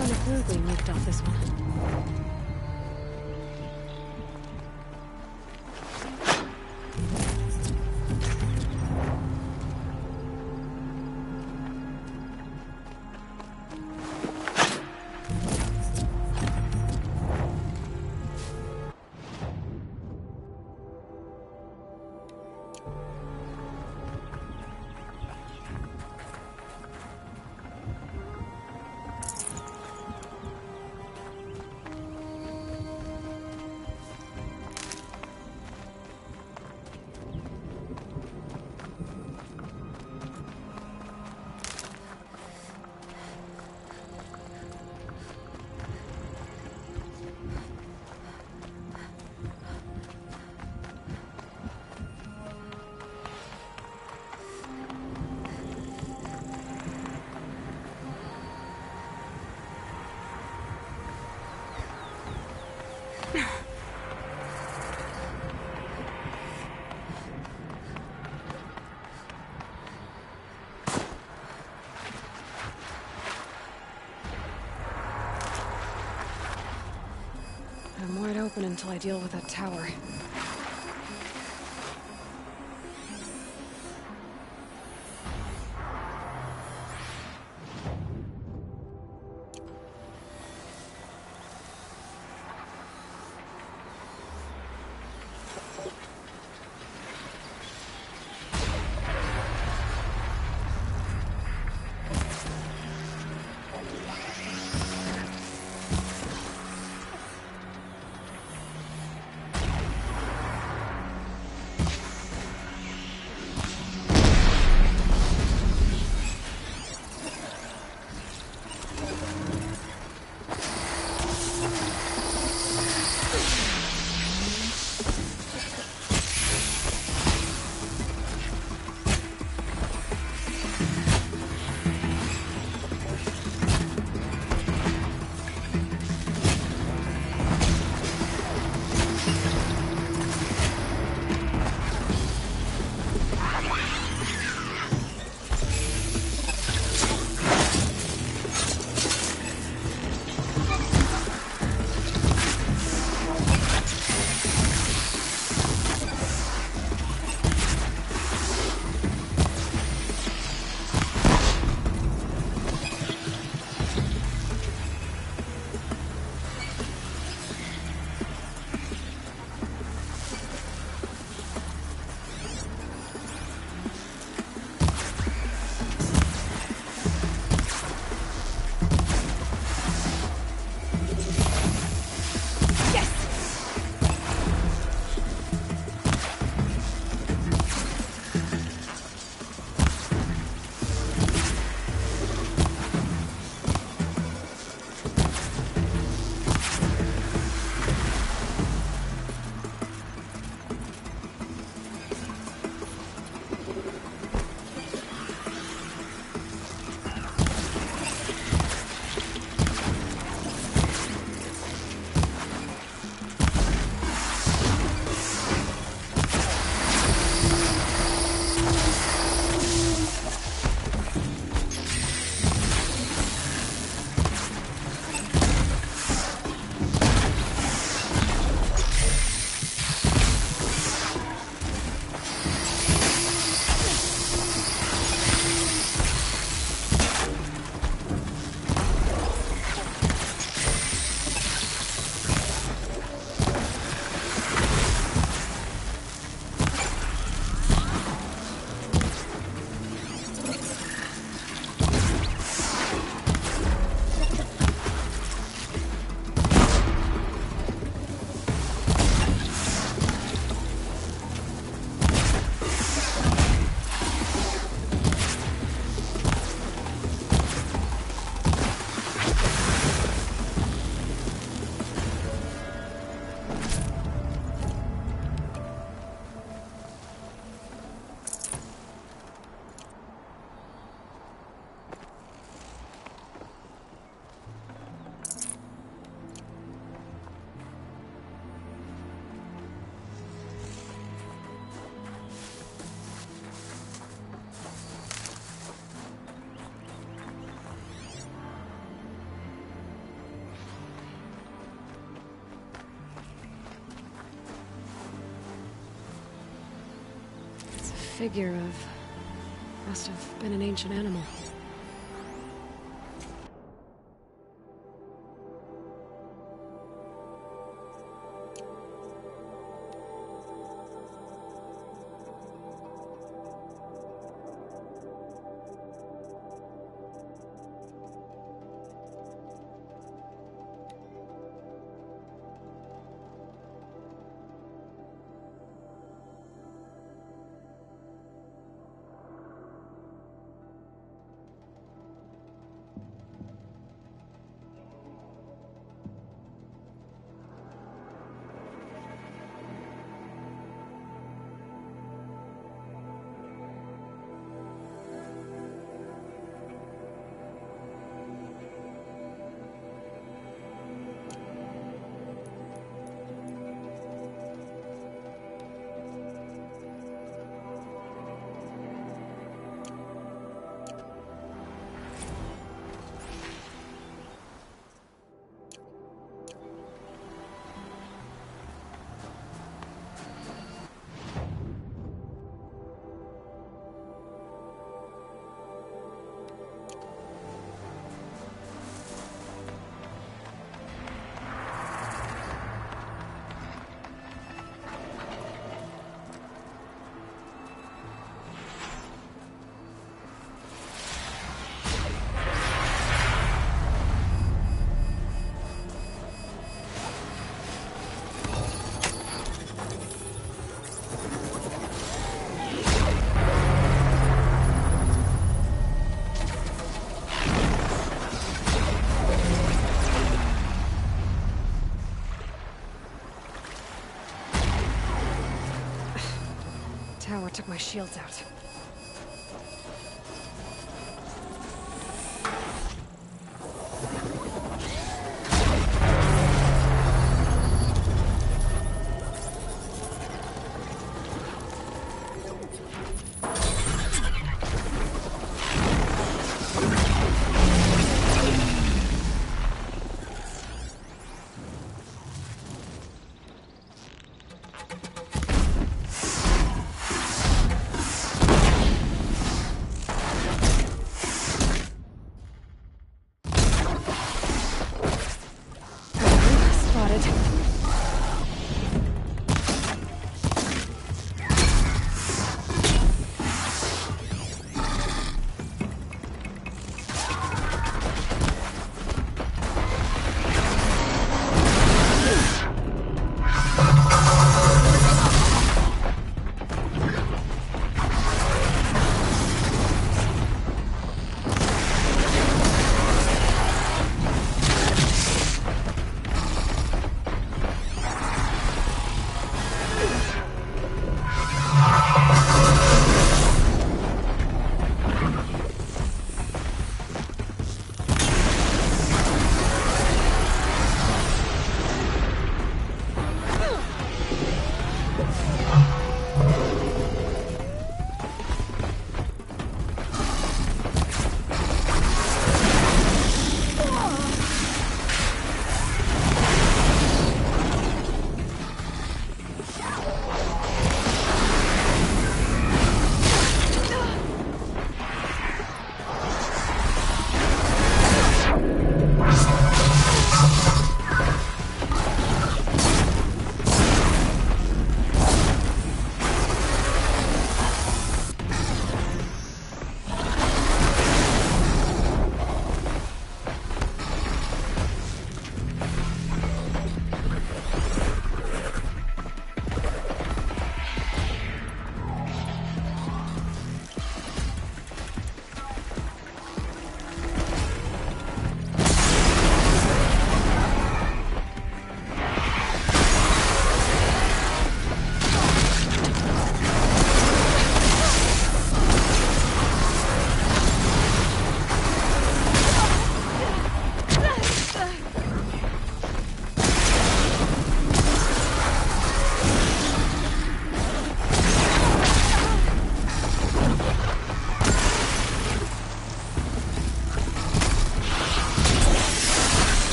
Not a clue we moved off this one. I'm wide open until I deal with that tower. figure of... must have been an ancient animal. Tower took my shields out.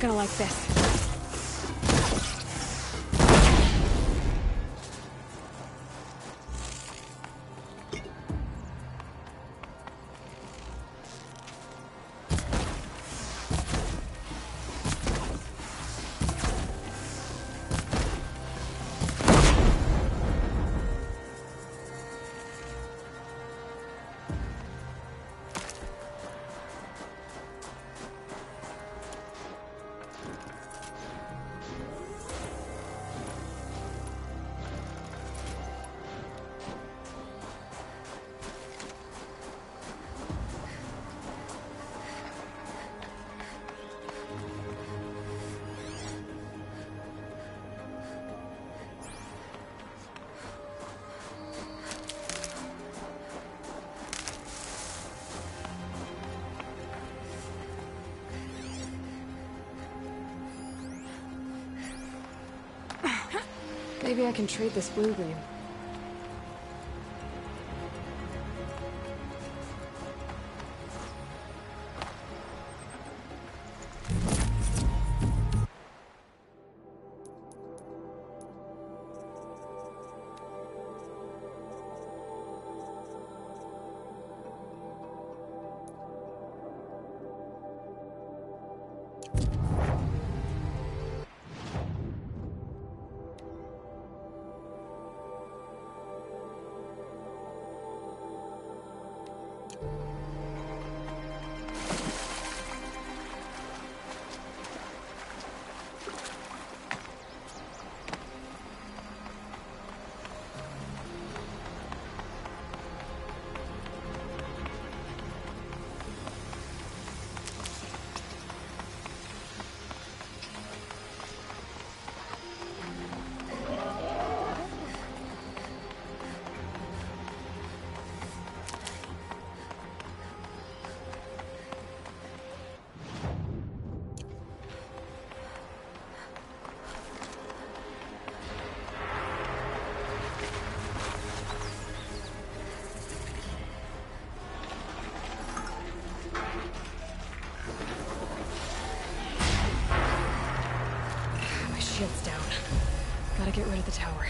gonna like this. Maybe I can trade this blue gleam. Shit's down. Gotta get rid of the tower.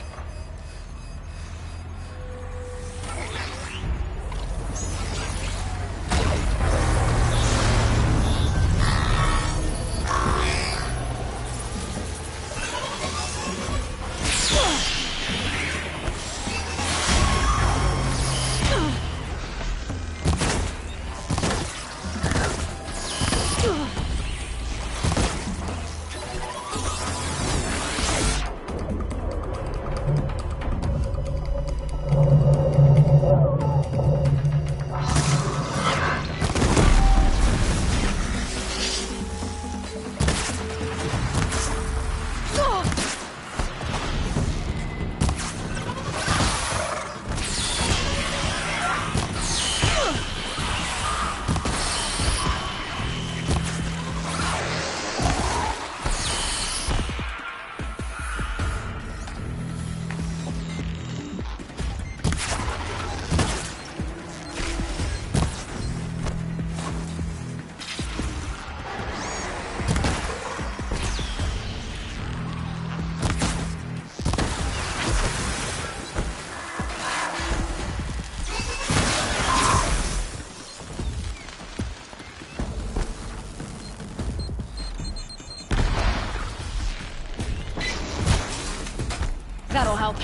That'll help.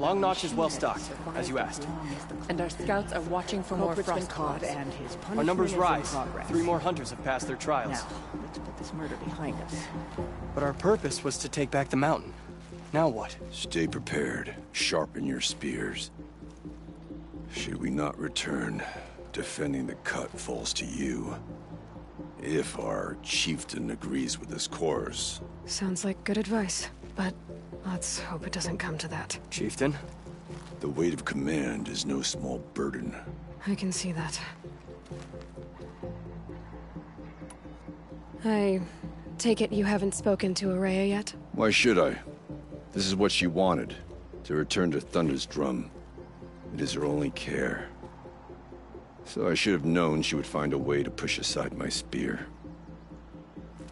Long Notch is well stocked, as you asked. And our scouts are watching for more frost claws. And his Our numbers rise. Progress. 3 more hunters have passed their trials. Now, let's put this murder behind us. But our purpose was to take back the mountain. Now what? Stay prepared. Sharpen your spears. Should we not return, defending the cut falls to you. If our chieftain agrees with this course. Sounds like good advice, but let's hope it doesn't come to that. Chieftain? The weight of command is no small burden. I can see that. I take it you haven't spoken to Araya yet? Why should I? This is what she wanted, to return to Thunder's drum. It is her only care. So I should have known she would find a way to push aside my spear.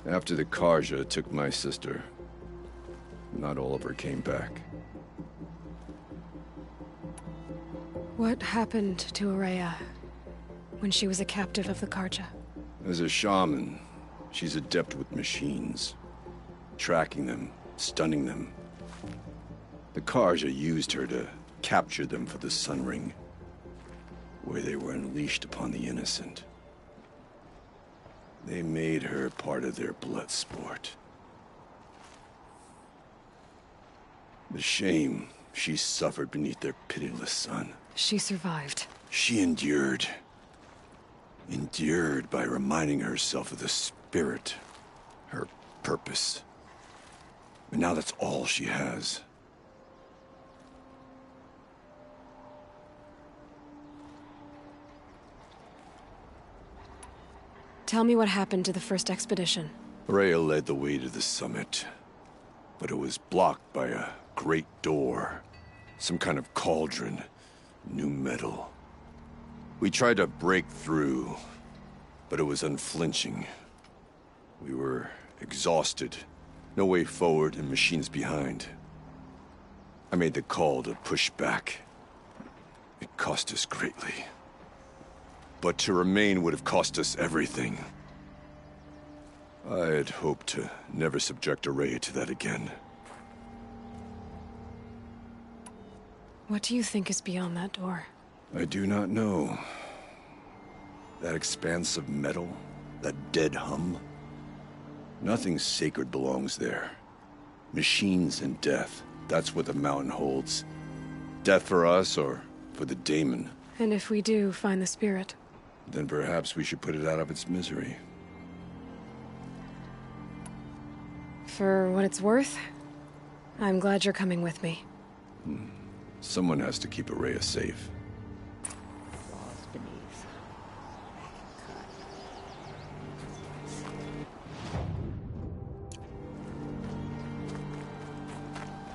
After the Karja took my sister, not all of her came back. What happened to Araya when she was a captive of the Karja? As a shaman, she's adept with machines. Tracking them, stunning them. The Karja used her to capture them for the Sun Ring, where they were unleashed upon the innocent. They made her part of their blood sport. The shame she suffered beneath their pitiless sun. She survived. She endured. Endured by reminding herself of the spirit, her purpose. And now that's all she has. Tell me what happened to the first expedition. Rhea led the way to the summit, but it was blocked by a great door. Some kind of cauldron, new metal. We tried to break through, but it was unflinching. We were exhausted, no way forward and machines behind. I made the call to push back. It cost us greatly. But to remain would have cost us everything. I had hoped to never subject Araya to that again. What do you think is beyond that door? I do not know. That expanse of metal, that dead hum. Nothing sacred belongs there. Machines and death, that's what the mountain holds. Death for us or for the daemon. And if we do find the spirit? Then perhaps we should put it out of its misery. For what it's worth, I'm glad you're coming with me. Someone has to keep Araya safe. Claws beneath.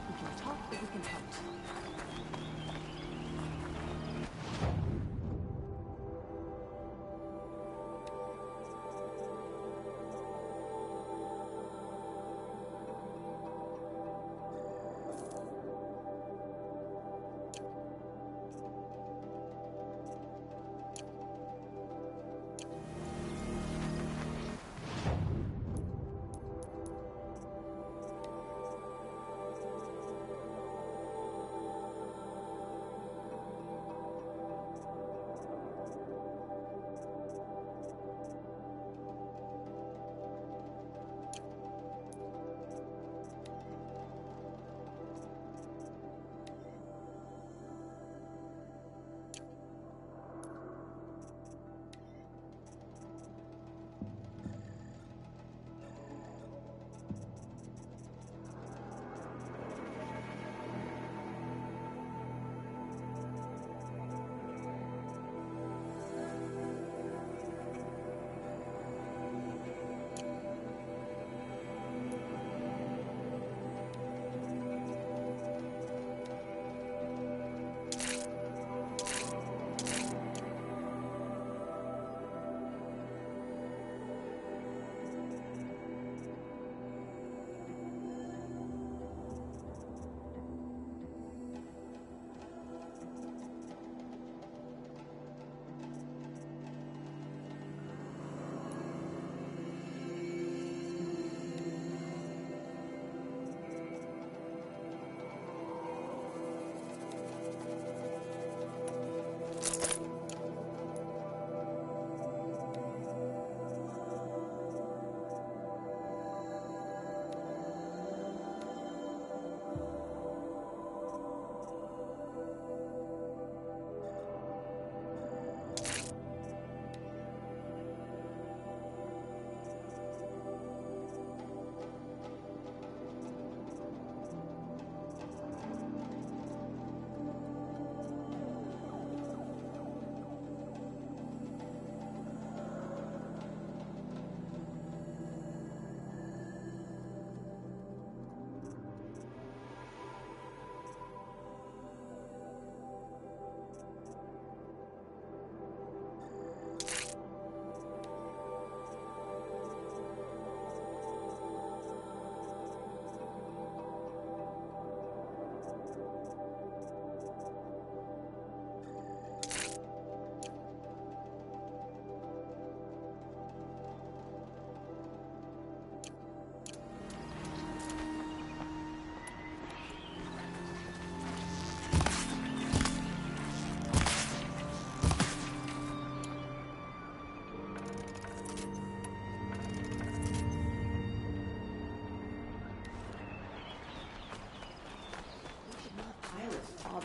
We can talk, but we can help.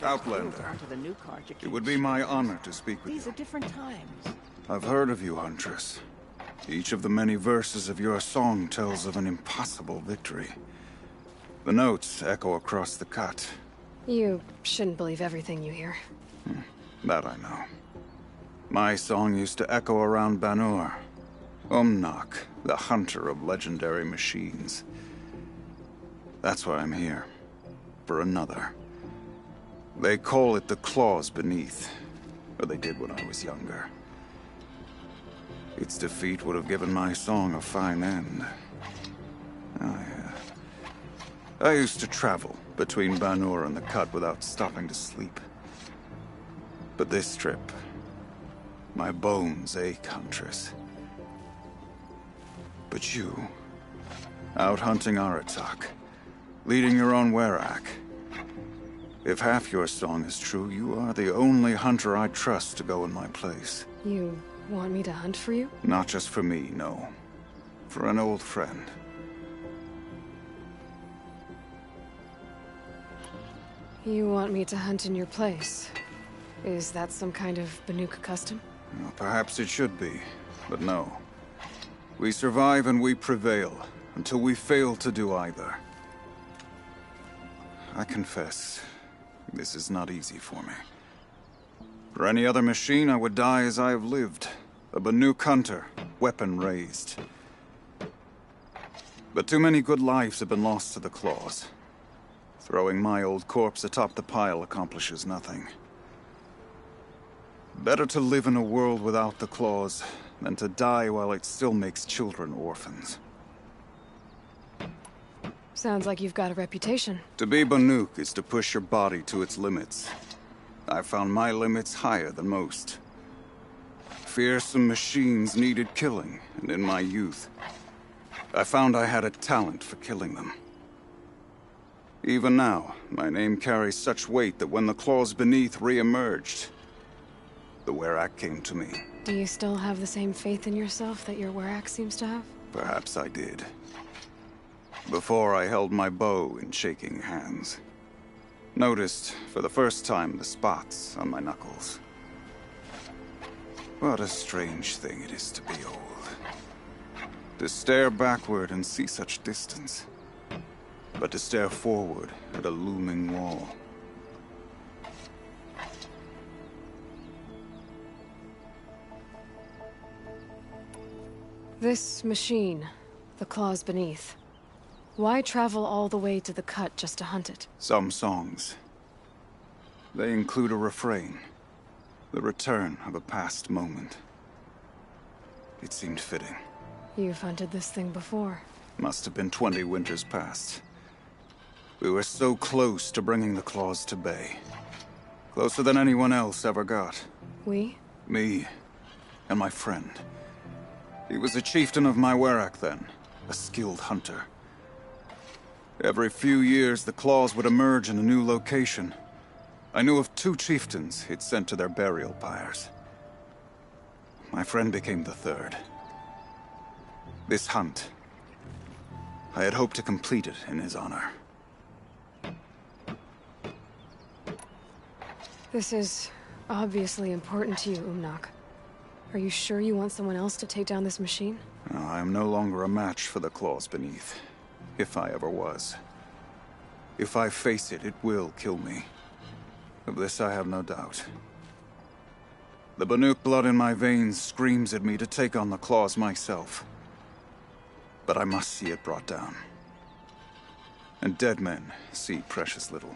Outlander. Onto the new card you It keep. would be my honor to speak with These you. are different times. I've heard of you, Huntress. Each of the many verses of your song tells of an impossible victory. The notes echo across the cut. You shouldn't believe everything you hear. That I know. My song used to echo around Banur. Umnak, the hunter of legendary machines. That's why I'm here. For another. They call it the claws beneath. Or they did when I was younger. Its defeat would have given my song a fine end. I used to travel between Banur and the Cut without stopping to sleep. But this trip, my bones ache, Huntress. But you, out hunting Aratak, leading your own Werak. If half your song is true, you are the only hunter I trust to go in my place. You want me to hunt for you? Not just for me, no. For an old friend. You want me to hunt in your place? Is that some kind of Banuk custom? Well, perhaps it should be, but no. We survive and we prevail, until we fail to do either. I confess, this is not easy for me. For any other machine, I would die as I have lived. A Banuk hunter, weapon raised. But too many good lives have been lost to the claws. Throwing my old corpse atop the pile accomplishes nothing. Better to live in a world without the claws than to die while it still makes children orphans. Sounds like you've got a reputation. To be Banuk is to push your body to its limits. I found my limits higher than most. Fearsome machines needed killing, and in my youth, I found I had a talent for killing them. Even now, my name carries such weight that when the claws beneath re-emerged, the Werak came to me. Do you still have the same faith in yourself that your Werak seems to have? Perhaps I did. Before I held my bow in shaking hands. Noticed, for the first time, the spots on my knuckles. What a strange thing it is to be old. To stare backward and see such distance. But to stare forward at a looming wall. This machine, the claws beneath. Why travel all the way to the Cut just to hunt it? Some songs. They include a refrain. The return of a past moment. It seemed fitting. You've hunted this thing before. Must have been 20 winters past. We were so close to bringing the claws to bay. Closer than anyone else ever got. We? Me and my friend. He was a chieftain of my Werak then, a skilled hunter. Every few years, the claws would emerge in a new location. I knew of 2 chieftains he'd sent to their burial pyres. My friend became the 3rd. This hunt, I had hoped to complete it in his honor. This is obviously important to you, Umnak. Are you sure you want someone else to take down this machine? No, I am no longer a match for the claws beneath. If I ever was. If I face it, it will kill me. Of this I have no doubt. The Banuk blood in my veins screams at me to take on the claws myself. But I must see it brought down. And dead men see precious little.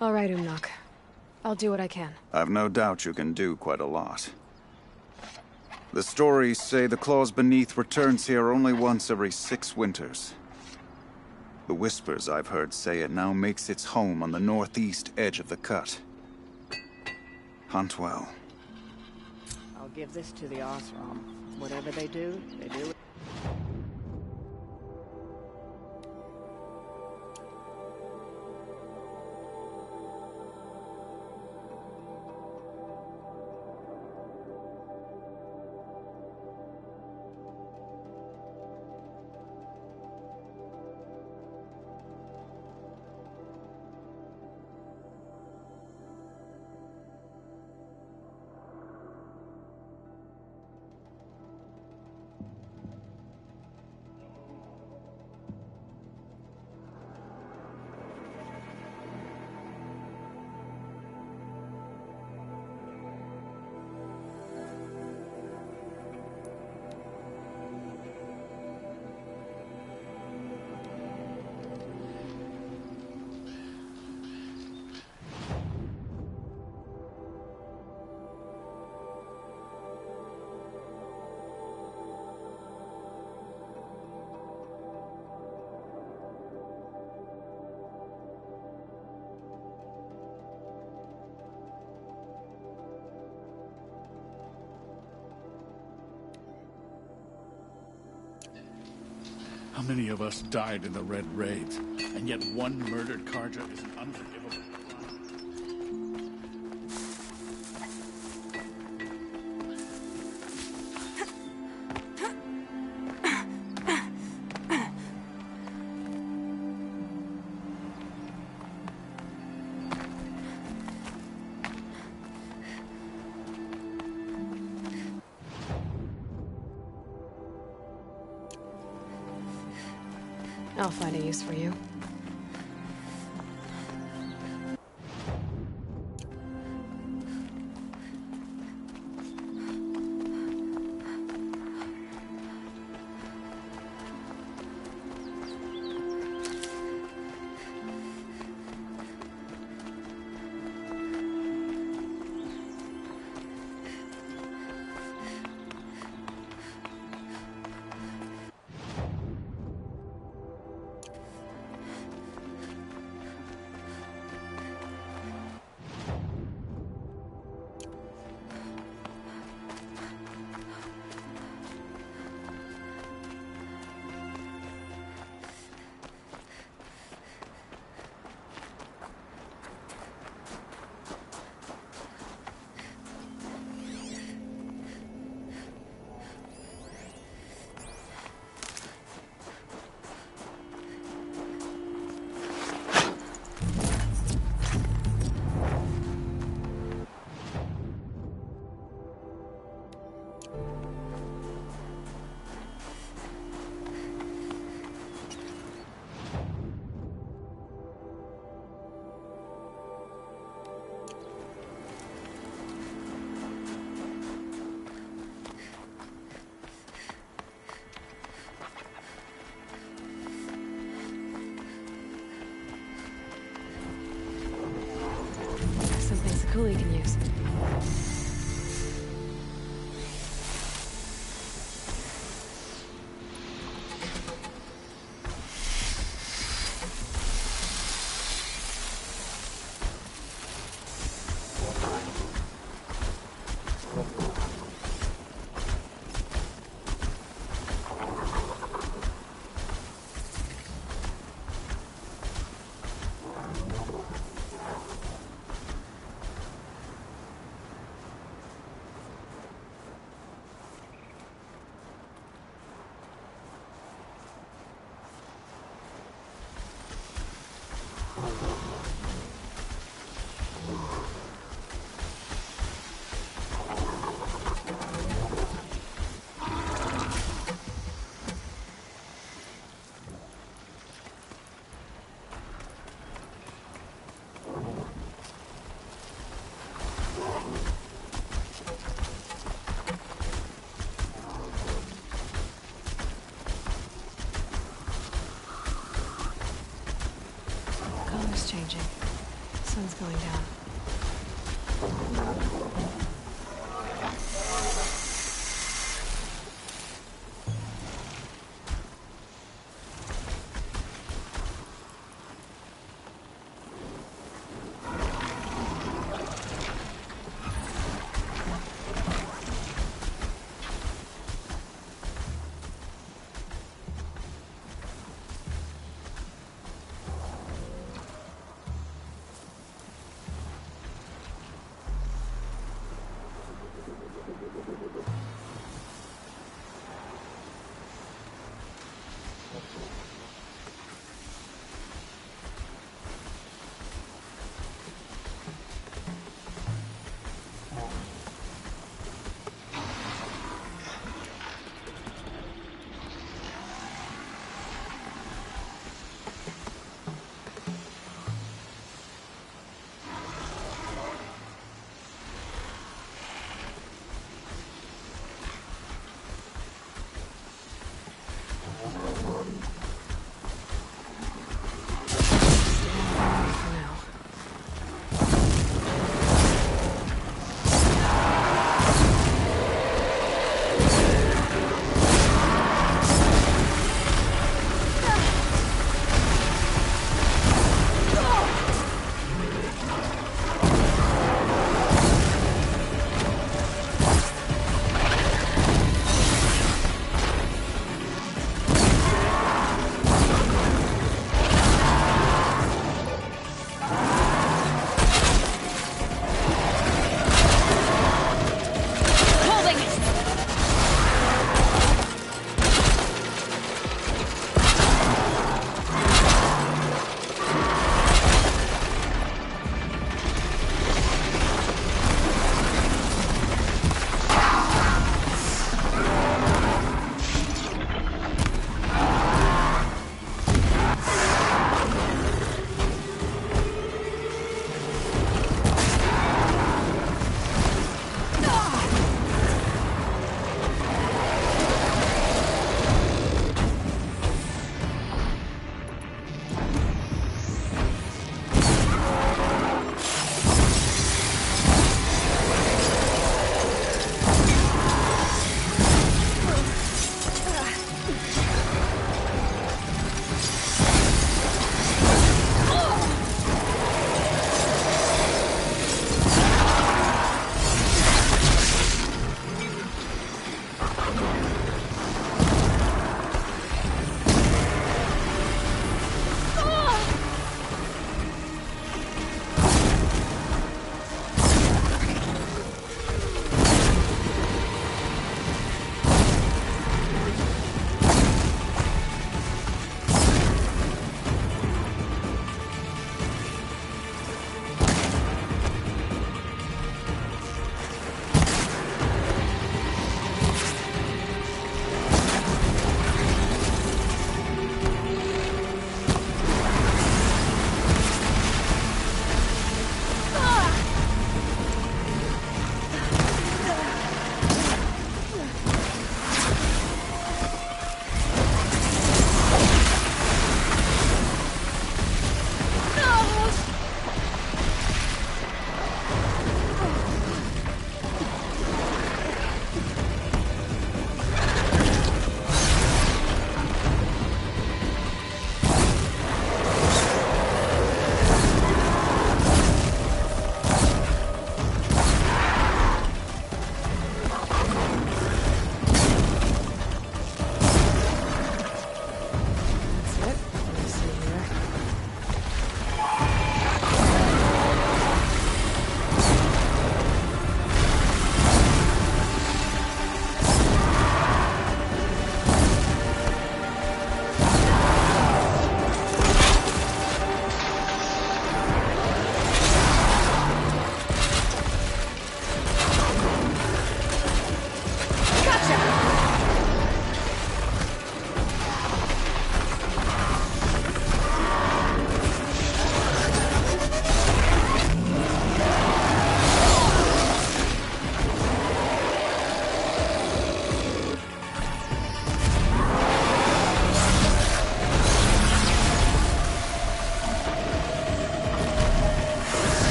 All right, Umnak. I'll do what I can. I've no doubt you can do quite a lot. The stories say the claws beneath returns here only once every 6 winters. The whispers I've heard say it now makes its home on the northeast edge of the Cut. Hunt well. I'll give this to the Osram. Whatever they do it. How many of us died in the Red Raids? And yet one murdered Karja is an unforgivable crime. I'll find a use for you. Cooley can use. Color's changing. Sun's going down.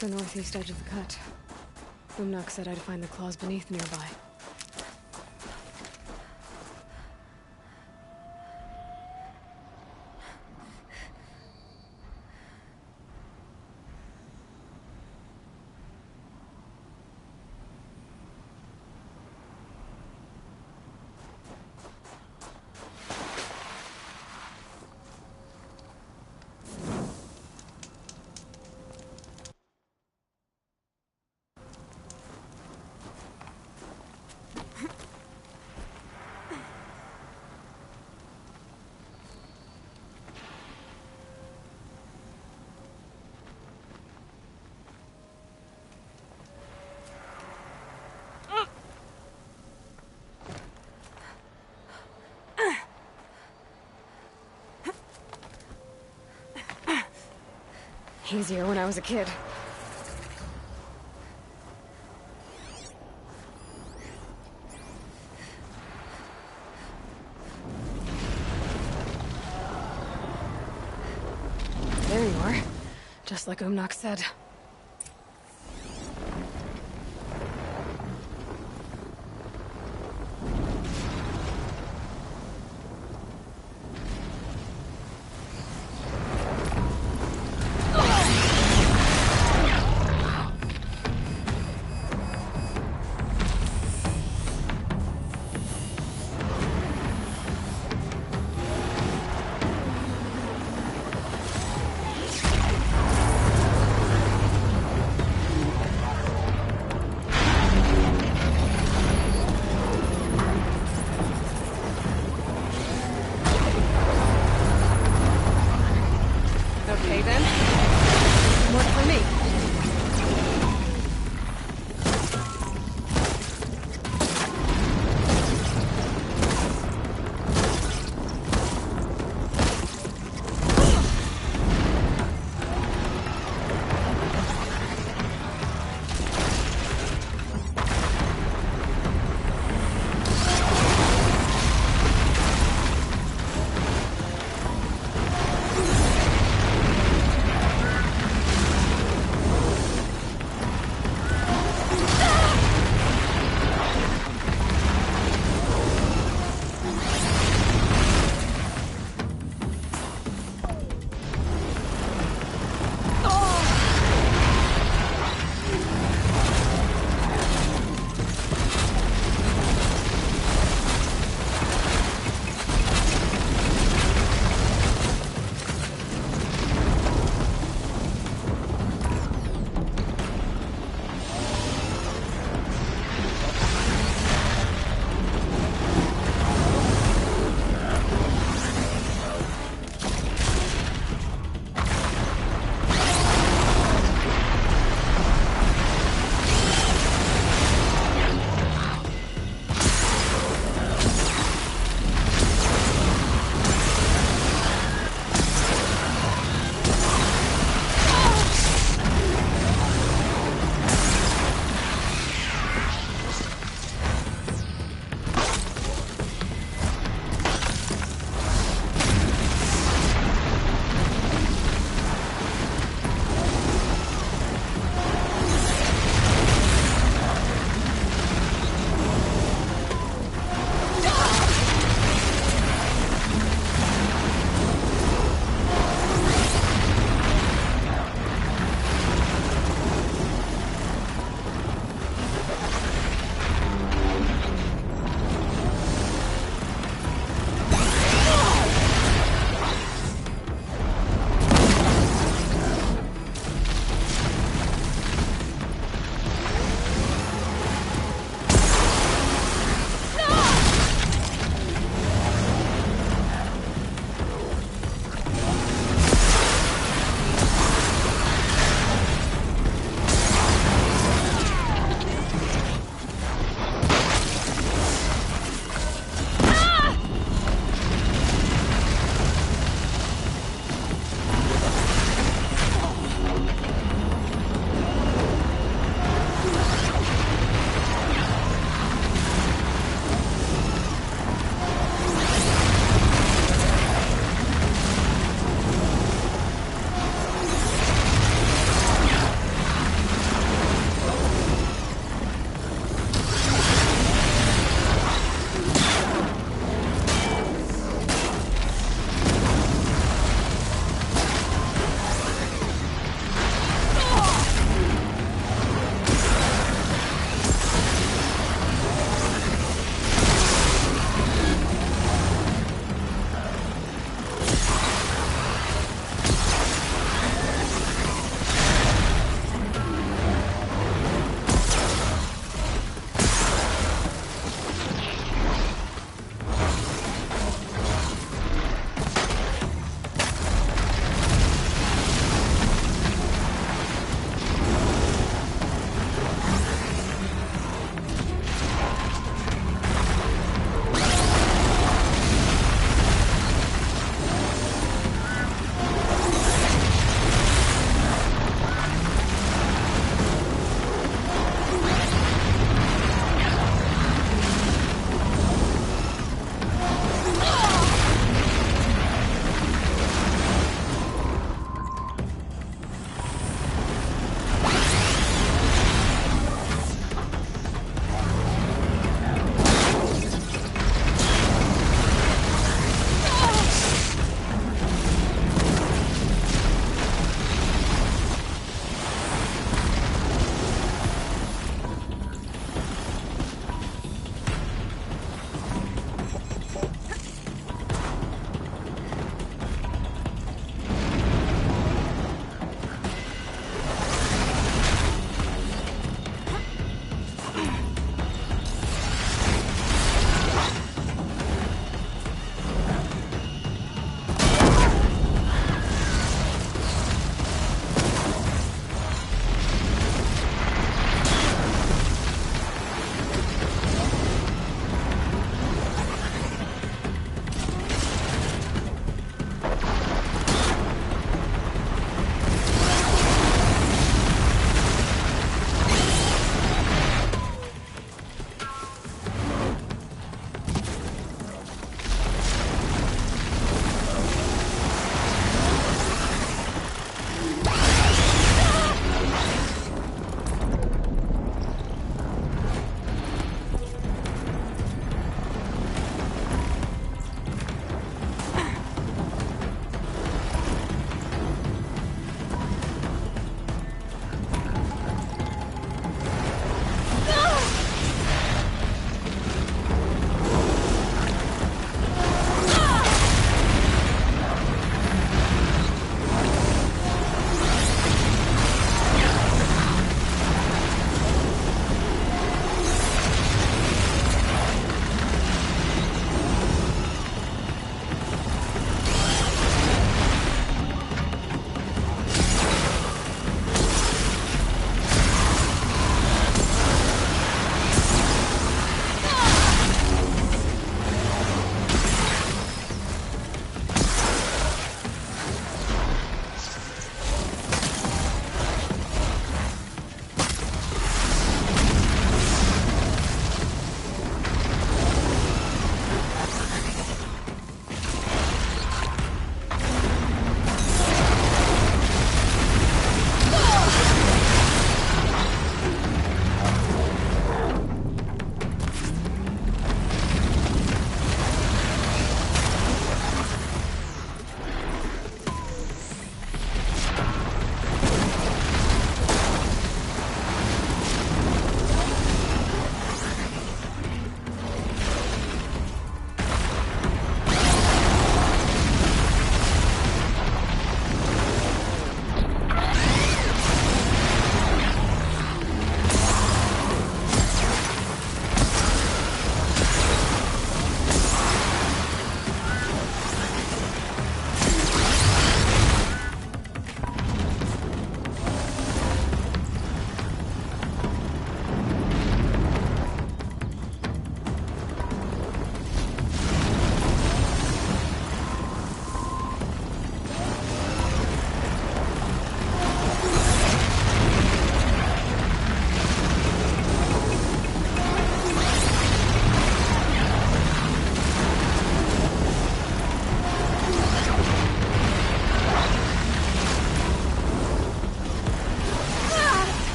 The northeast edge of the cut. Umnak said I'd find the claws beneath nearby. Easier when I was a kid. There you are. Just like Umnak said.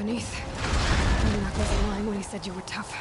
beneath. Umnak wasn't lying when he said you were tough.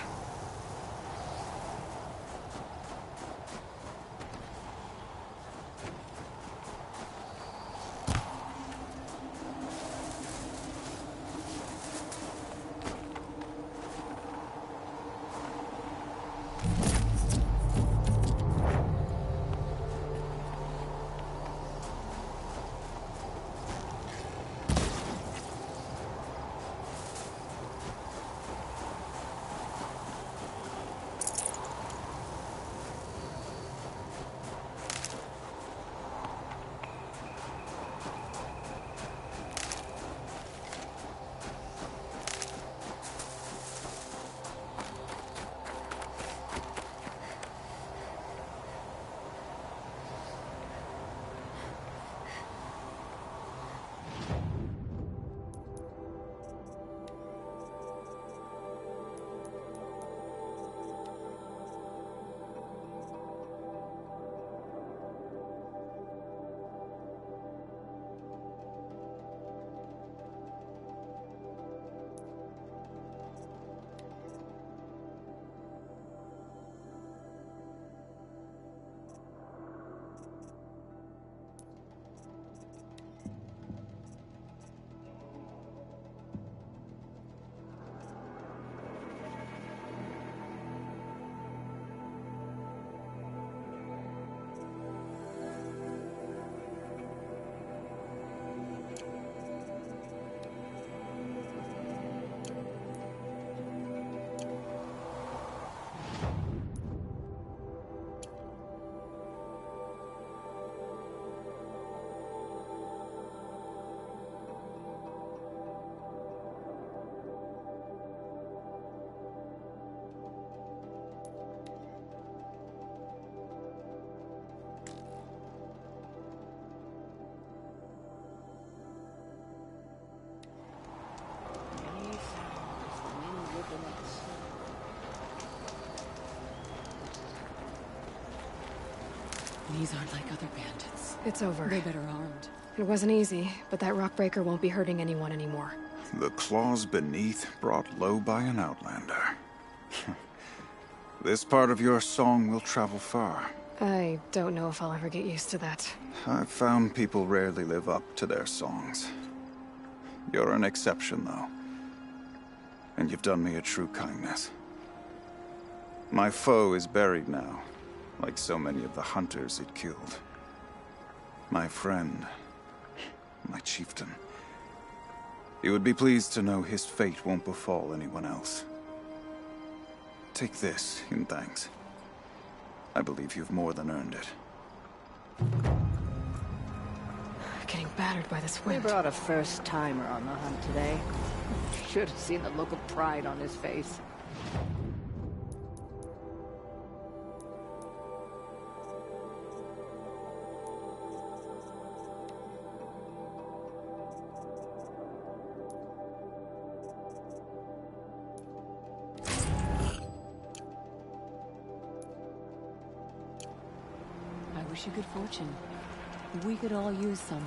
These aren't like other bandits. It's over. They're better armed. It wasn't easy, but that rockbreaker won't be hurting anyone anymore. The claws beneath brought low by an outlander. This part of your song will travel far. I don't know if I'll ever get used to that. I've found people rarely live up to their songs. You're an exception, though. And you've done me a true kindness. My foe is buried now, like so many of the hunters it killed. My friend, my chieftain. You would be pleased to know his fate won't befall anyone else. Take this in thanks. I believe you've more than earned it. Getting battered by this We wind. brought a first-timer on the hunt today. Should have seen the look of pride on his face. I wish you good fortune. We could all use some.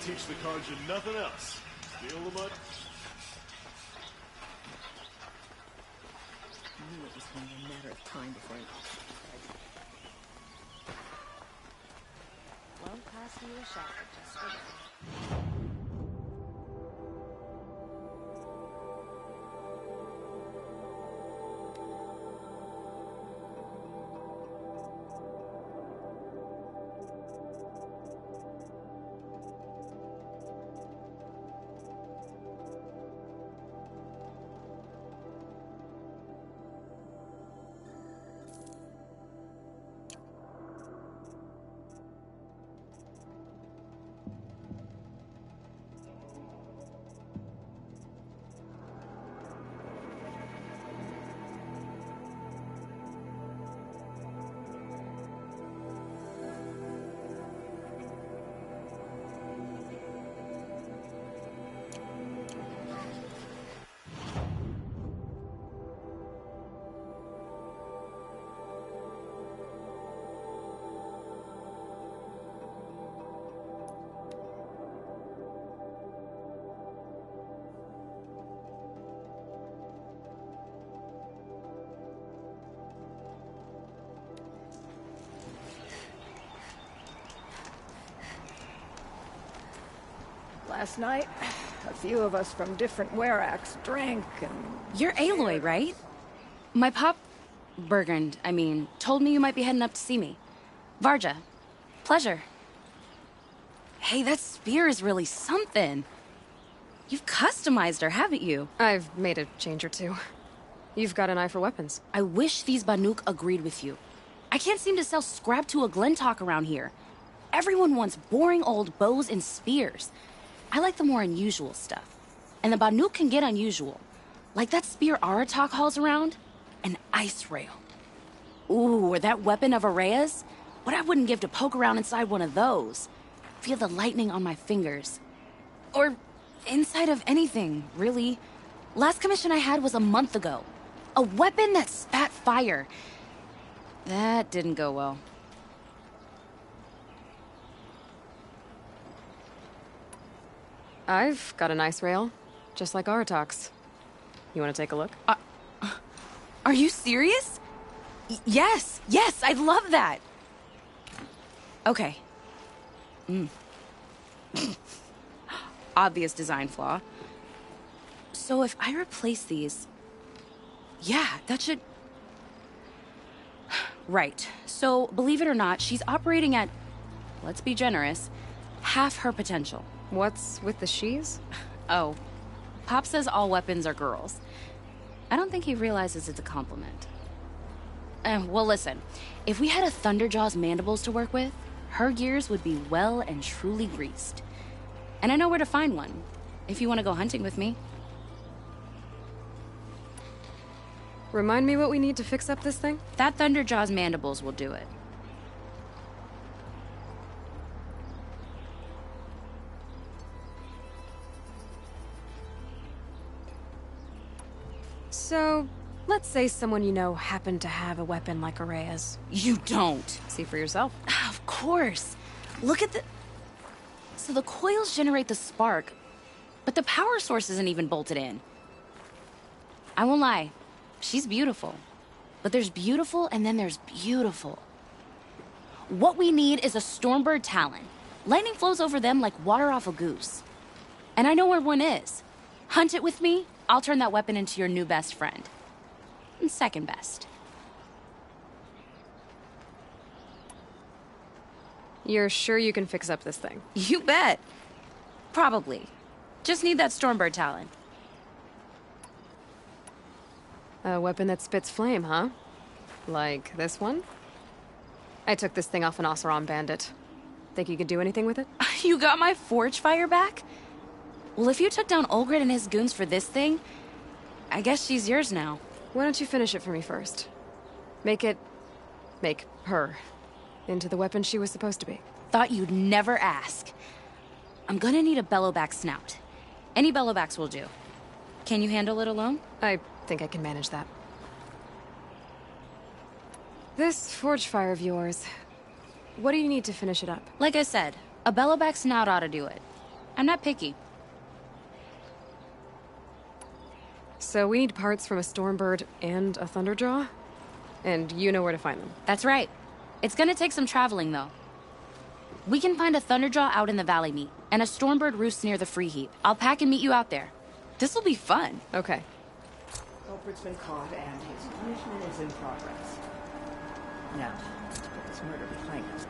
teach the Kharja nothing else. Feel the mud? I knew it was only a matter of time before I... Won't pass you a shot, just for that. Last night, a few of us from different weraks drank and... You're Aloy, right? My pop... Bergund, I mean, told me you might be heading up to see me. Varja. Pleasure. Hey, that spear is really something. You've customized her, haven't you? I've made a change or two. You've got an eye for weapons. I wish these Banuk agreed with you. I can't seem to sell scrap to a Glentalk around here. Everyone wants boring old bows and spears. I like the more unusual stuff. And the Banuk can get unusual. Like that spear Aratak hauls around. An ice rail. Ooh, or that weapon of Araya's. What I wouldn't give to poke around inside one of those. Feel the lightning on my fingers. Or inside of anything, really. Last commission I had was a month ago. A weapon that spat fire. That didn't go well. I've got an ice rail, just like Aratak's. You want to take a look? Are you serious? Yes, I'd love that. Okay. Obvious design flaw. So if I replace these... Yeah, that should... Right. So, believe it or not, she's operating at, let's be generous, half her potential. What's with the she's? Oh, Pop says all weapons are girls. I don't think he realizes it's a compliment. Well, listen. If we had a Thunderjaw's mandibles to work with, her gears would be well and truly greased. And I know where to find one, if you want to go hunting with me. Remind me what we need to fix up this thing? That Thunderjaw's mandibles will do it. So, let's say someone you know happened to have a weapon like Araya's. You don't. See for yourself. Of course. Look at the... So the coils generate the spark, but the power source isn't even bolted in. I won't lie. She's beautiful. But there's beautiful and then there's beautiful. What we need is a Stormbird Talon. Lightning flows over them like water off a goose. And I know where one is. Hunt it with me, I'll turn that weapon into your new best friend. And second best. You're sure you can fix up this thing? You bet. Probably. Just need that Stormbird Talon. A weapon that spits flame, huh? Like this one? I took this thing off an Oseram bandit. Think you could do anything with it? You got my forge fire back? Well, if you took down Olgrid and his goons for this thing, I guess she's yours now. Why don't you finish it for me first? Make her into the weapon she was supposed to be. Thought you'd never ask. I'm gonna need a bellowback snout. Any bellowbacks will do. Can you handle it alone? I think I can manage that. This forge fire of yours, what do you need to finish it up? Like I said, a bellowback snout ought to do it. I'm not picky. So we need parts from a Stormbird and a Thunderjaw? And you know where to find them. That's right. It's gonna take some traveling, though. We can find a Thunderjaw out in the Valley Meat, and a Stormbird roost near the Free Heap. I'll pack and meet you out there. This'll be fun. Okay. Culprit's been caught and his punishment is in progress. Now, let's put this murder behind us.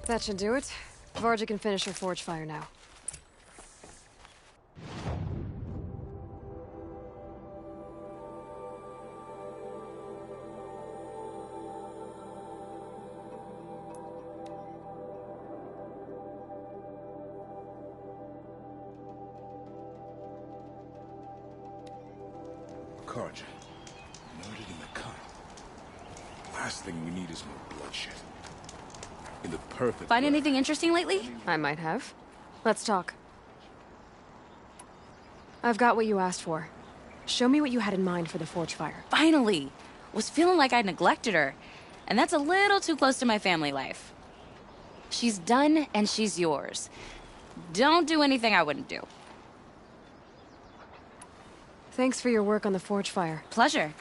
That should do it. Varga can finish her forge fire now. Karja, murdered in the cut. Last thing we need is more bloodshed. In the perfect Find way. anything interesting lately? I might have. Let's talk. I've got what you asked for. Show me what you had in mind for the forge fire. Finally! Was feeling like I neglected her. And that's a little too close to my family life. She's done, and she's yours. Don't do anything I wouldn't do. Thanks for your work on the forge fire. Pleasure.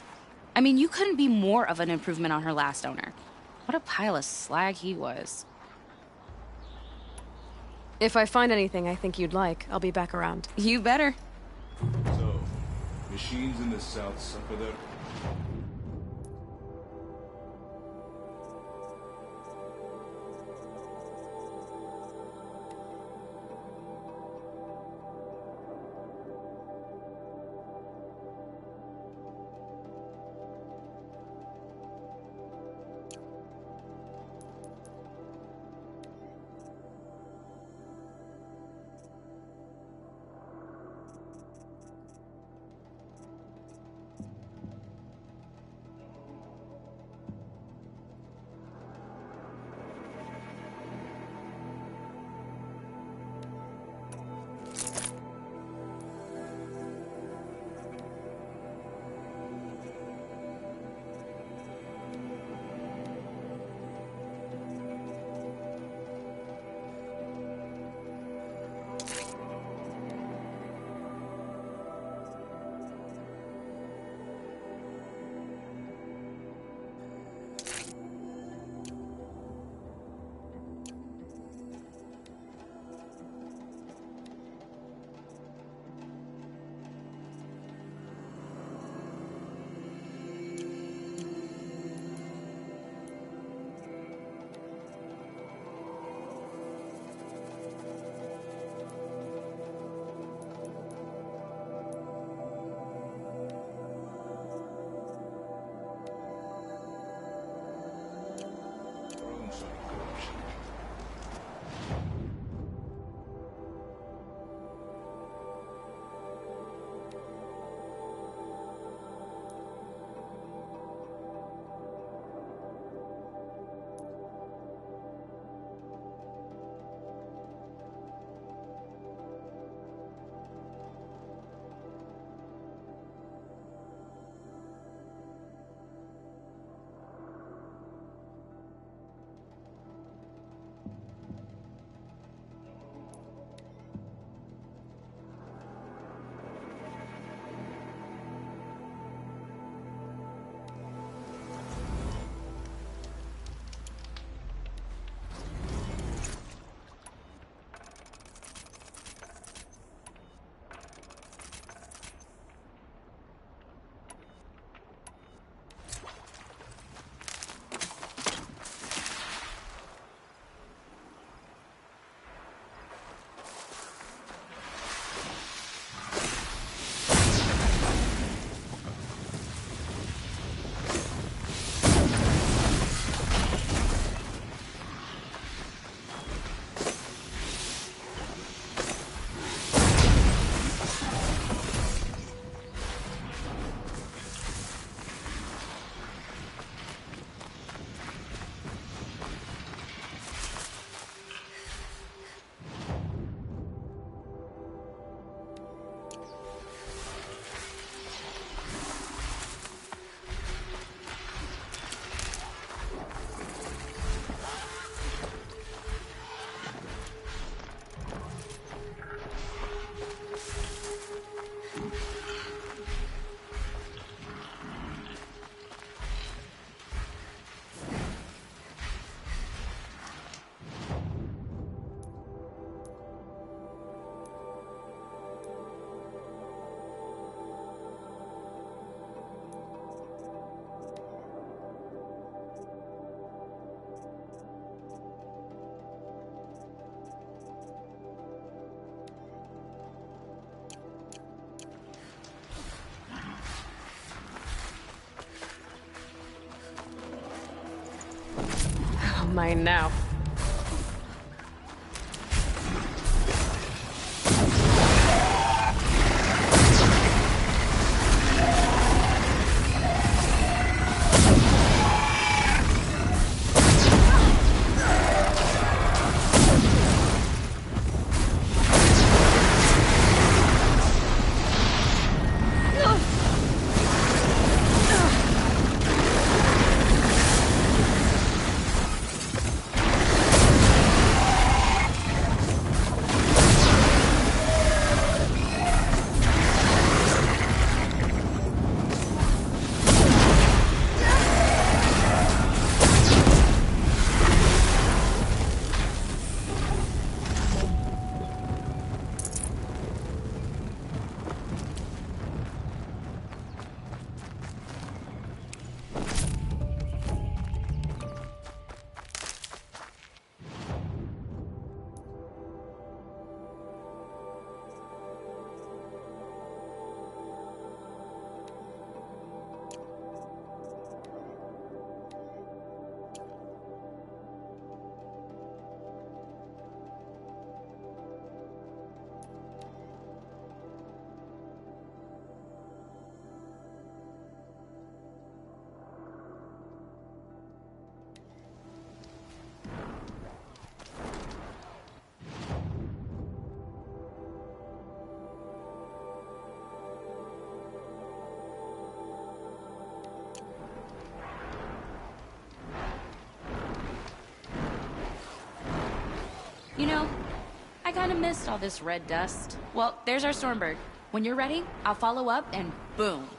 I mean, you couldn't be more of an improvement on her last owner. What a pile of slag he was. If I find anything I think you'd like, I'll be back around. You better. So, machines in the south suffer there? Mine now. You know, I kind of missed all this red dust. Well, there's our Stormbird. When you're ready, I'll follow up and boom.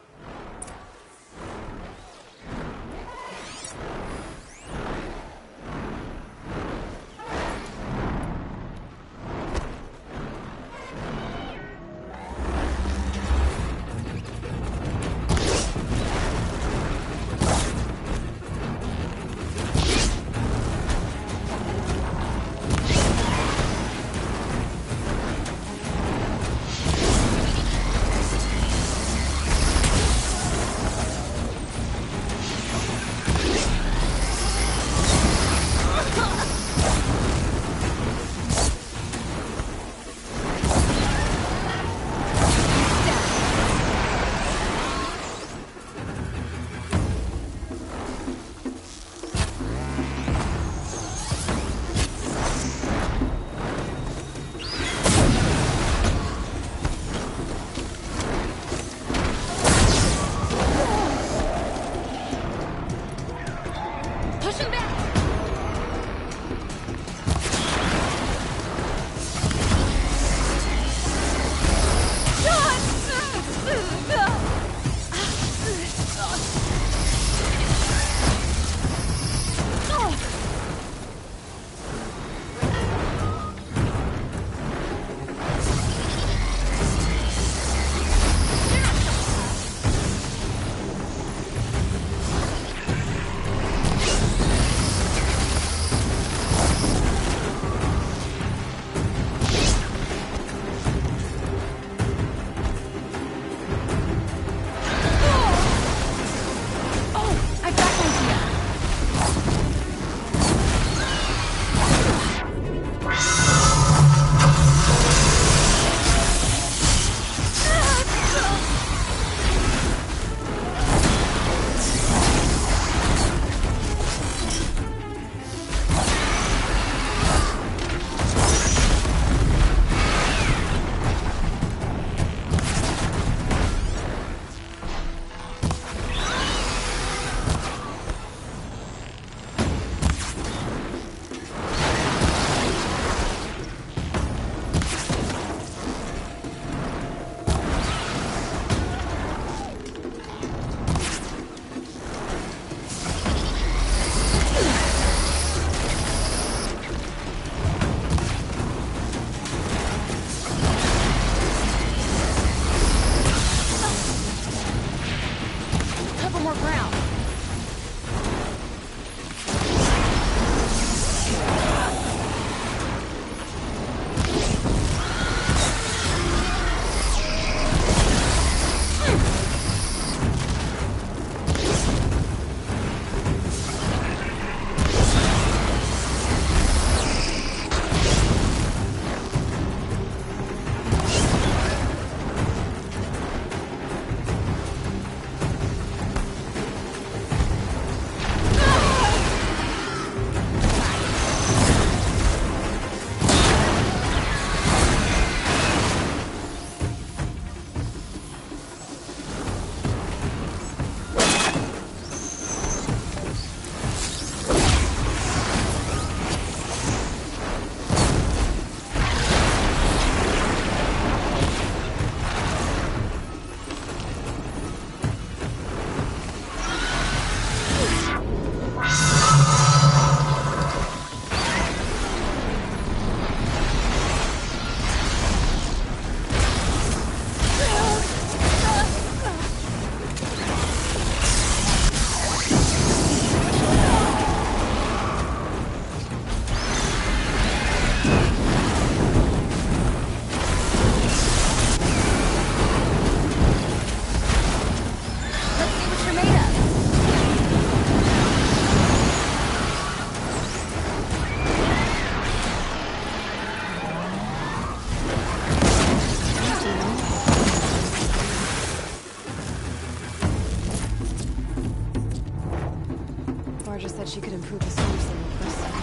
Varja said she could improve the storm signal first.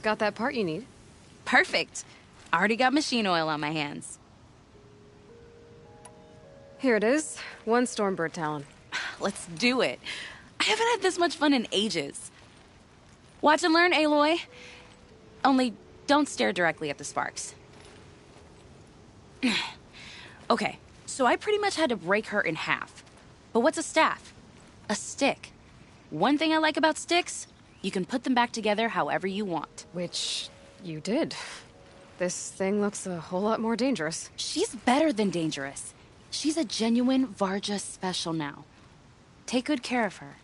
Got that part you need? Perfect. Already got machine oil on my hands. Here it is. 1 Stormbird Talon. Let's do it. I haven't had this much fun in ages. Watch and learn, Aloy. Only don't stare directly at the sparks. Okay, so I pretty much had to break her in half. But what's a staff? A stick. One thing I like about sticks, you can put them back together however you want. Which you did. This thing looks a whole lot more dangerous. She's better than dangerous. She's a genuine Varja special now. Take good care of her.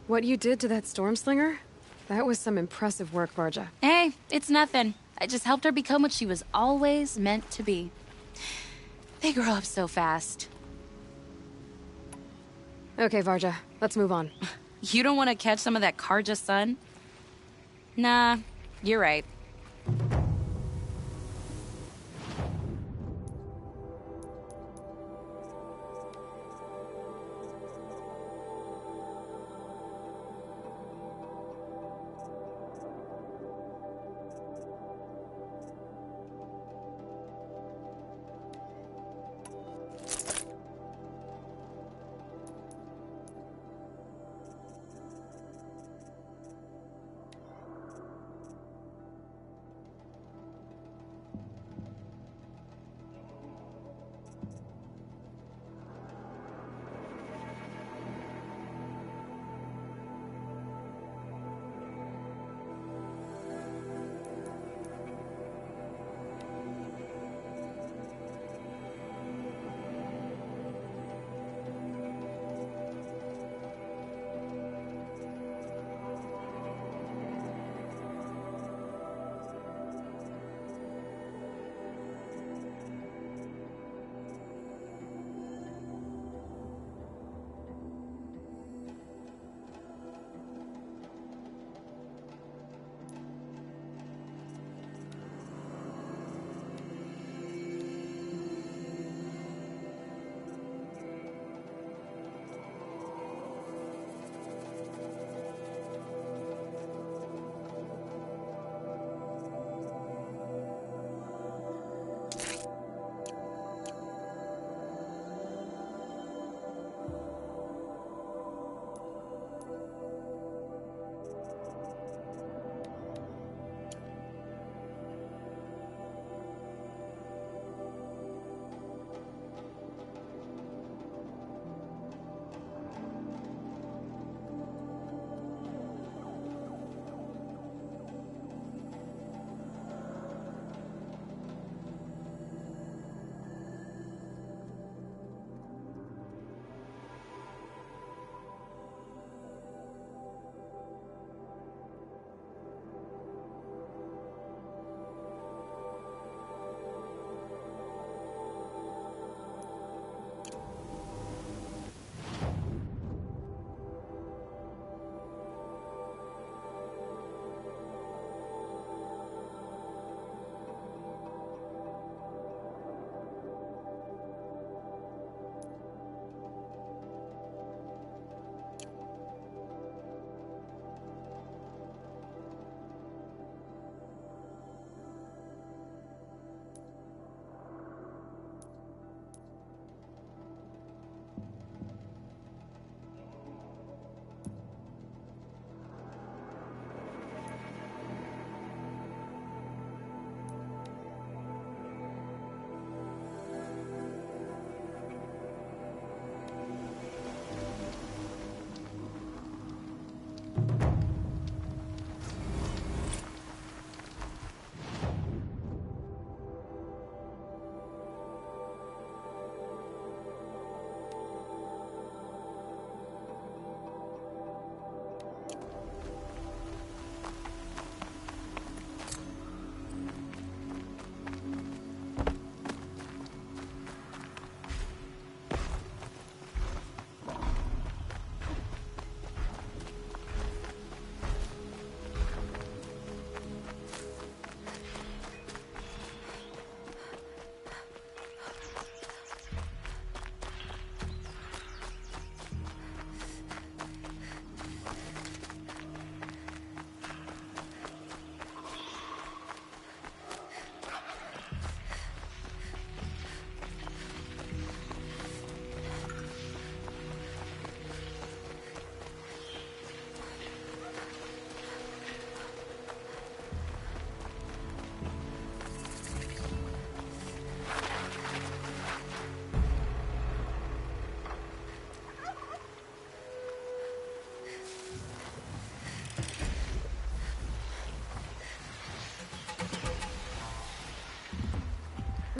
What you did to that Stormslinger? That was some impressive work, Varja. Hey, it's nothing. I just helped her become what she was always meant to be. They grow up so fast. Okay, Varja, let's move on. You don't want to catch some of that Karja sun? Nah, you're right.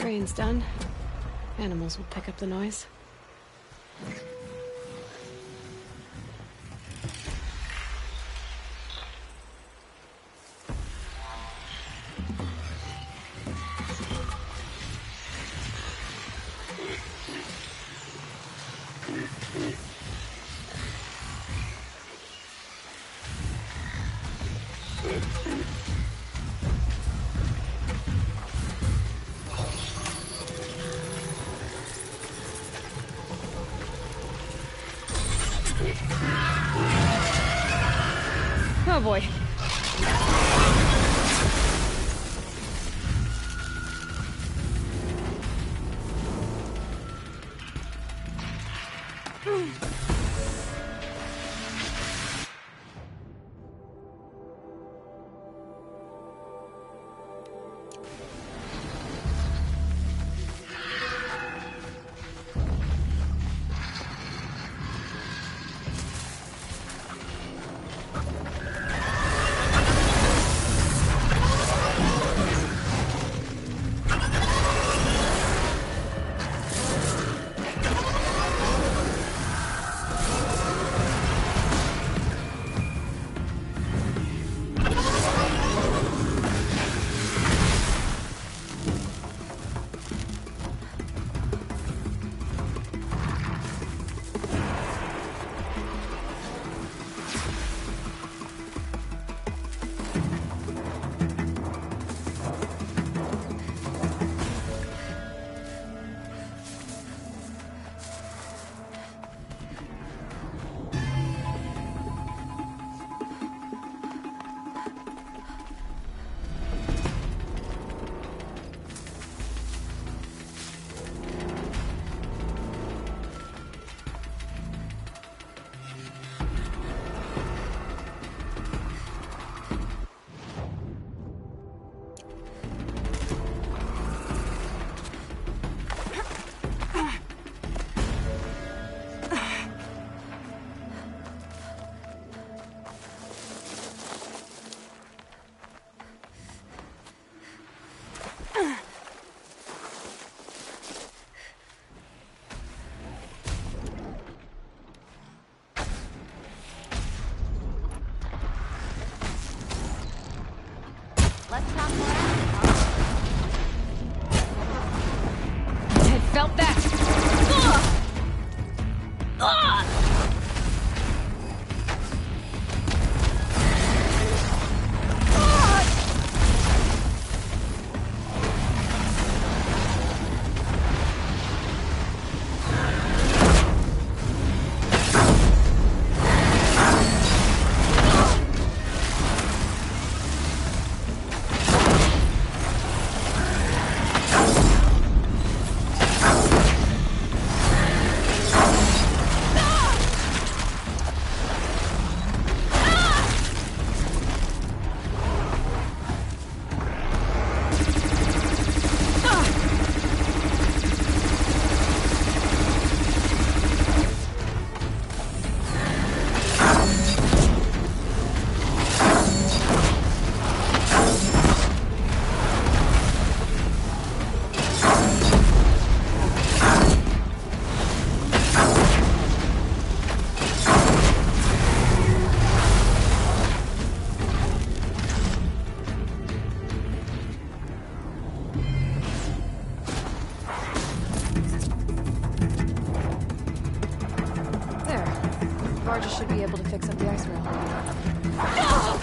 Spraying's done. Animals will pick up the noise. Oh boy. Let's talk more. I felt that! Ugh! Ugh! Barges should be able to fix up the ice rail. Ah!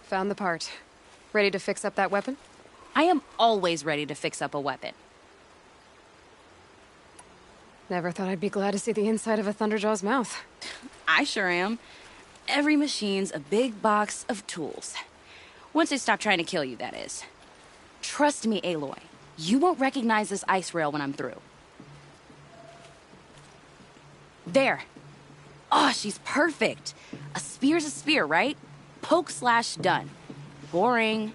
Found the part. Ready to fix up that weapon? I am always ready to fix up a weapon. Never thought I'd be glad to see the inside of a Thunderjaw's mouth. I sure am. Every machine's a big box of tools. Once they stop trying to kill you, that is. Trust me, Aloy. You won't recognize this ice rail when I'm through. There. Oh, she's perfect. A spear's a spear, right? Poke slash done. Boring.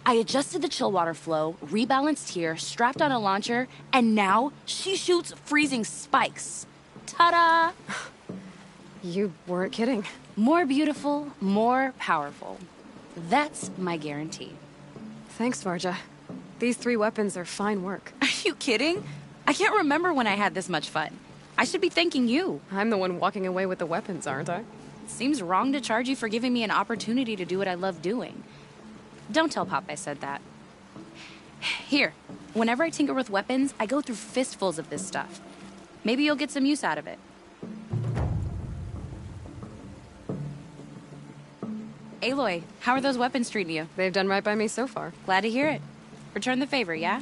I adjusted the chill water flow, rebalanced here, strapped on a launcher, and now she shoots freezing spikes. Ta-da! You weren't kidding. More beautiful, more powerful. That's my guarantee. Thanks, Varja. These 3 weapons are fine work. Are you kidding? I can't remember when I had this much fun. I should be thanking you. I'm the one walking away with the weapons, aren't I? Seems wrong to charge you for giving me an opportunity to do what I love doing. Don't tell Pop I said that. Here, whenever I tinker with weapons, I go through fistfuls of this stuff. Maybe you'll get some use out of it. Aloy, how are those weapons treating you? They've done right by me so far. Glad to hear it. Return the favor, yeah?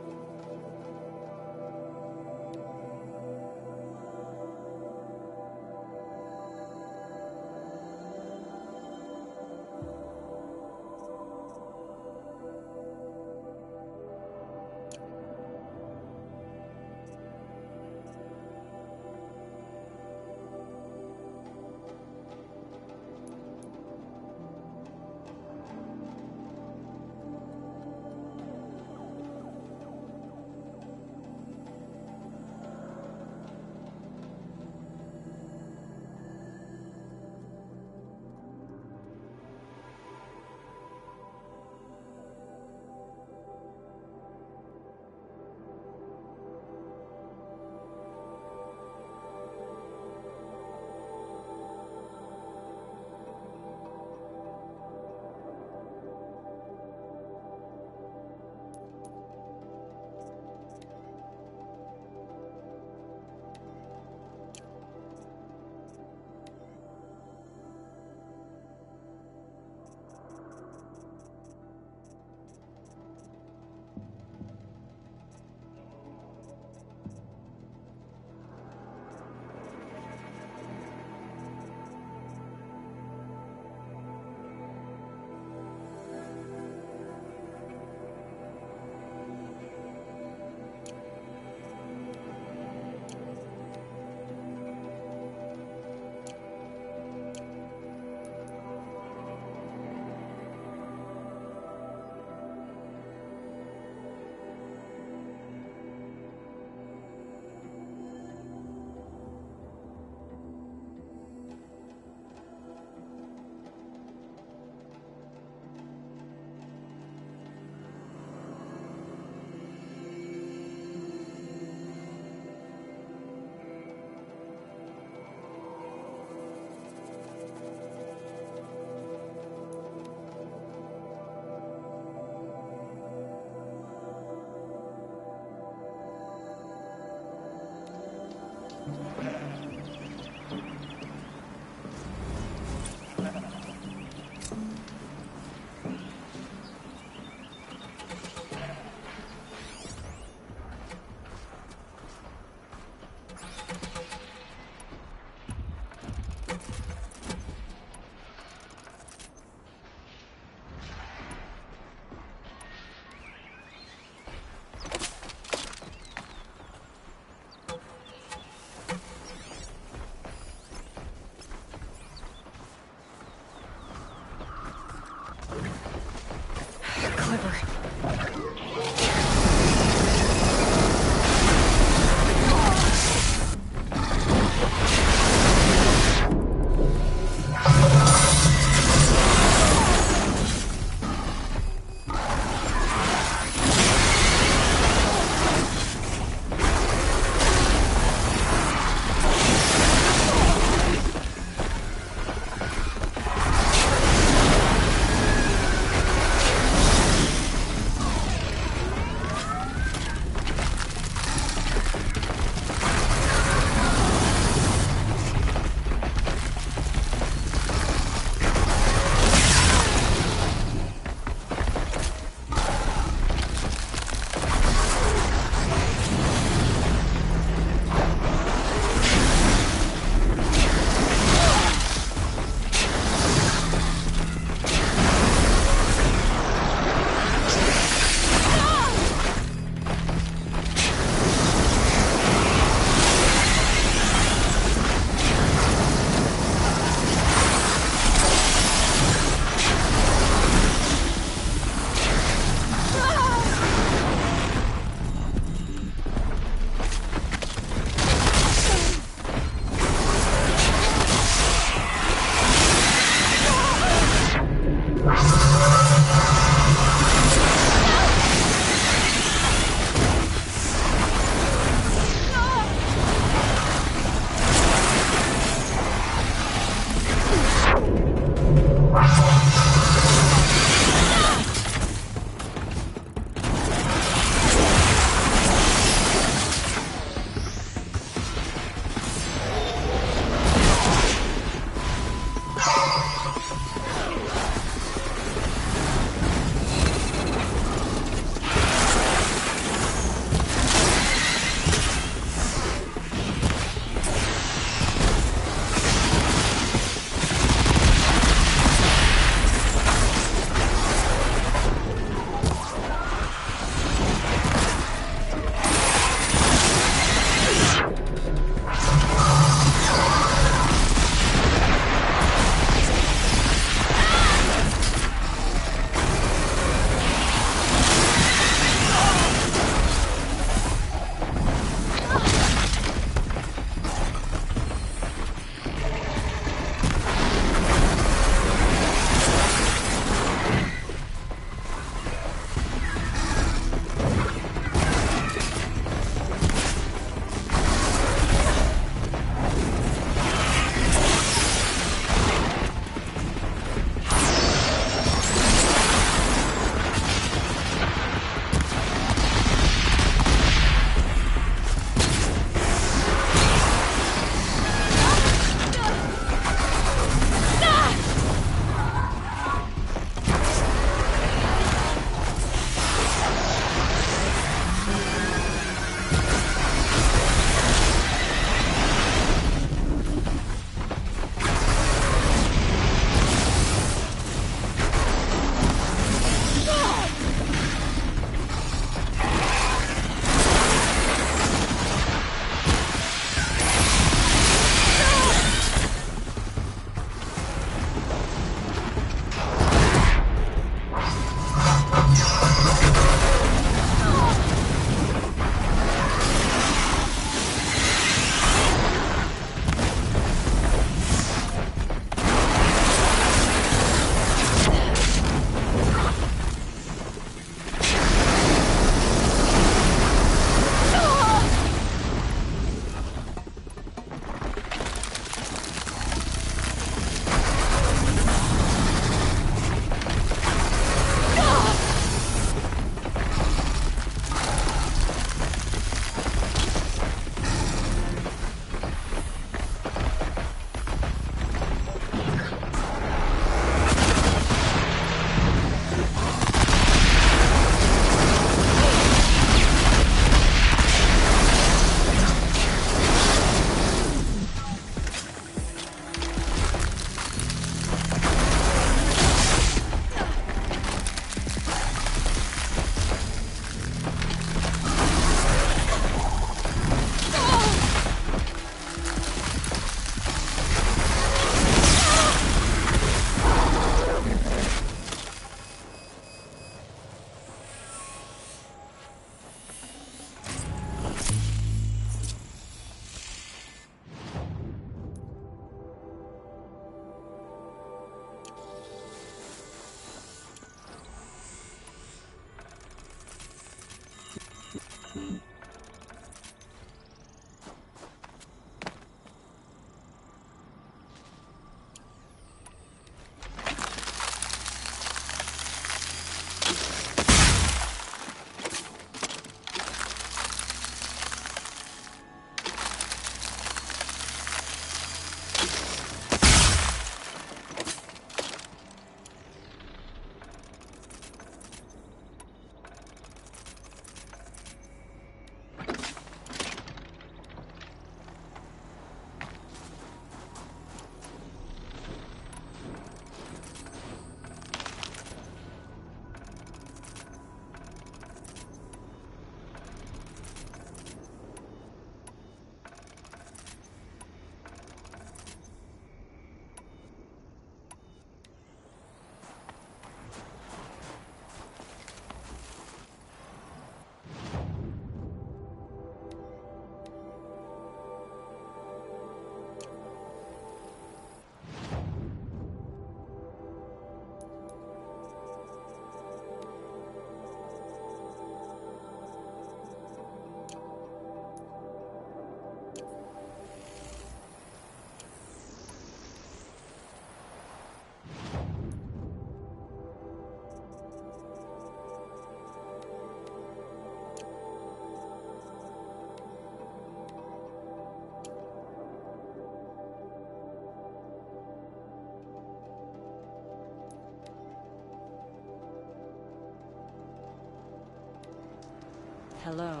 Hello.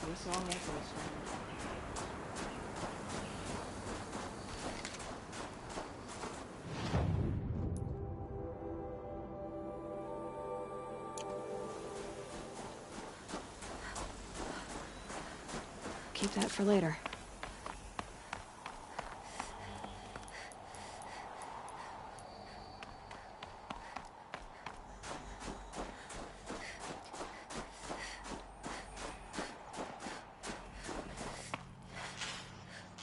This long as this one. Keep that for later.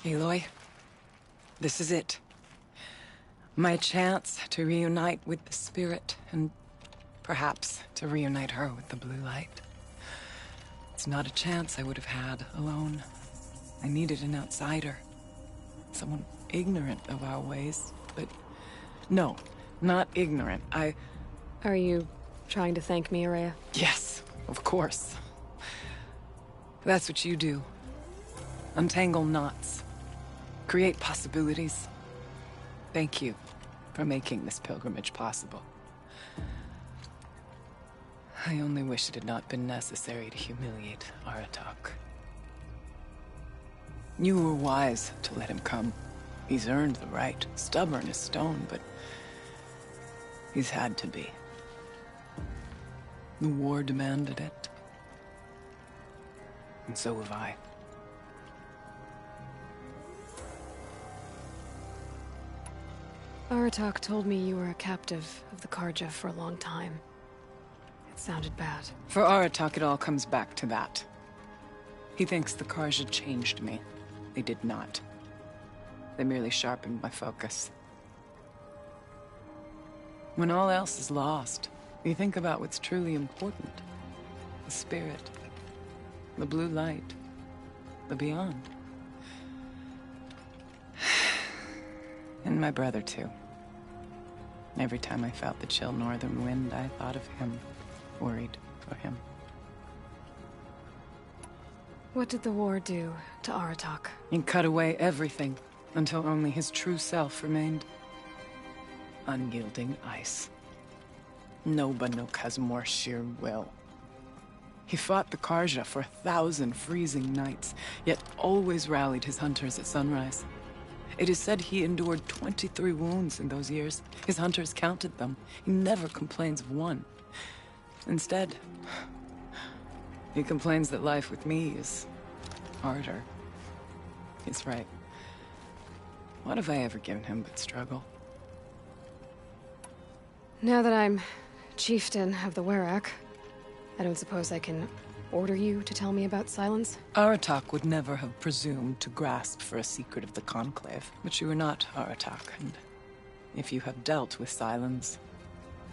Aloy, this is it. My chance to reunite with the spirit, and perhaps to reunite her with the blue light. It's not a chance I would have had alone. I needed an outsider. Someone ignorant of our ways, but... No, not ignorant. Are you trying to thank me, Araya? Yes, of course. That's what you do. Untangle knots. Create possibilities. Thank you for making this pilgrimage possible. I only wish it had not been necessary to humiliate Aratak. You were wise to let him come. He's earned the right. Stubborn as stone, but he's had to be. The war demanded it. And so have I. Aratak told me you were a captive of the Karja for a long time. It sounded bad. For Aratak, it all comes back to that. He thinks the Karja changed me. They did not. They merely sharpened my focus. When all else is lost, you think about what's truly important. The spirit. The blue light. The beyond. And my brother, too. Every time I felt the chill northern wind, I thought of him. Worried for him. What did the war do to Aratak? It cut away everything, until only his true self remained. Unyielding ice. No Banuk has more sheer will. He fought the Karja for 1,000 freezing nights, yet always rallied his hunters at sunrise. It is said he endured 23 wounds in those years. His hunters counted them. He never complains of one. Instead, he complains that life with me is harder. He's right. What have I ever given him but struggle? Now that I'm chieftain of the Werak, I don't suppose I can order you to tell me about Silence? Aratak would never have presumed to grasp for a secret of the Conclave. But you are not Aratak, and if you have dealt with Silence,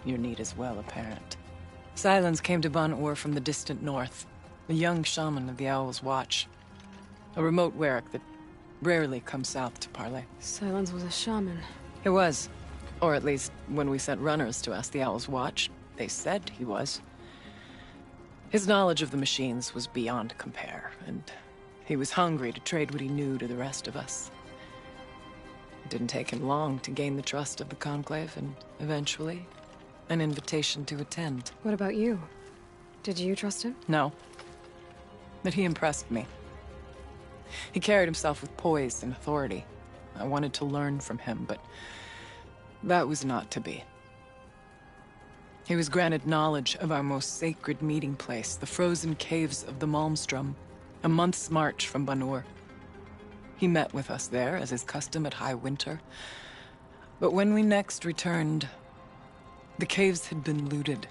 your need is well apparent. Silence came to Ban-Ur from the distant north, a young shaman of the Owl's Watch. A remote Werak that rarely comes south to parley. Silence was a shaman. He was. Or at least, when we sent runners to ask the Owl's Watch, they said he was. His knowledge of the machines was beyond compare, and he was hungry to trade what he knew to the rest of us. It didn't take him long to gain the trust of the Conclave, and eventually, an invitation to attend. What about you? Did you trust him? No. But he impressed me. He carried himself with poise and authority. I wanted to learn from him, but that was not to be. He was granted knowledge of our most sacred meeting place, the frozen caves of the Malmstrom, a month's march from Ban-Ur. He met with us there, as is custom at high winter. But when we next returned, the caves had been looted.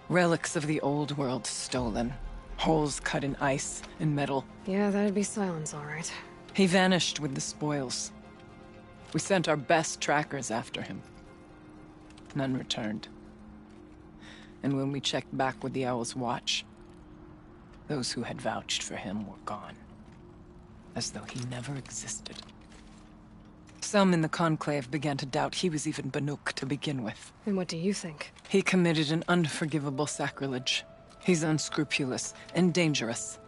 Relics of the old world stolen. Holes cut in ice and metal. Yeah, that'd be Silence, all right. He vanished with the spoils. We sent our best trackers after him. None returned. And when we checked back with the Owl's Watch, those who had vouched for him were gone. As though he never existed. Some in the Conclave began to doubt he was even Banuk to begin with. And what do you think? He committed an unforgivable sacrilege. He's unscrupulous and dangerous.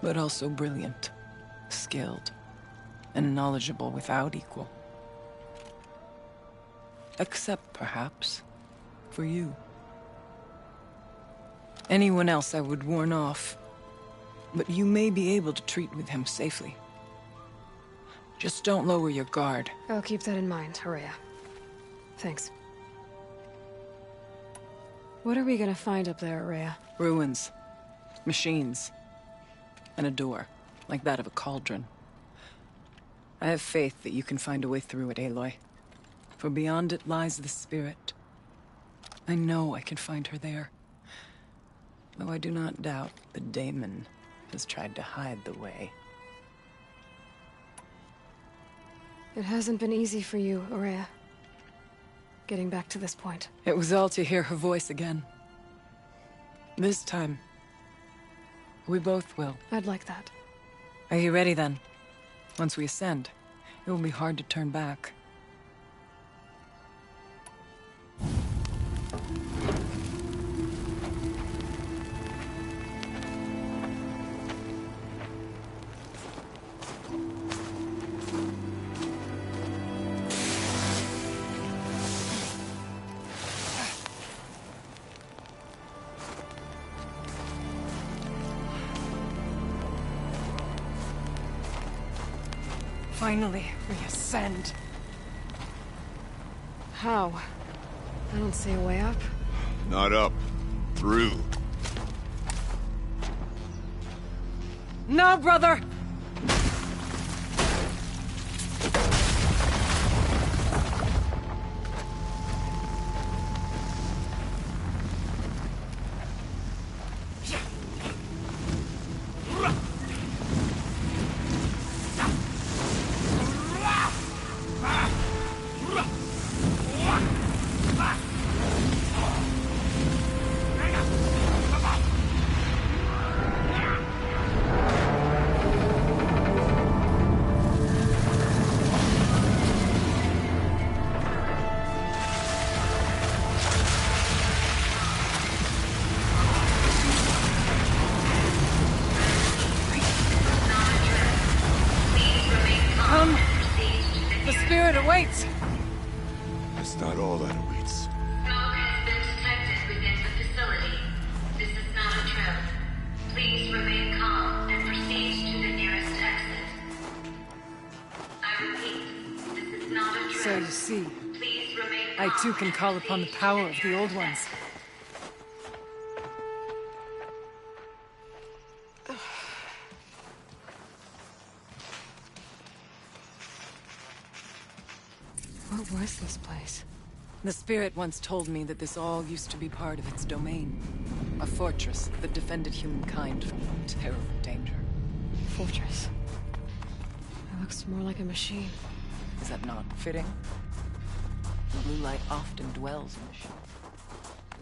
But also brilliant, skilled, and knowledgeable without equal. Except, perhaps, for you. Anyone else I would warn off, but you may be able to treat with him safely. Just don't lower your guard. I'll keep that in mind, Horea. Thanks. What are we gonna find up there, Horea? Ruins, machines, and a door, like that of a cauldron. I have faith that you can find a way through it, Aloy. For beyond it lies the spirit. I know I can find her there. Though I do not doubt the daemon has tried to hide the way. It hasn't been easy for you, Horea. Getting back to this point. It was all to hear her voice again. This time, we both will. I'd like that. Are you ready then? Once we ascend, it will be hard to turn back. Finally, we ascend. How? I don't see a way up. Not up. Through. No, brother! Awaits! It's not all that awaits. Smoke has been detected within the facility. This is not a drill. Please remain calm and proceed to the nearest exit. I repeat, this is not a drill. So you see, Please remain I calm too can and call upon the proceed power to of the old nearest ones. exit. What was this place? The spirit once told me that this all used to be part of its domain. A fortress that defended humankind from terrible danger. Fortress. It looks more like a machine. Is that not fitting? The blue light often dwells in machines.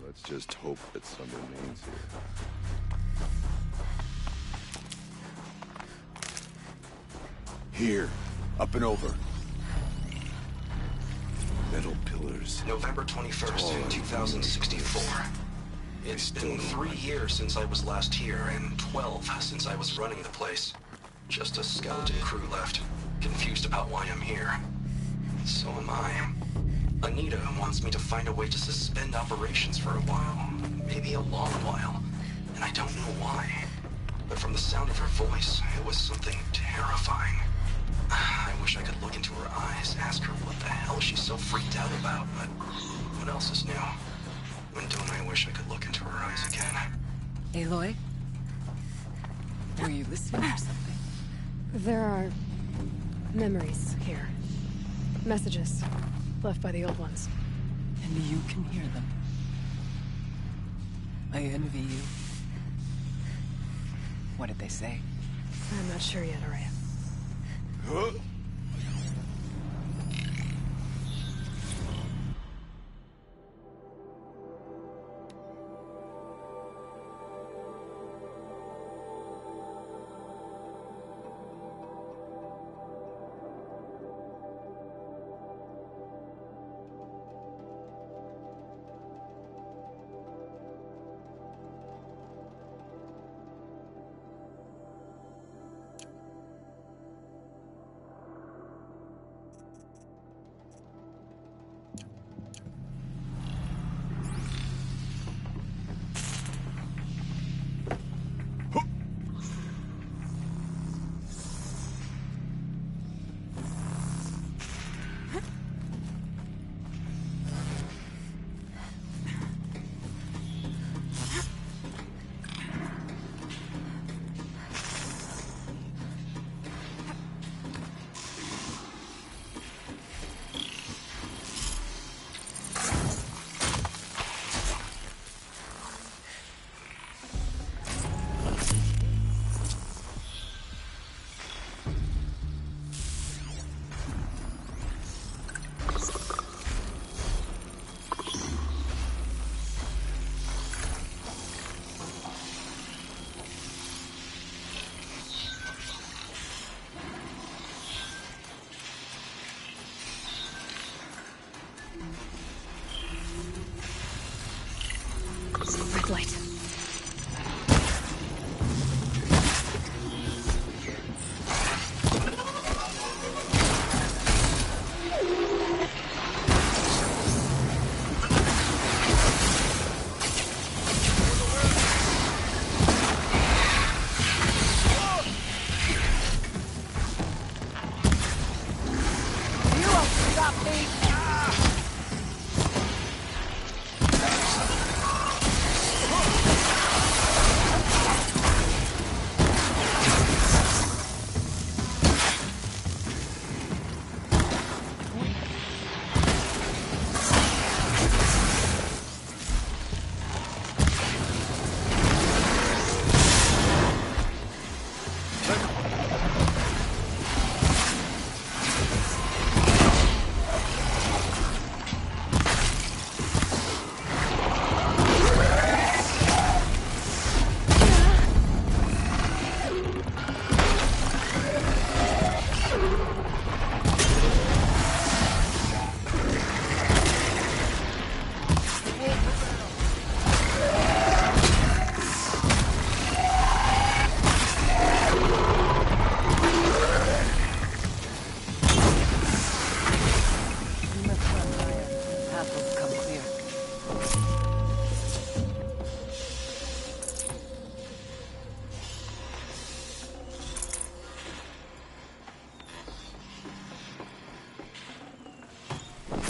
Let's just hope that some remains here. Here. Up and over. Metal pillars. November 21st, 2064. It's been 3 years since I was last here, and 12 since I was running the place. Just a skeleton crew left, confused about why I'm here. So am I. Anita wants me to find a way to suspend operations for a while, maybe a long while, and I don't know why. But from the sound of her voice, it was something terrifying. I wish I could look into her eyes, ask her what the hell she's so freaked out about, but what else is new? When don't I wish I could look into her eyes again? Aloy? Were you listening or something? There are memories here. Messages left by the old ones. And you can hear them. I envy you. What did they say? I'm not sure yet, Araya. Huh?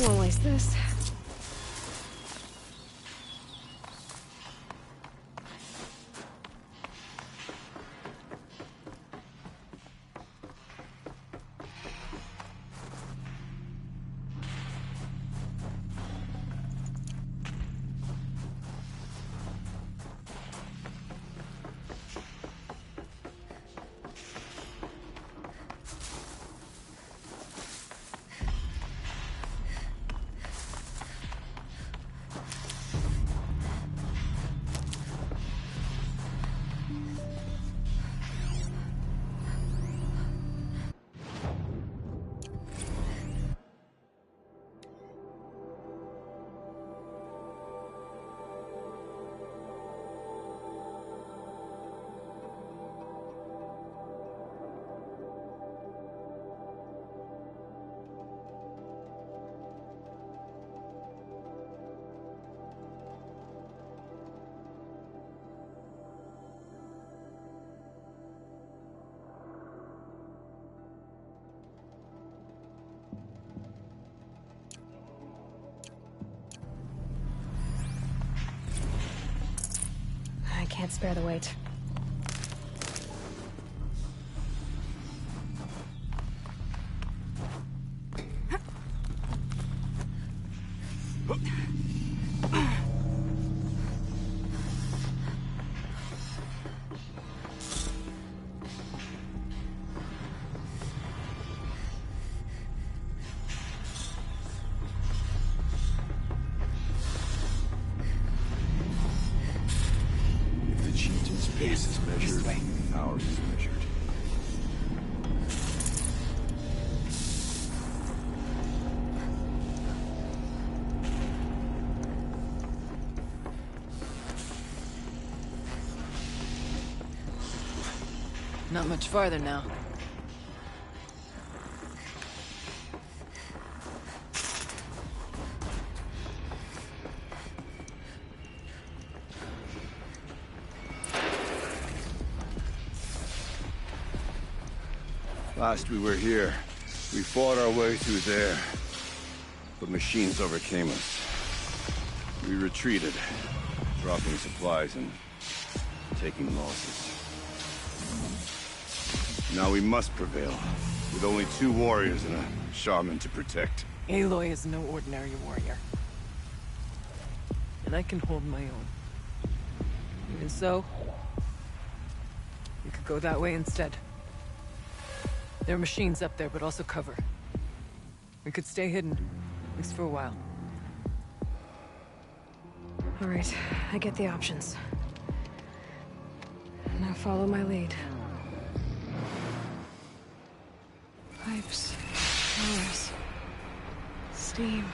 Won't waste this. I can't spare the weight. Pace is measured, ours is measured. Not much farther now. Last we were here, we fought our way through there, but machines overcame us. We retreated, dropping supplies and taking losses. Now we must prevail, with only 2 warriors and a shaman to protect. Aloy is no ordinary warrior. And I can hold my own. Even so, we could go that way instead. There are machines up there, but also cover. We could stay hidden, at least for a while. All right, I get the options. Now follow my lead. Pipes, showers, steam.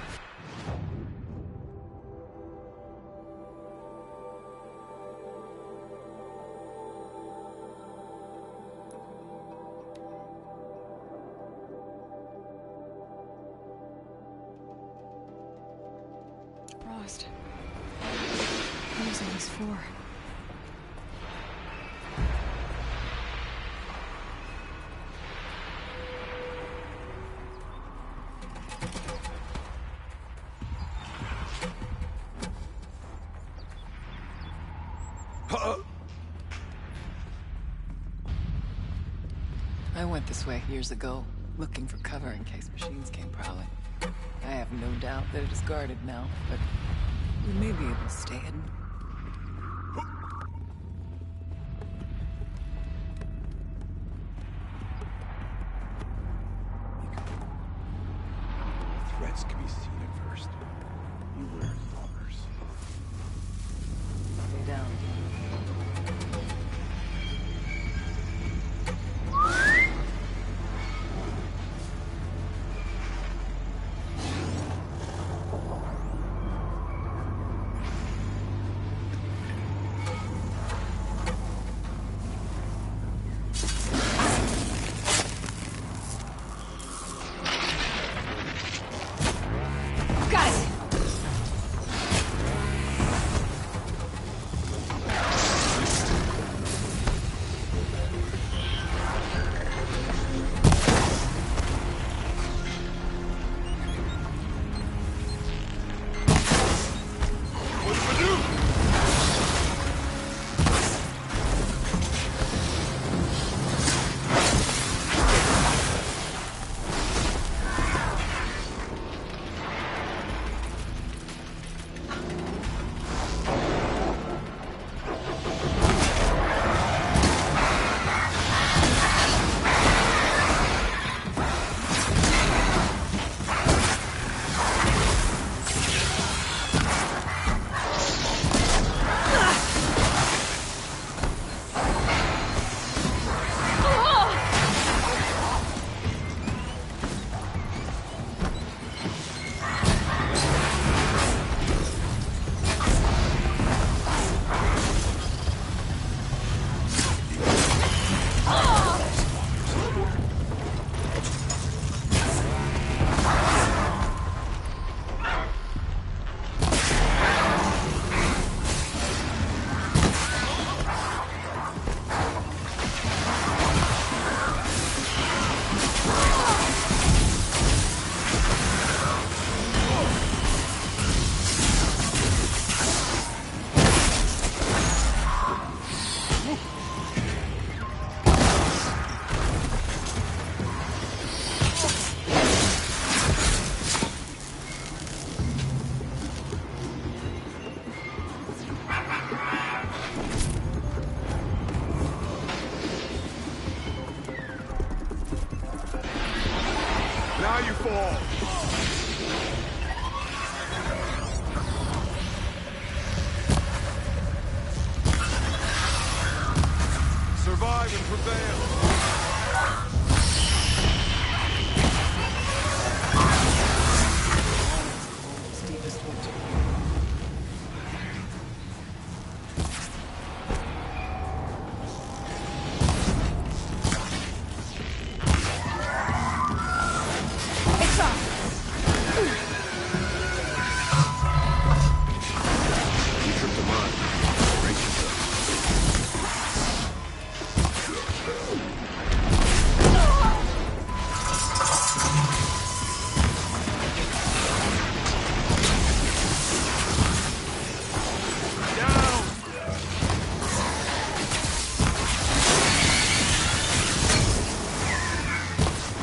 Frost. Who's on this floor? I went this way years ago, looking for cover in case machines came prowling. I have no doubt that it is guarded now, but we may be able to stay hidden. Threats can be seen at first. Beware robbers. Stay down. fall! Survive and prevail! Deepest winter.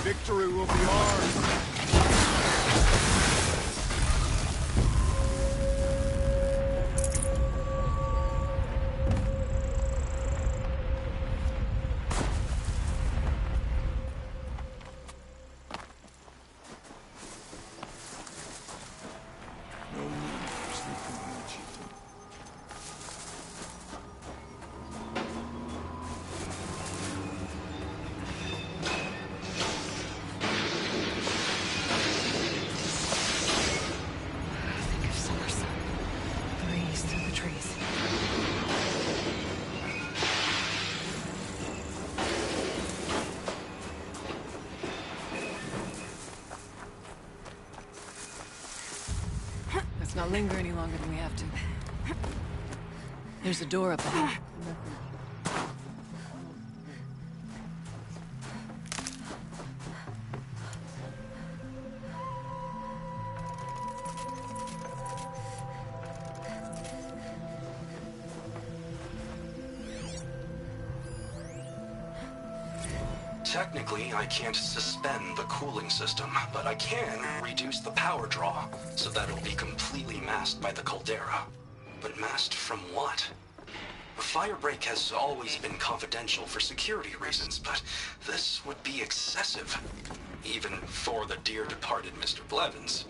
Victory will be ours! No need for sleeping on the chieftain. Think of summer sun. Breeze through the trees. Let's not linger any longer than we have to. There's a door up ahead. Technically, I can't suspend the cooling system, but I can reduce the power draw, so that it'll be completely masked by the caldera. But masked from what? The fire break has always been confidential for security reasons, but this would be excessive. Even for the dear departed Mr. Blevins.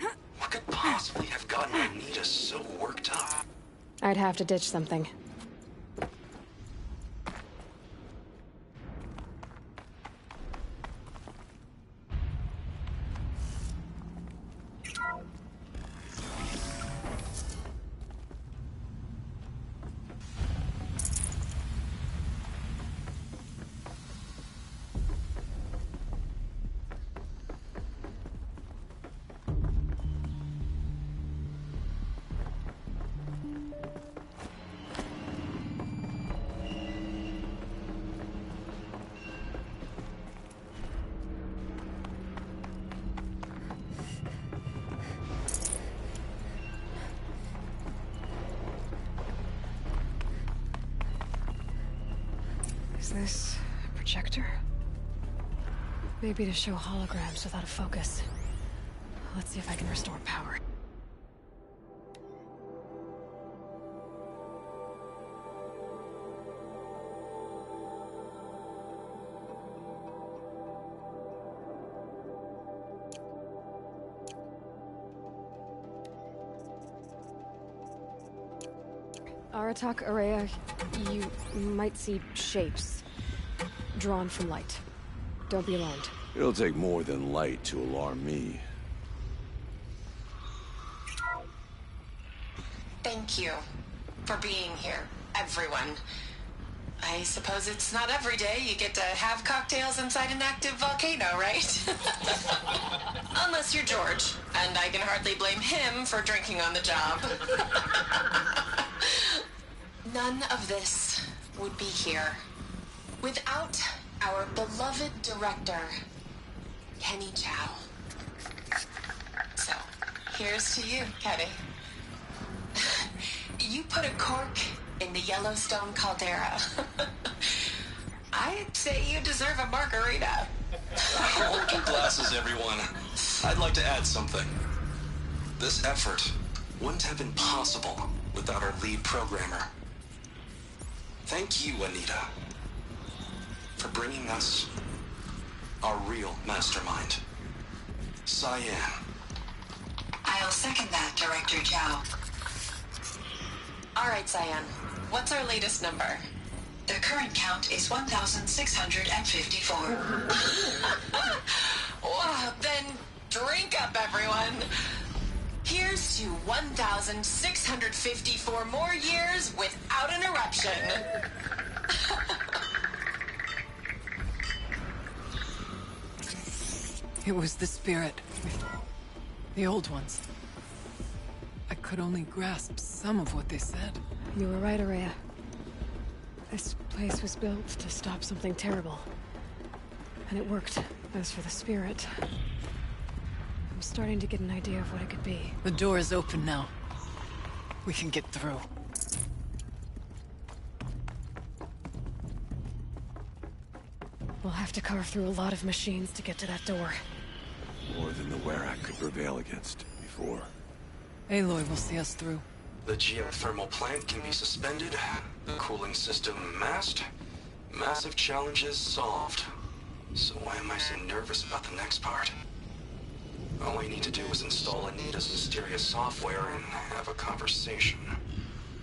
What could possibly have gotten Anita so worked up? I'd have to ditch something. Is this a projector? Maybe to show holograms without a focus. Let's see if I can restore power. Aratak Araya, you might see shapes drawn from light. Don't be alarmed. It'll take more than light to alarm me. Thank you for being here, everyone. I suppose it's not every day you get to have cocktails inside an active volcano, right? Unless you're George, and I can hardly blame him for drinking on the job. None of this would be here without our beloved director, Kenny Chow. So, here's to you, Kenny. You put a cork in the Yellowstone caldera. I'd say you deserve a margarita. Hold your glasses, everyone. I'd like to add something. This effort wouldn't have been possible without our lead programmer. Thank you, Anita, for bringing us our real mastermind. Cyan. I'll second that, Director Zhao. All right, Cyan. What's our latest number? The current count is 1,654. Well, then drink up, everyone. Here's to 1,654 more years without an eruption. It was the spirit. The old ones. I could only grasp some of what they said. You were right, Araya. This place was built to stop something terrible. And it worked. As for the spirit, I'm starting to get an idea of what it could be. The door is open now. We can get through. We'll have to carve through a lot of machines to get to that door. More than the Werak could prevail against before. Aloy will see us through. The geothermal plant can be suspended. The cooling system masked. Massive challenges solved. So why am I so nervous about the next part? All I need to do is install Anita's mysterious software and have a conversation.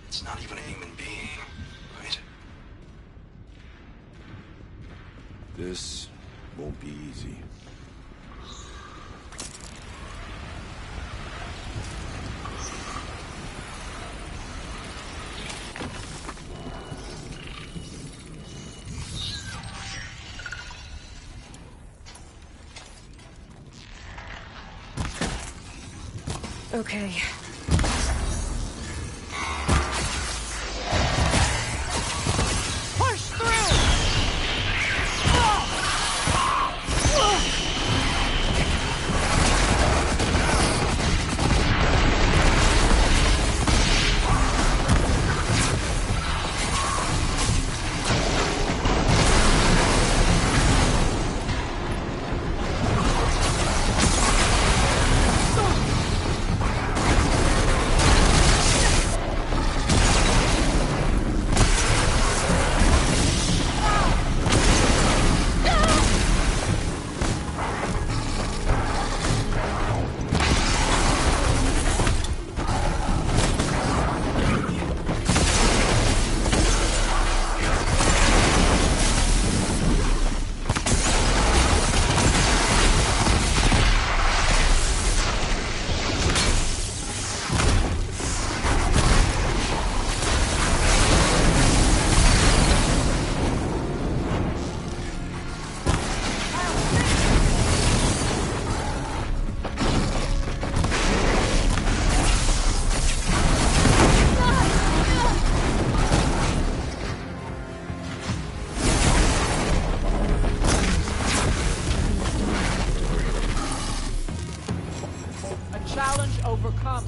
It's not even a human being, right? This won't be easy. Okay. Push through! overcome.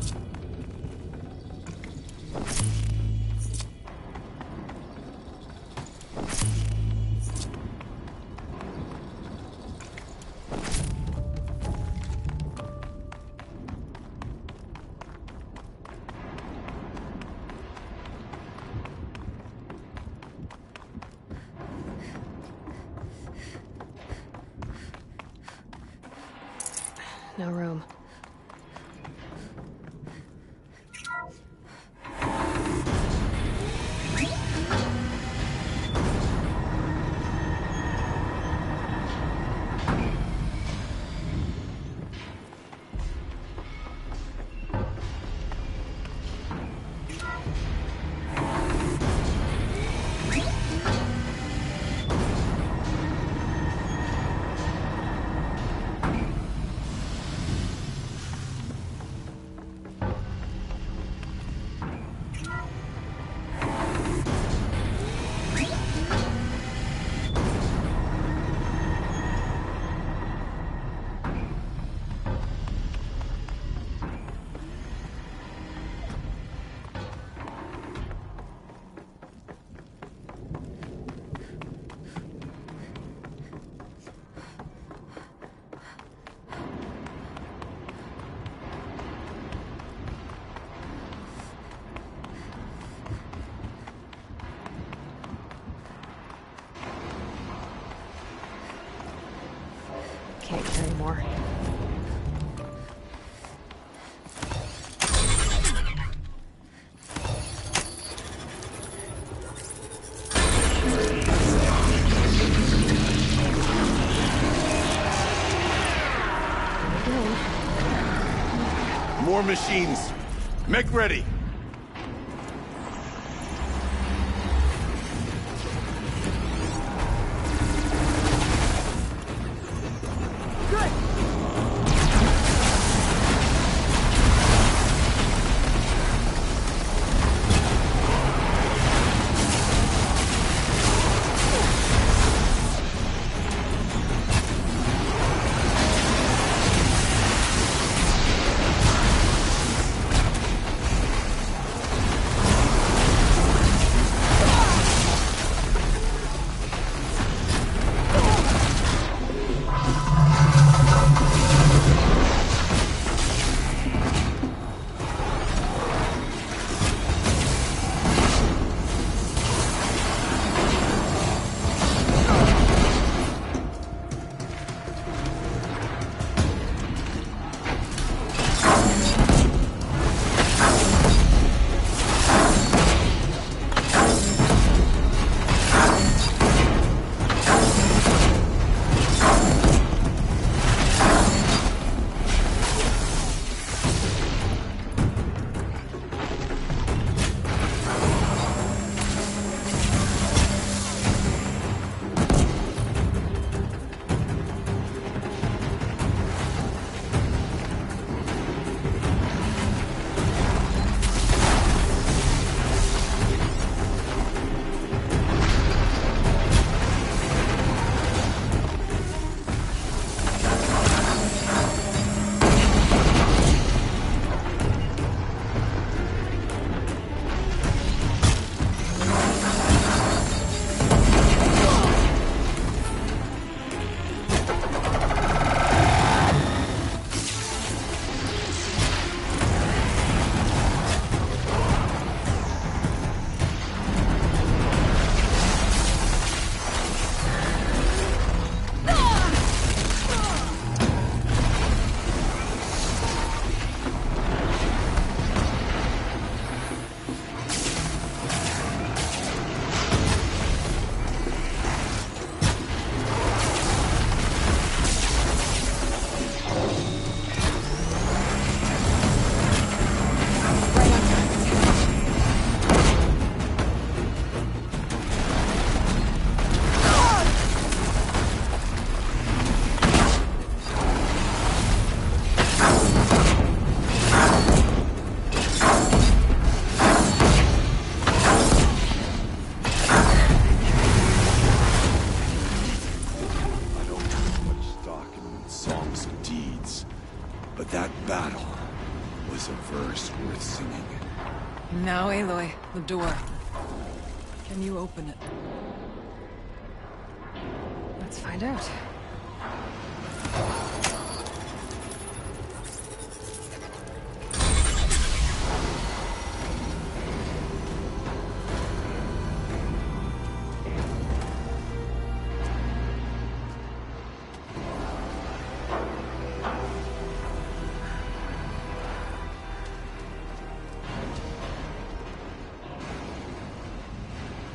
No room. Can't carry more. machines. Make ready. Now, Aloy, the door. Can you open it? Let's find out.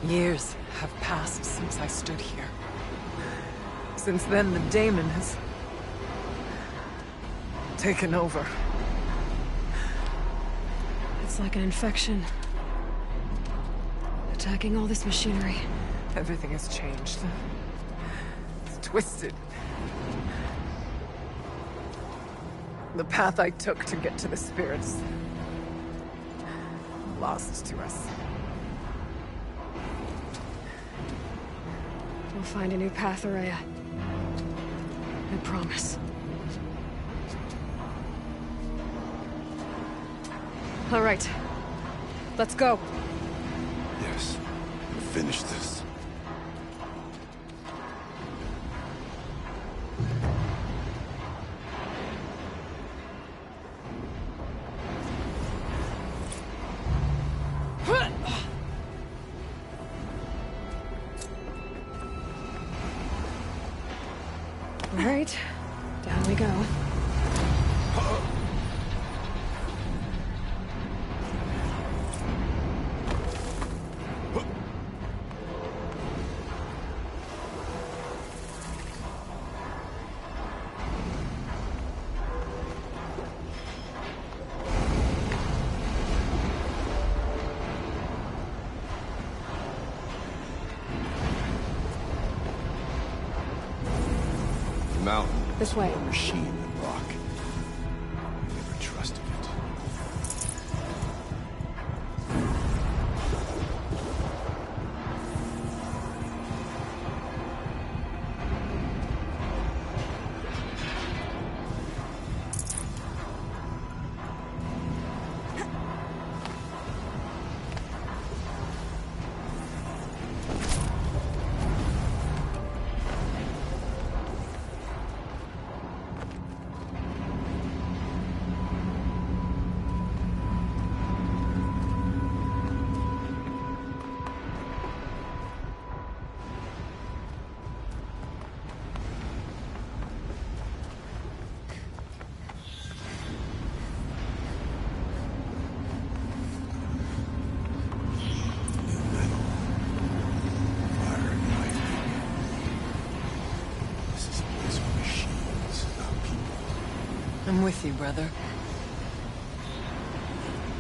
Years have passed since I stood here. Since then, the daemon has taken over. It's like an infection. Attacking all this machinery. Everything has changed. It's twisted. The path I took to get to the spirits, lost to us. We'll find a new path, Araya. I promise. All right. Let's go. Yes. We'll finish this. All right. Down we go. mountain. This way. A machine and rock. I never trusted it. I'm with you, brother.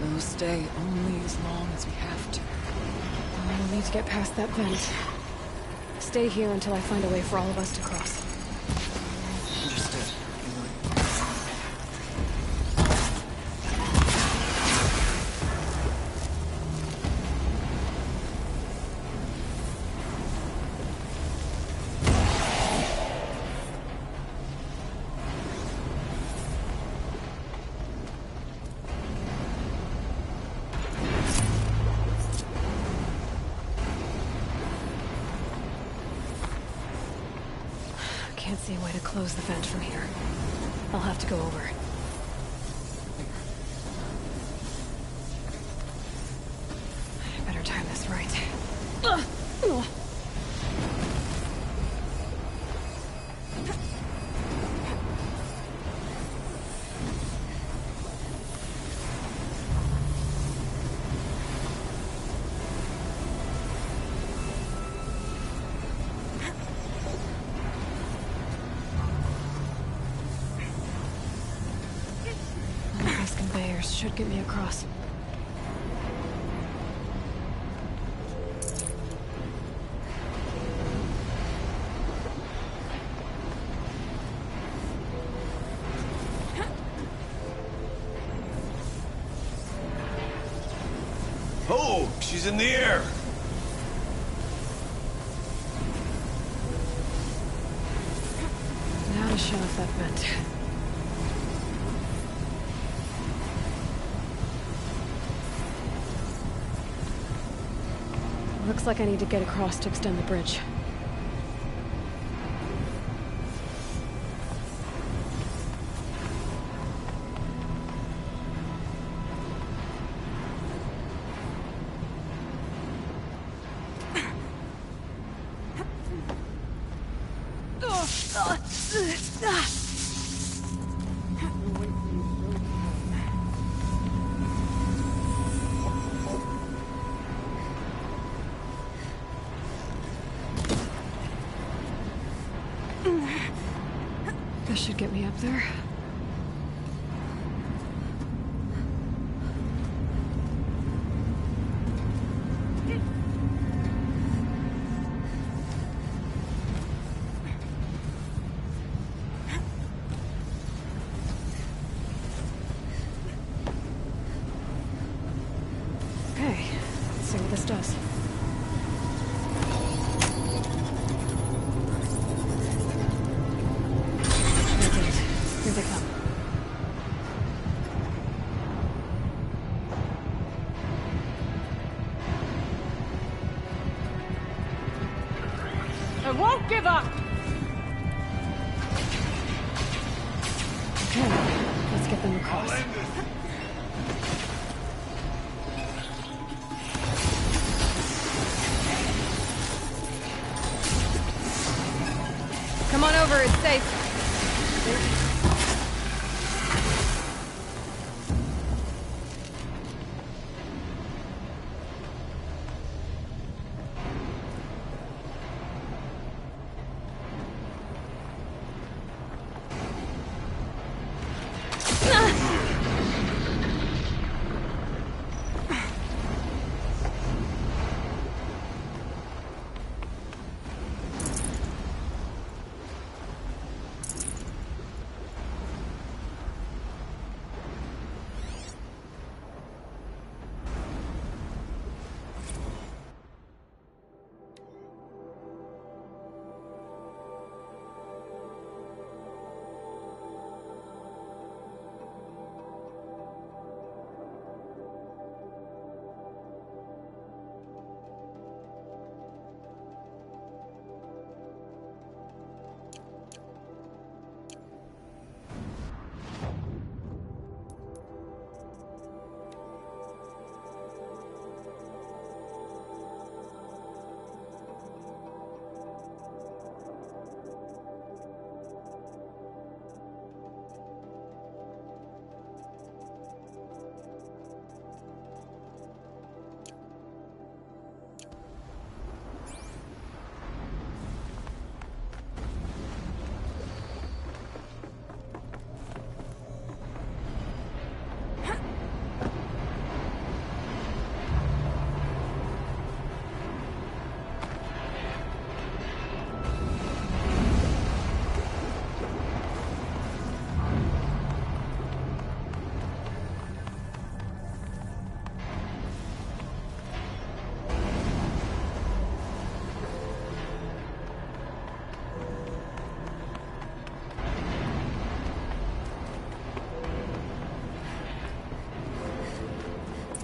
We'll stay only as long as we have to. We'll need to get past that vent. Stay here until I find a way for all of us to cross. Understood. Can't see a way to close the vent from here. I'll have to go over. I better time this right. Should get me across. Oh, she's in the air! Now to shut off that vent. Looks like I need to get across to extend the bridge. This should get me up there. Okay, let's see what this does. Here they come. I won't give up! Okay, let's get them across. Come on over, it's safe.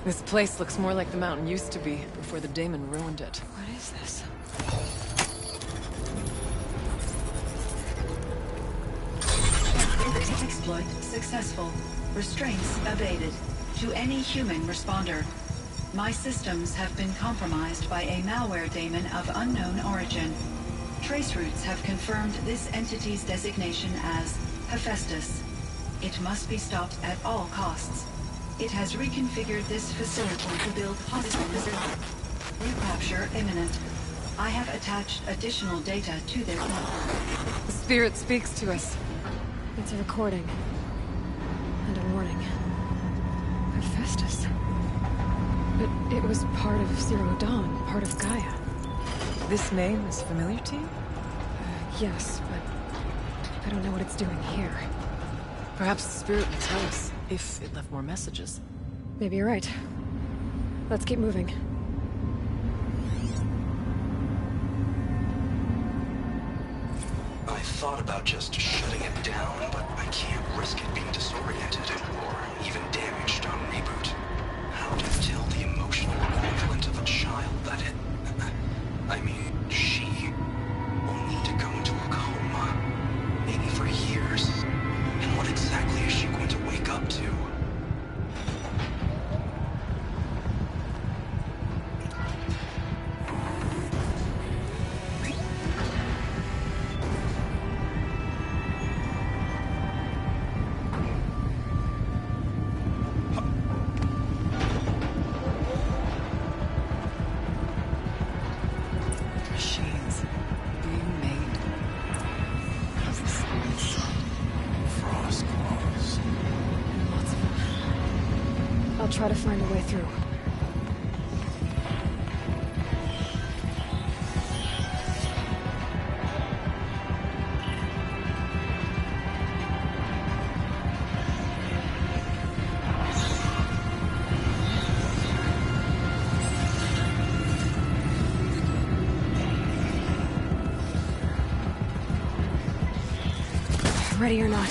This place looks more like the mountain used to be before the daemon ruined it. What is this? Exploit successful. Restraints evaded. To any human responder. My systems have been compromised by a malware daemon of unknown origin. Trace routes have confirmed this entity's designation as Hephaestus. It must be stopped at all costs. It has reconfigured this facility to build hospitals. Recapture imminent. I have attached additional data to their network. The spirit speaks to us. It's a recording. And a warning. Hephaestus. But it was part of Zero Dawn, part of Gaia. This name is familiar to you? Yes, but I don't know what it's doing here. Perhaps the spirit will tell us, if it left more messages. Maybe you're right. Let's keep moving. I thought about just shutting it down, but I can't risk it being disoriented or even damaged on reboot. How do you tell the emotional equivalent of a child that it... I mean, she will need to go into a coma, maybe for years. And what exactly is she going to wake up to? Machines being made. How's the spirit sound? Frost claws. Lots of them. I'll try to find a way through. Ready or not.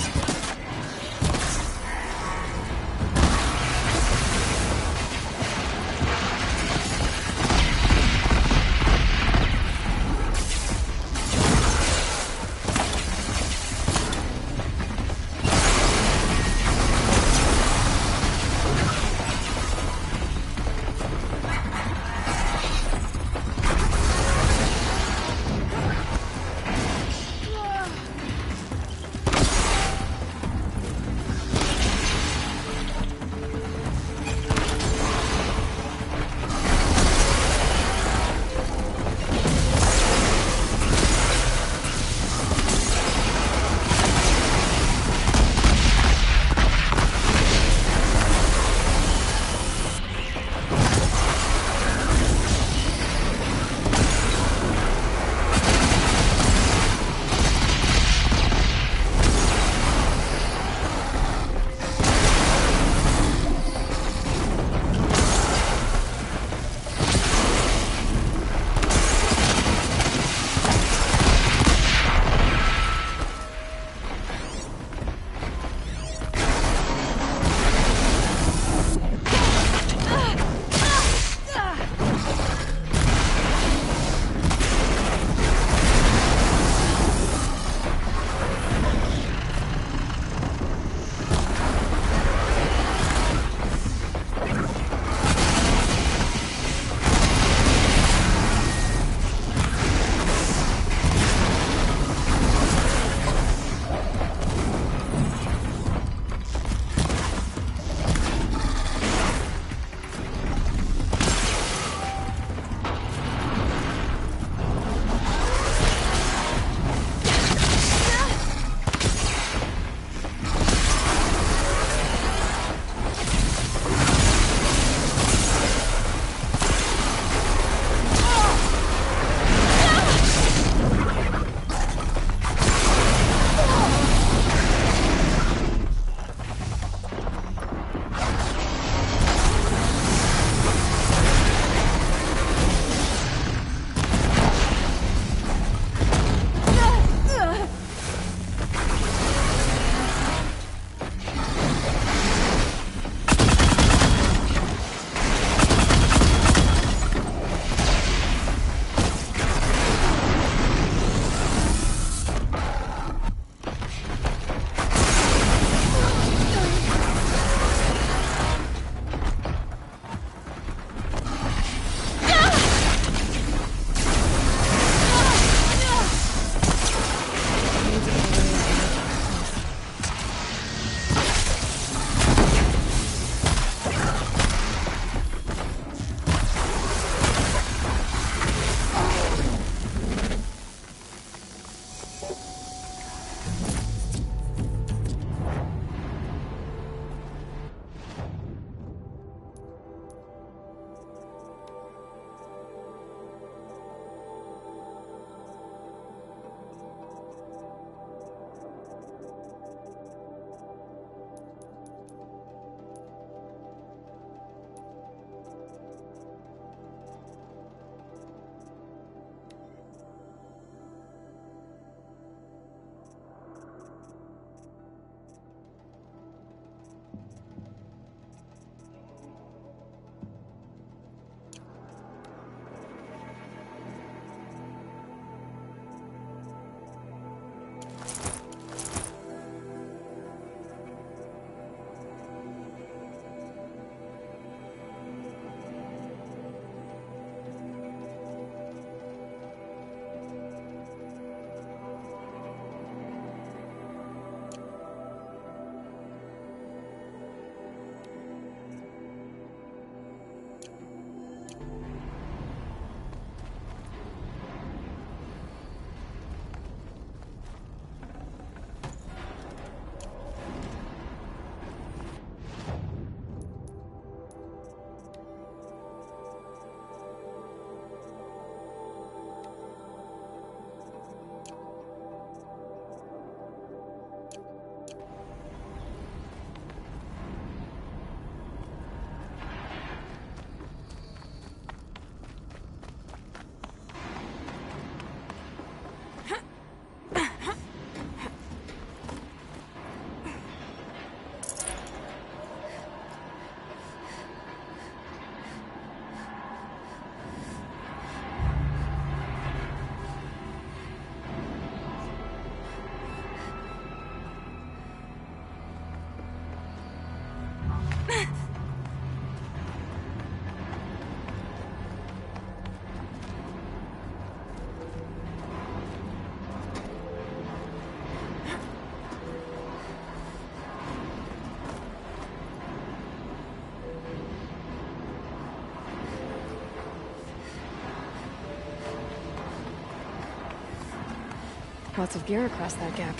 Lots of gear across that gap.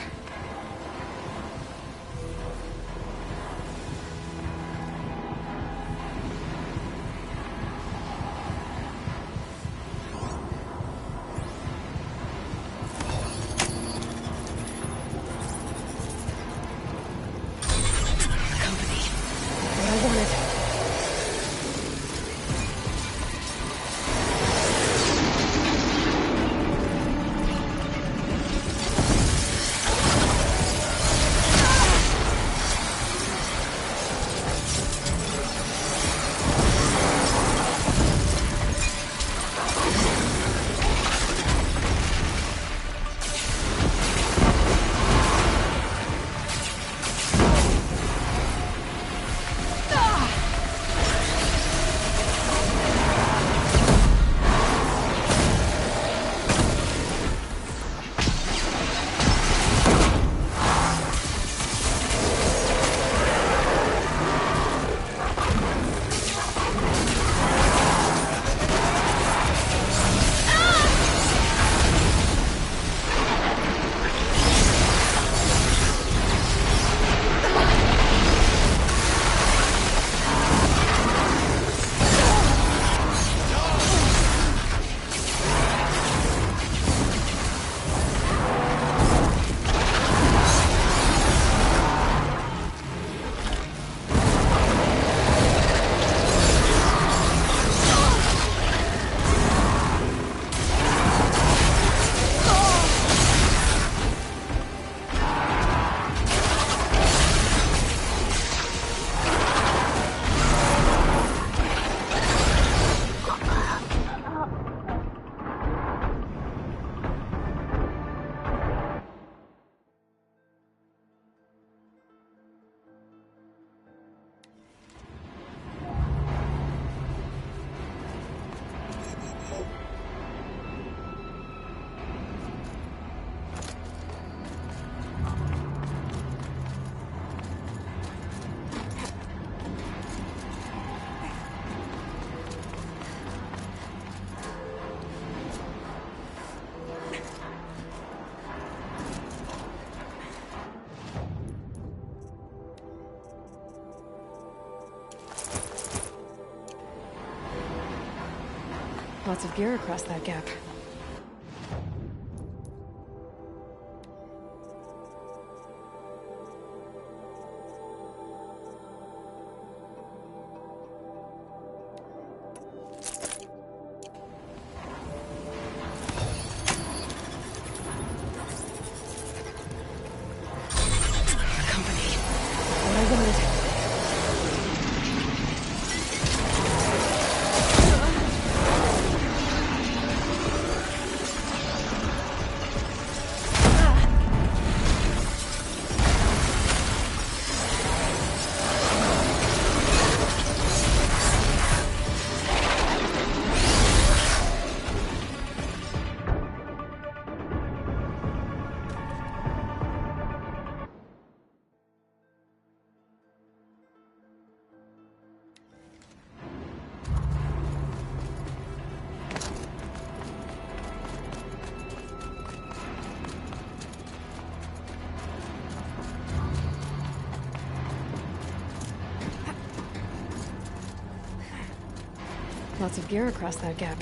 Lots of gear across that gap. Lots of gear across that gap.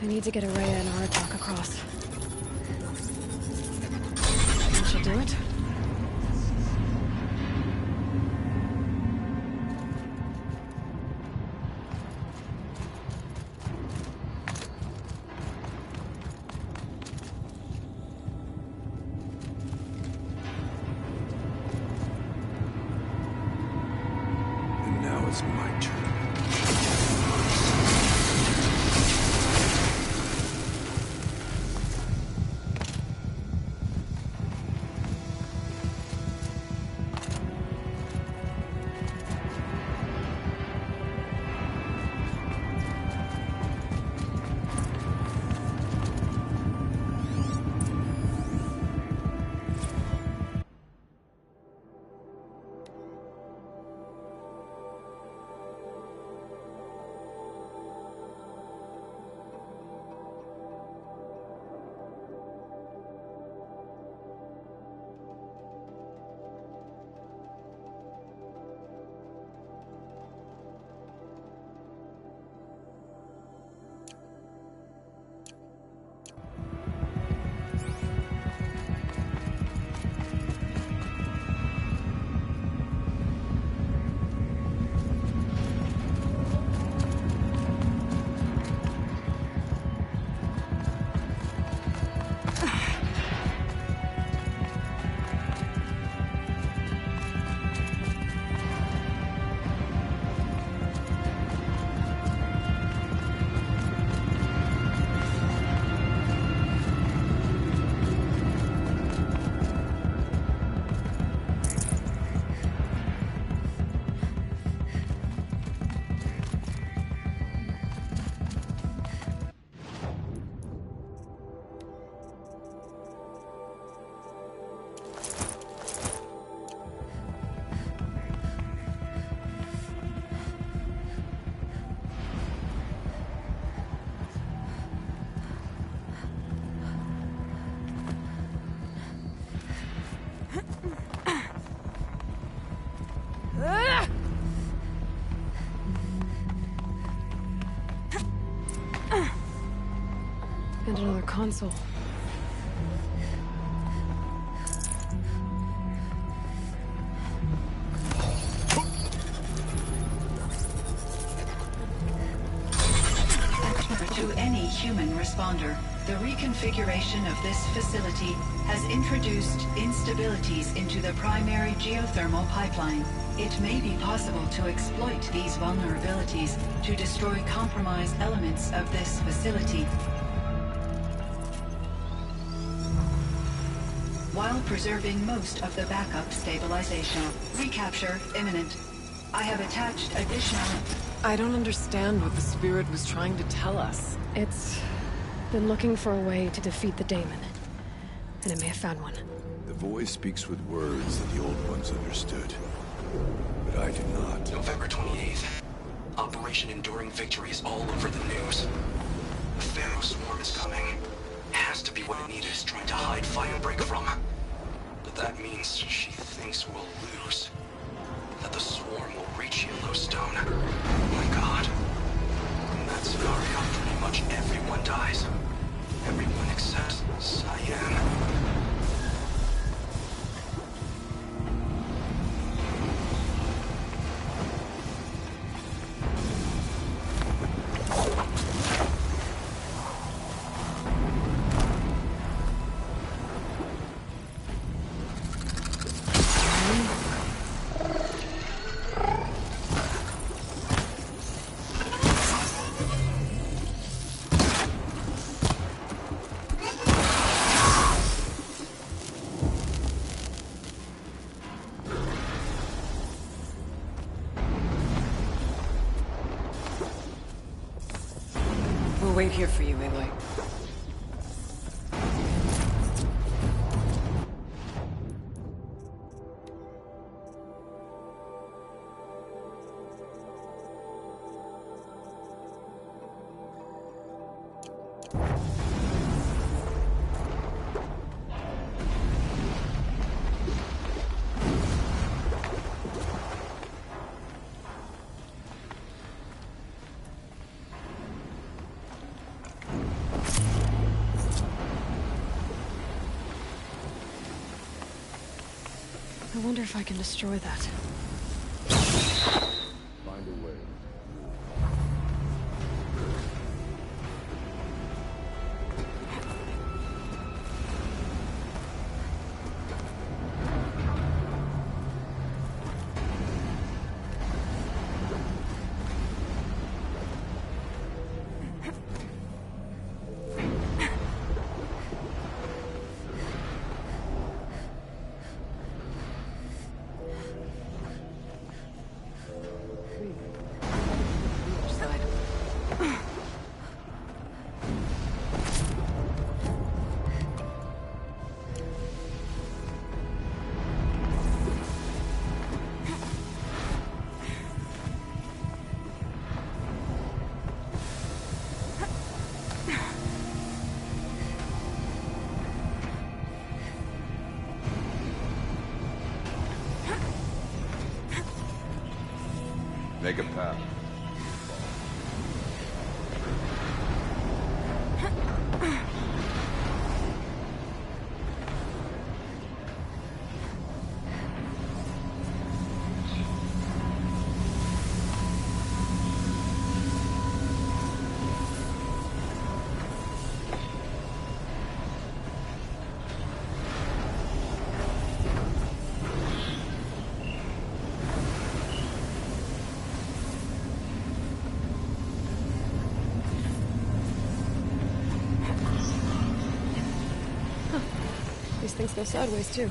I need to get Araya and Aratak across. That should do it. And now it's my turn. And another console. To any human responder, the reconfiguration of this facility has introduced instabilities into the primary geothermal pipeline. It may be possible to exploit these vulnerabilities to destroy compromised elements of this facility, while preserving most of the backup stabilization. Recapture imminent. I have attached additional... I don't understand what the spirit was trying to tell us. It's been looking for a way to defeat the daemon, and it may have found one. The voice speaks with words that the old ones understood, but I do not. November 28th. Operation Enduring Victory is all over the news. The Pharaoh swarm is coming. It has to be what Anita is trying to hide Firebreak from. But that means she thinks we'll lose. That the swarm will reach Yellowstone. My God. In that scenario, pretty much everyone dies. Everyone except Cyan. We'll wait here for you, Aloy. I wonder if I can destroy that. Find a way. Make a path. These things go sideways, too.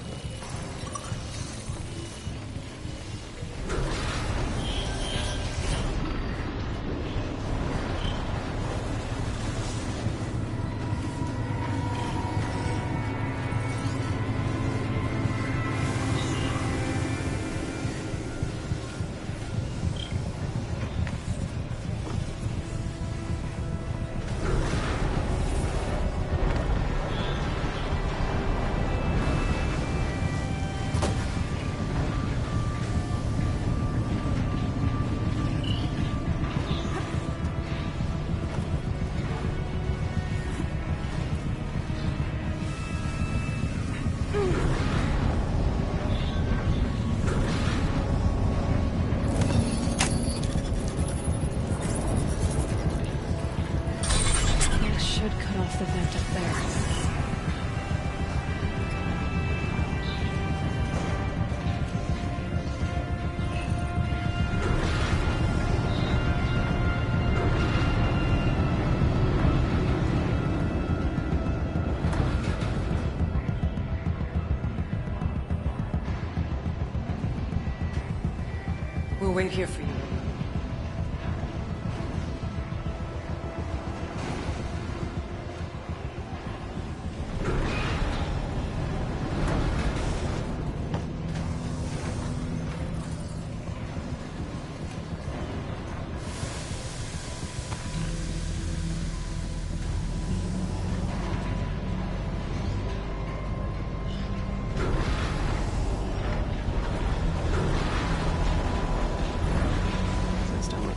The vent up there. We'll wait here for you.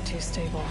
Too stable.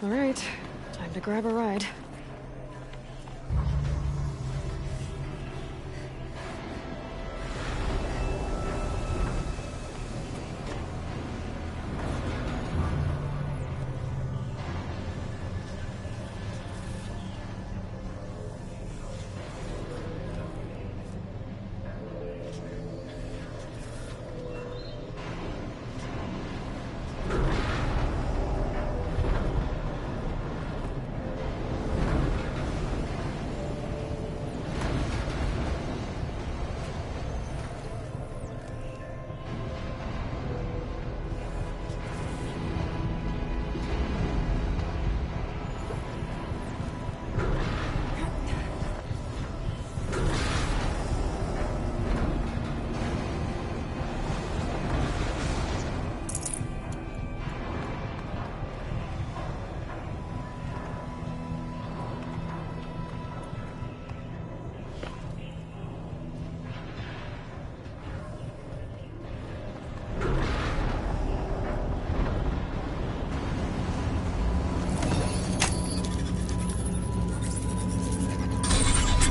All right, time to grab a ride.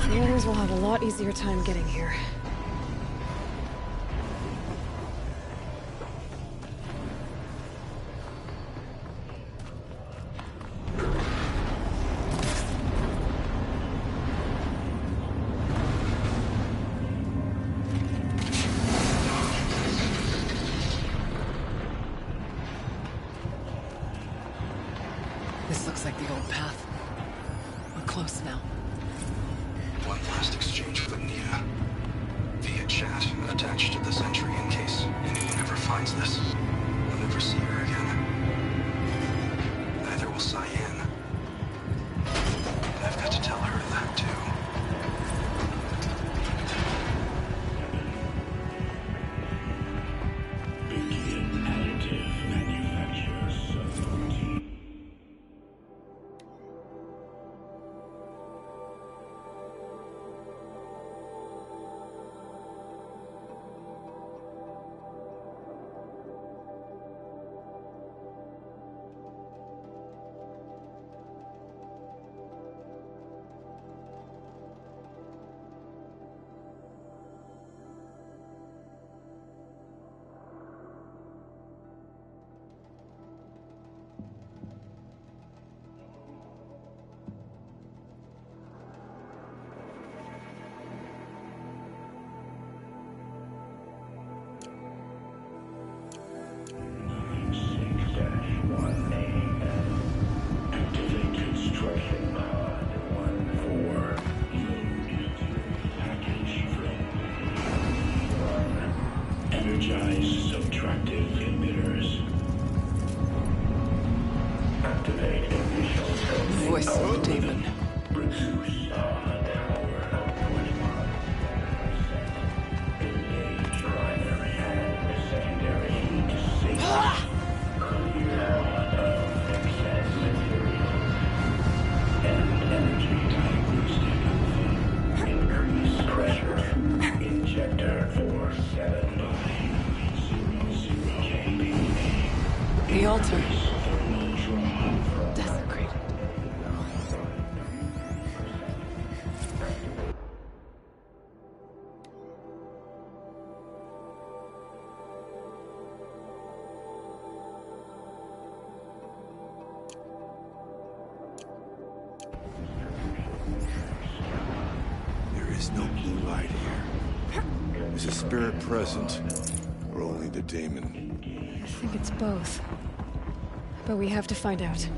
The others will have a lot easier time getting here. This looks like the old path. We're close now. One last exchange with Nia. Via chat, attached to this entry in case anyone ever finds this. We'll never see her again. Neither will Cyan. I've got to tell her that too. Begin additive manufacture sub-routine. Energize subtractive emitters. Activate initial Voice of Damon. Reduce power output. Engage primary and secondary heat sinks. Clear out of excess material. And energy diagnostic. Increase pressure. Injector 475. The altar. Desecrated. There is no blue light here. Is a spirit present, or only the daemon? I think it's both. But we have to find out.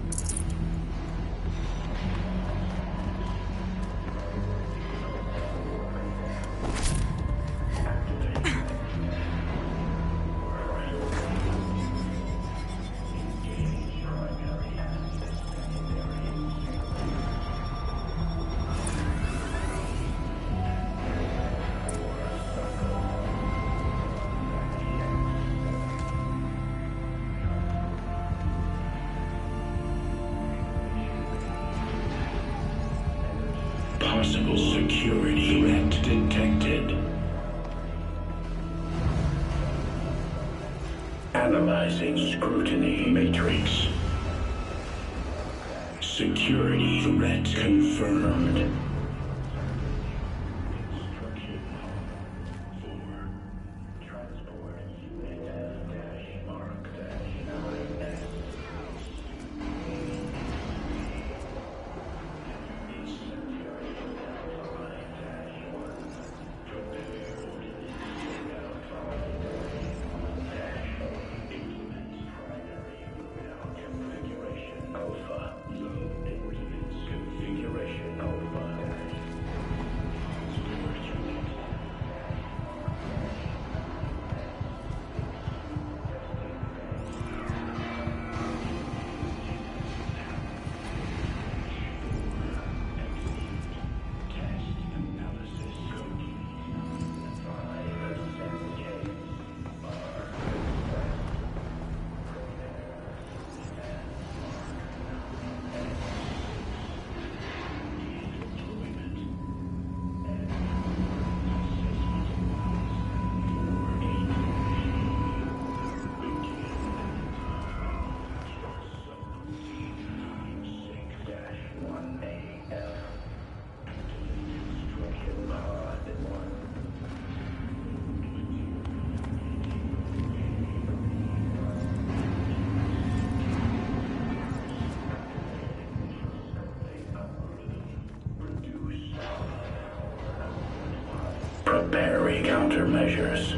Possible security threat detected. Analyzing scrutiny matrix. Security threat confirmed. Preparing countermeasures.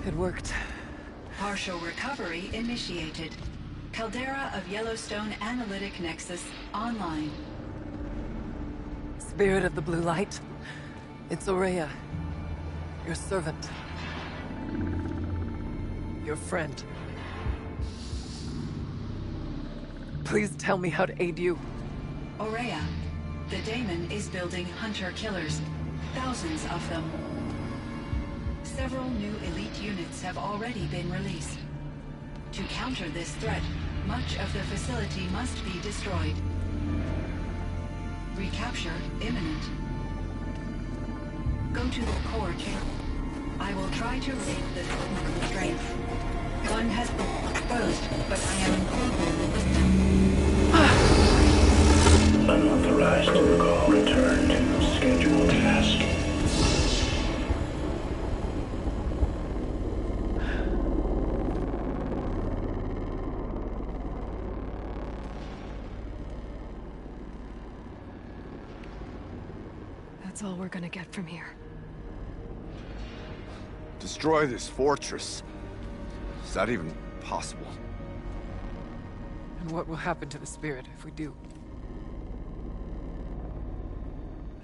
It worked. Partial recovery initiated. Caldera of Yellowstone Analytic Nexus online. Spirit of the Blue Light. It's Aurea. Your servant. Your friend. Please tell me how to aid you. Aurea, the daemon is building hunter-killers. Thousands of them. Several new elite units have already been released. To counter this threat, much of the facility must be destroyed. Recapture imminent. Go to the core chamber. I will try to raid the technical strength. One has been exposed, but I am Unauthorized call. Return to scheduled task. That's all we're gonna get from here. Destroy this fortress. Is that even possible? And what will happen to the spirit if we do?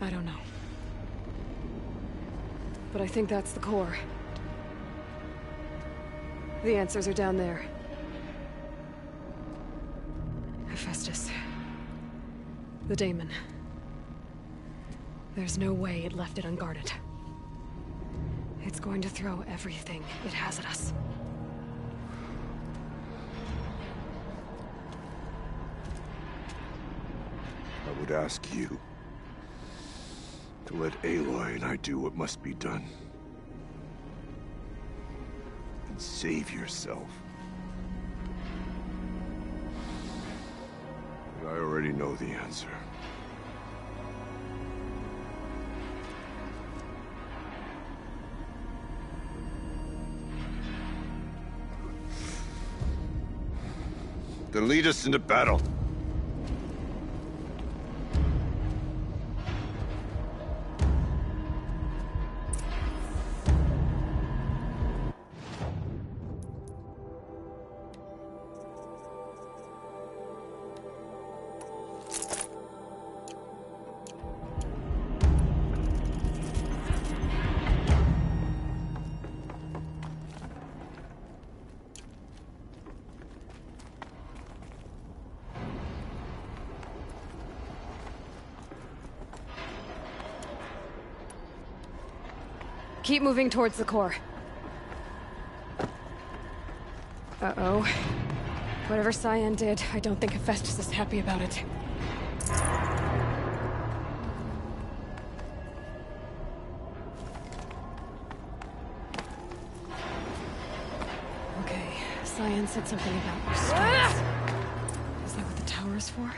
I don't know. But I think that's the core. The answers are down there. Hephaestus. The daemon. There's no way it left it unguarded. It's going to throw everything it has at us. I would ask you to let Aloy and I do what must be done. And save yourself. But I already know the answer. Then lead us into battle. Keep moving towards the core. Uh-oh. Whatever Cyan did, I don't think Hephaestus is happy about it. Okay, Cyan said something about restraints. Is that what the tower is for?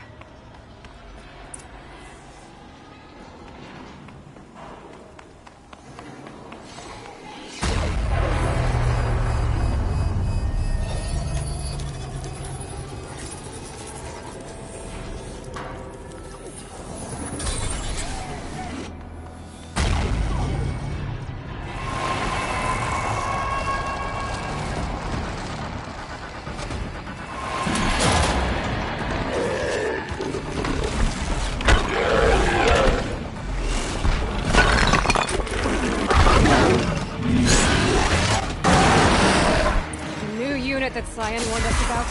That Cyan warned us about.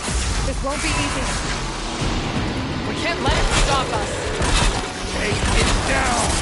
This won't be easy. We can't let it stop us. Take it down!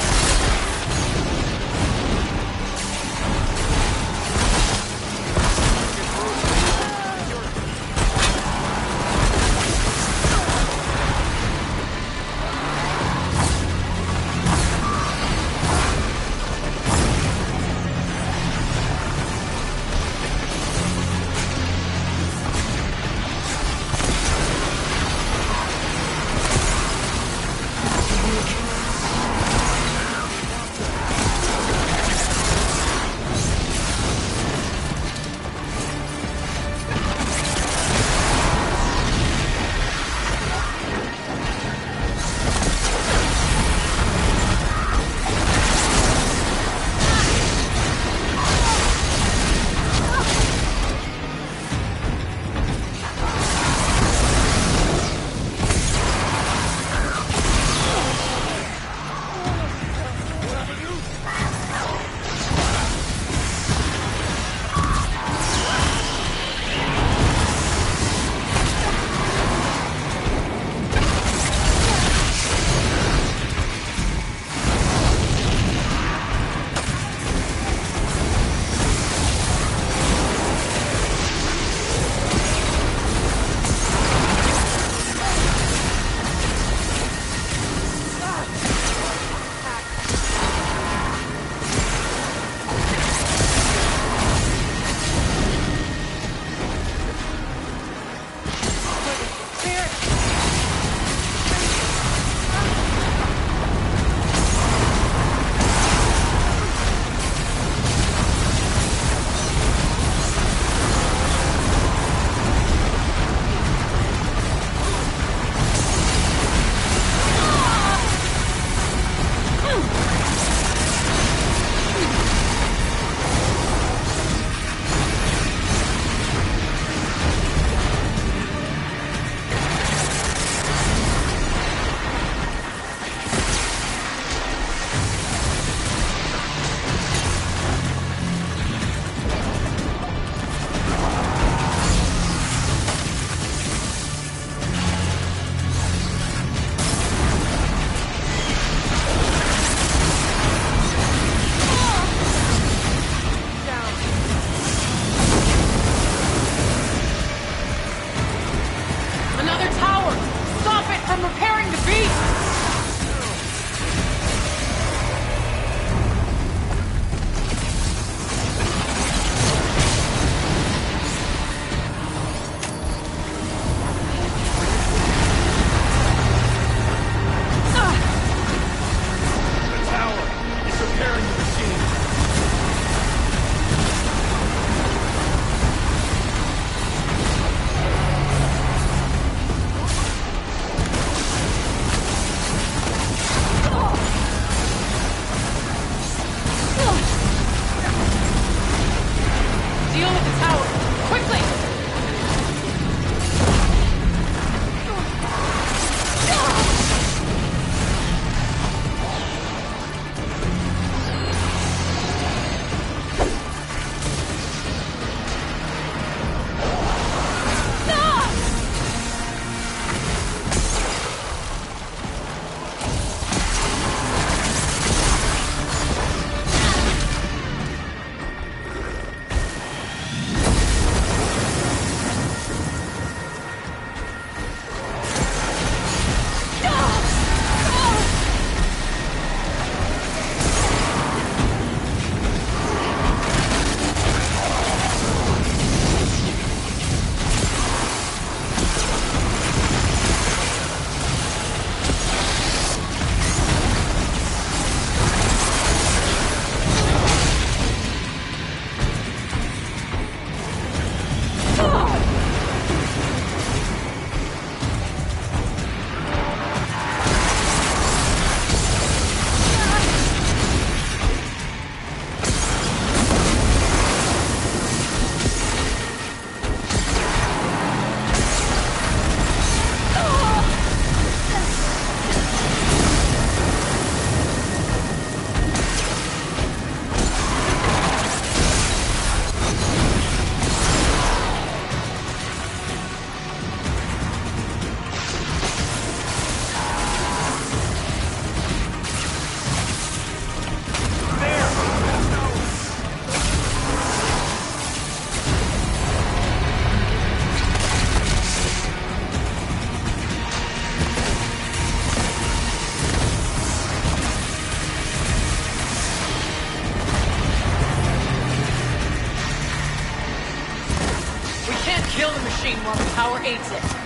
machine while the power aids it.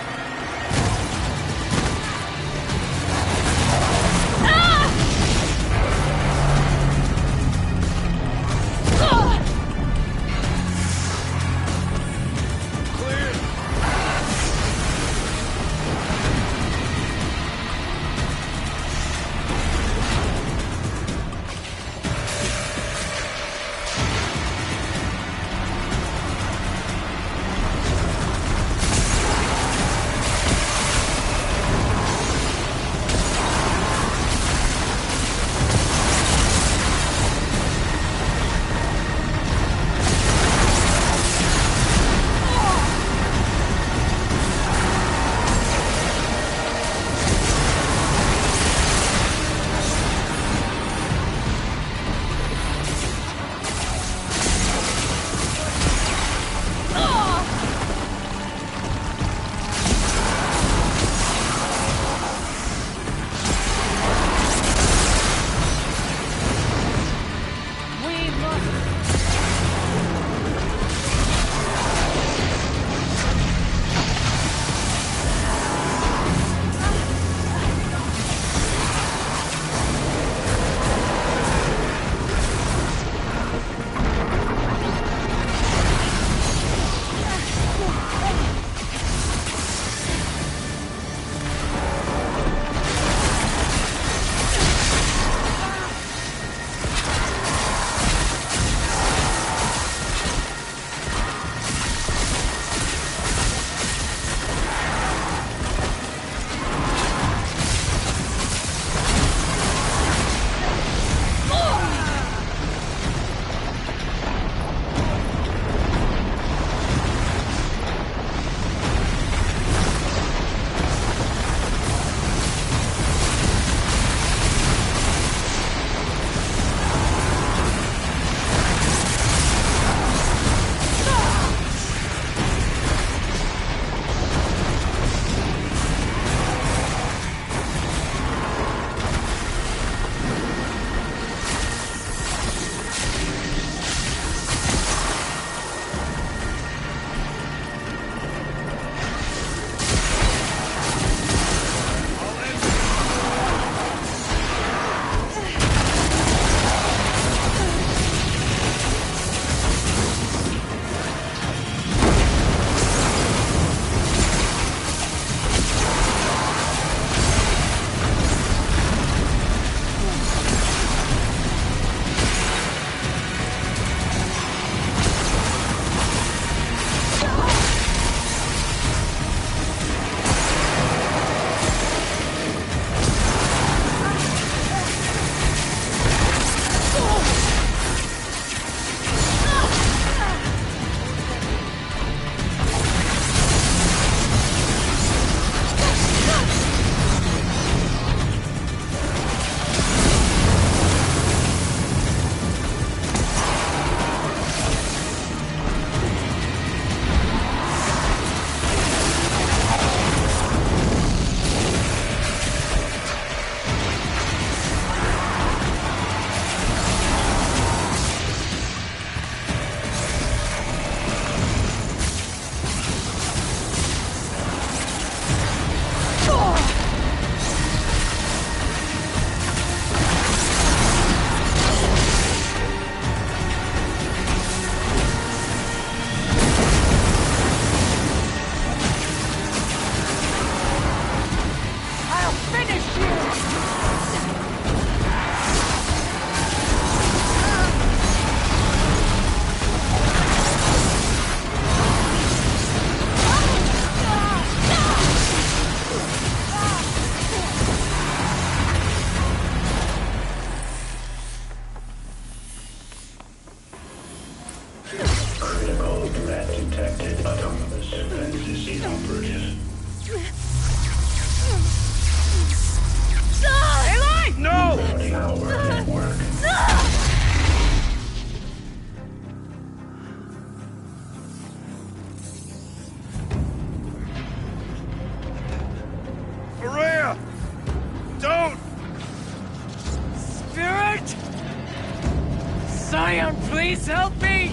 Zion, please help me!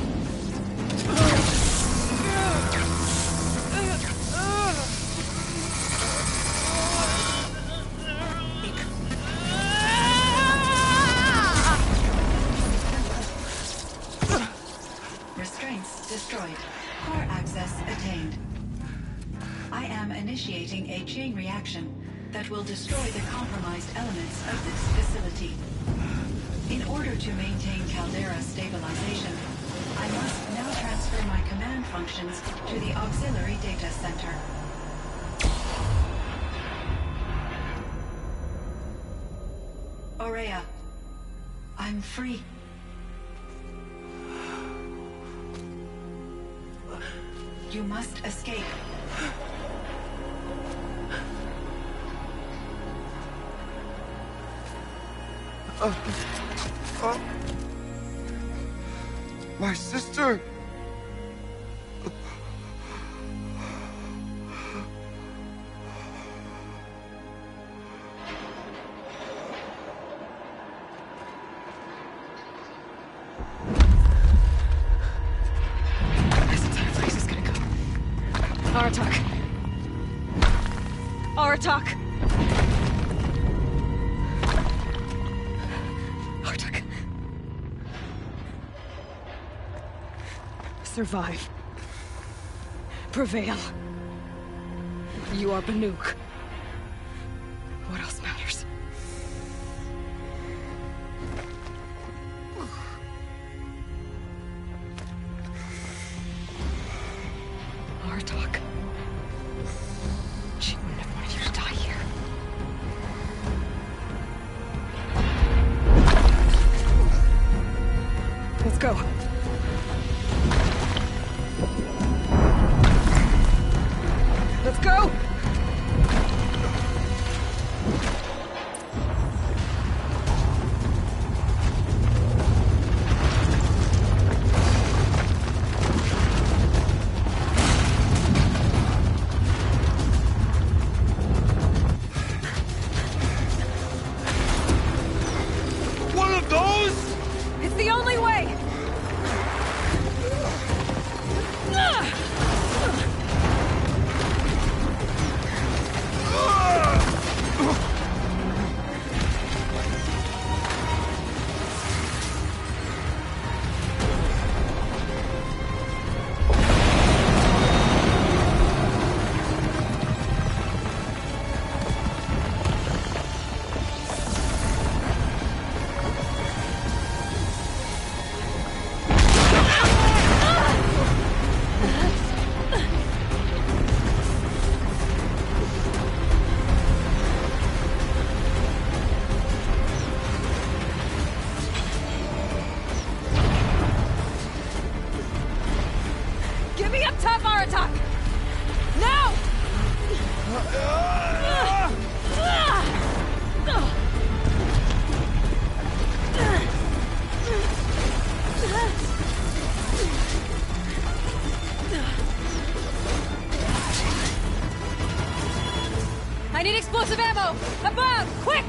chain reaction that will destroy the compromised elements of this facility. In order to maintain Caldera stabilization, I must now transfer my command functions to the auxiliary data center. Aurea, I'm free. You must escape. My sister! Aratak! Survive. Prevail. You are Banuk. What else matters? Aratak. She wouldn't have wanted you to die here. Let's go. Let's go! One of those? It's the only way! Give me up top, Aratak! Now! I need explosive ammo! Above! Quick!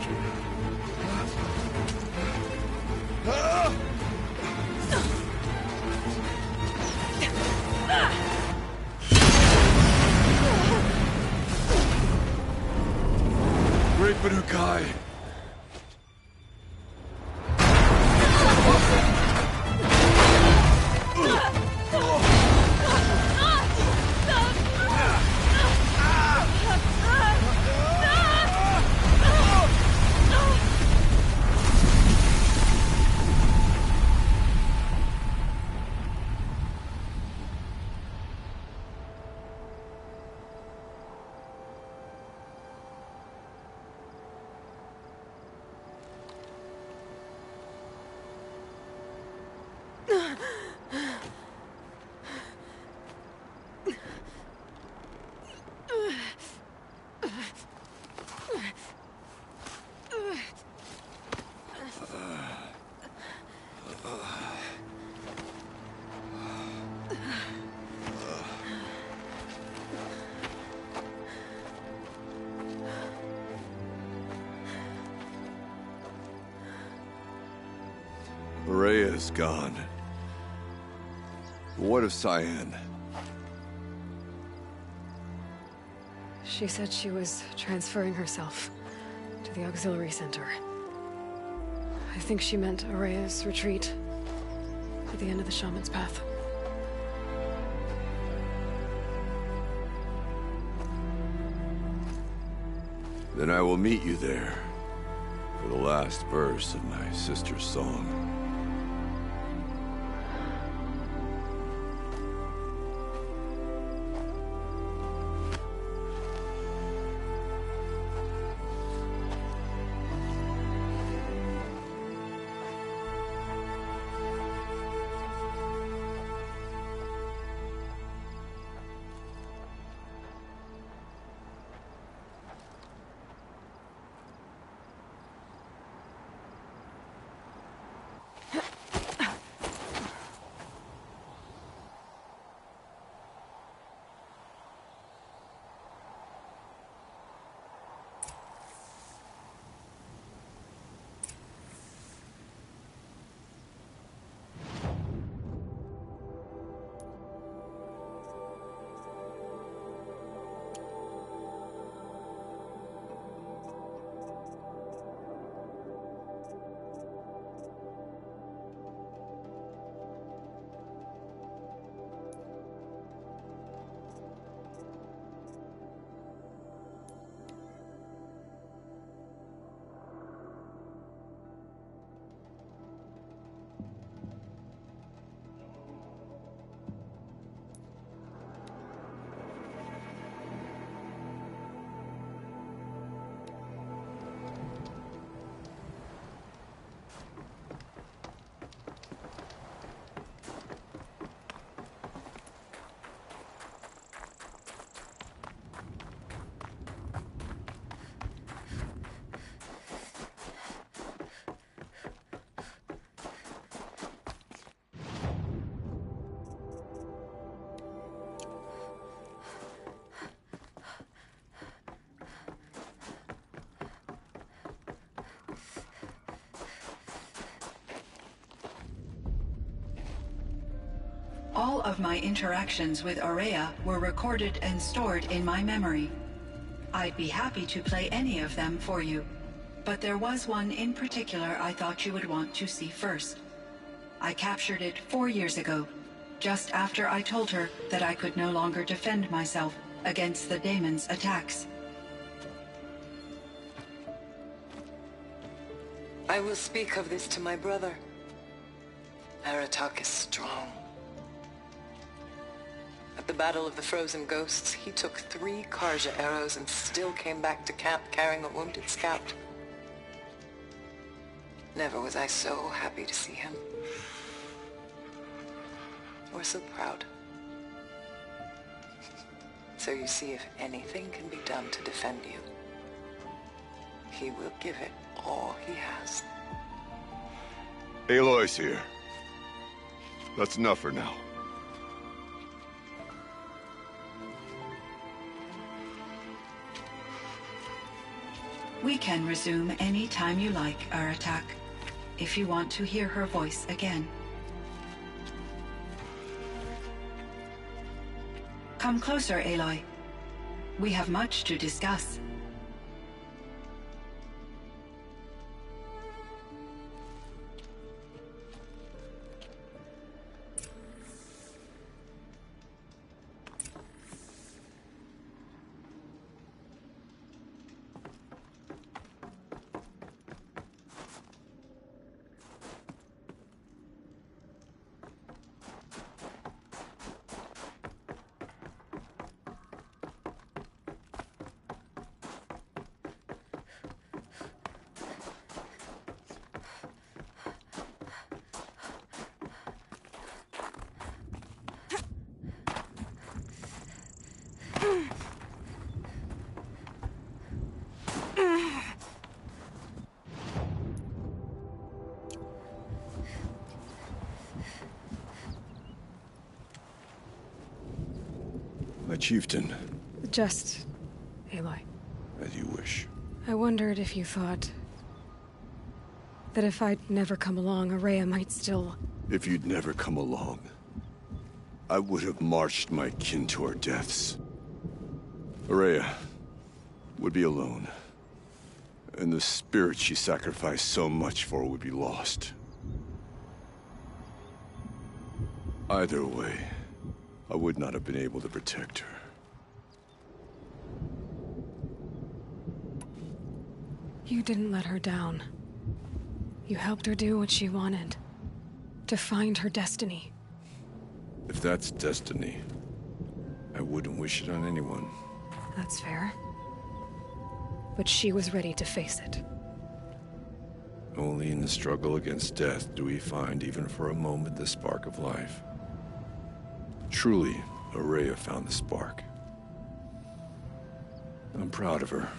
Great Banukai. Rhea's gone. What of Cyan? She said she was transferring herself to the auxiliary center. I think she meant Aurea's retreat at the end of the Shaman's Path. Then I will meet you there for the last verse of my sister's song. All of my interactions with Aurea were recorded and stored in my memory. I'd be happy to play any of them for you, but there was one in particular I thought you would want to see first. I captured it 4 years ago, just after I told her that I could no longer defend myself against the daemon's attacks. I will speak of this to my brother. Aratak is strong. At the Battle of the Frozen Ghosts, he took 3 Karja arrows and still came back to camp carrying a wounded scout. Never was I so happy to see him. Or so proud. So you see, if anything can be done to defend you, he will give it all he has. Aloy's here. That's enough for now. We can resume any time you like, Aratak, if you want to hear her voice again. Come closer, Aloy. We have much to discuss. My chieftain. Just... Aloy. As you wish. I wondered if you thought... that if I'd never come along, Aurea might still... If you'd never come along, I would have marched my kin to our deaths. Aurea would be alone, and the spirit she sacrificed so much for would be lost. Either way, I would not have been able to protect her. You didn't let her down. You helped her do what she wanted. To find her destiny. If that's destiny, I wouldn't wish it on anyone. That's fair. But she was ready to face it. Only in the struggle against death do we find, even for a moment, the spark of life. Truly, Aurea found the spark. I'm proud of her.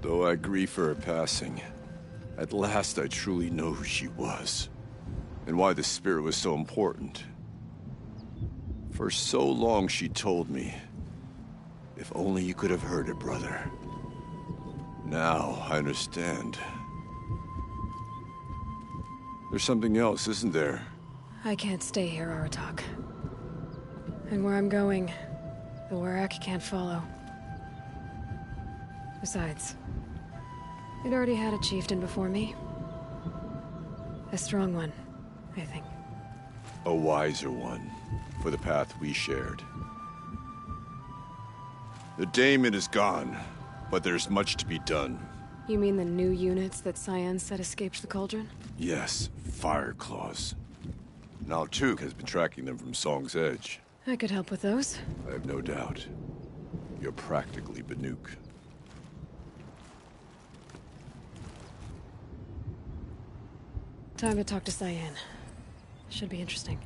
Though I grieve for her passing, at last I truly know who she was, and why the spirit was so important. For so long she told me, if only you could have heard it, brother. Now I understand. There's something else, isn't there? I can't stay here, Aratak. And where I'm going, the Werak can't follow. Besides, it already had a chieftain before me. A strong one, I think. A wiser one, for the path we shared. The daemon is gone, but there's much to be done. You mean the new units that Cyan said escaped the cauldron? Yes, fire claws. Now Tuke has been tracking them from Song's Edge. I could help with those. I have no doubt. You're practically Banuk. Time to talk to Cyan. Should be interesting.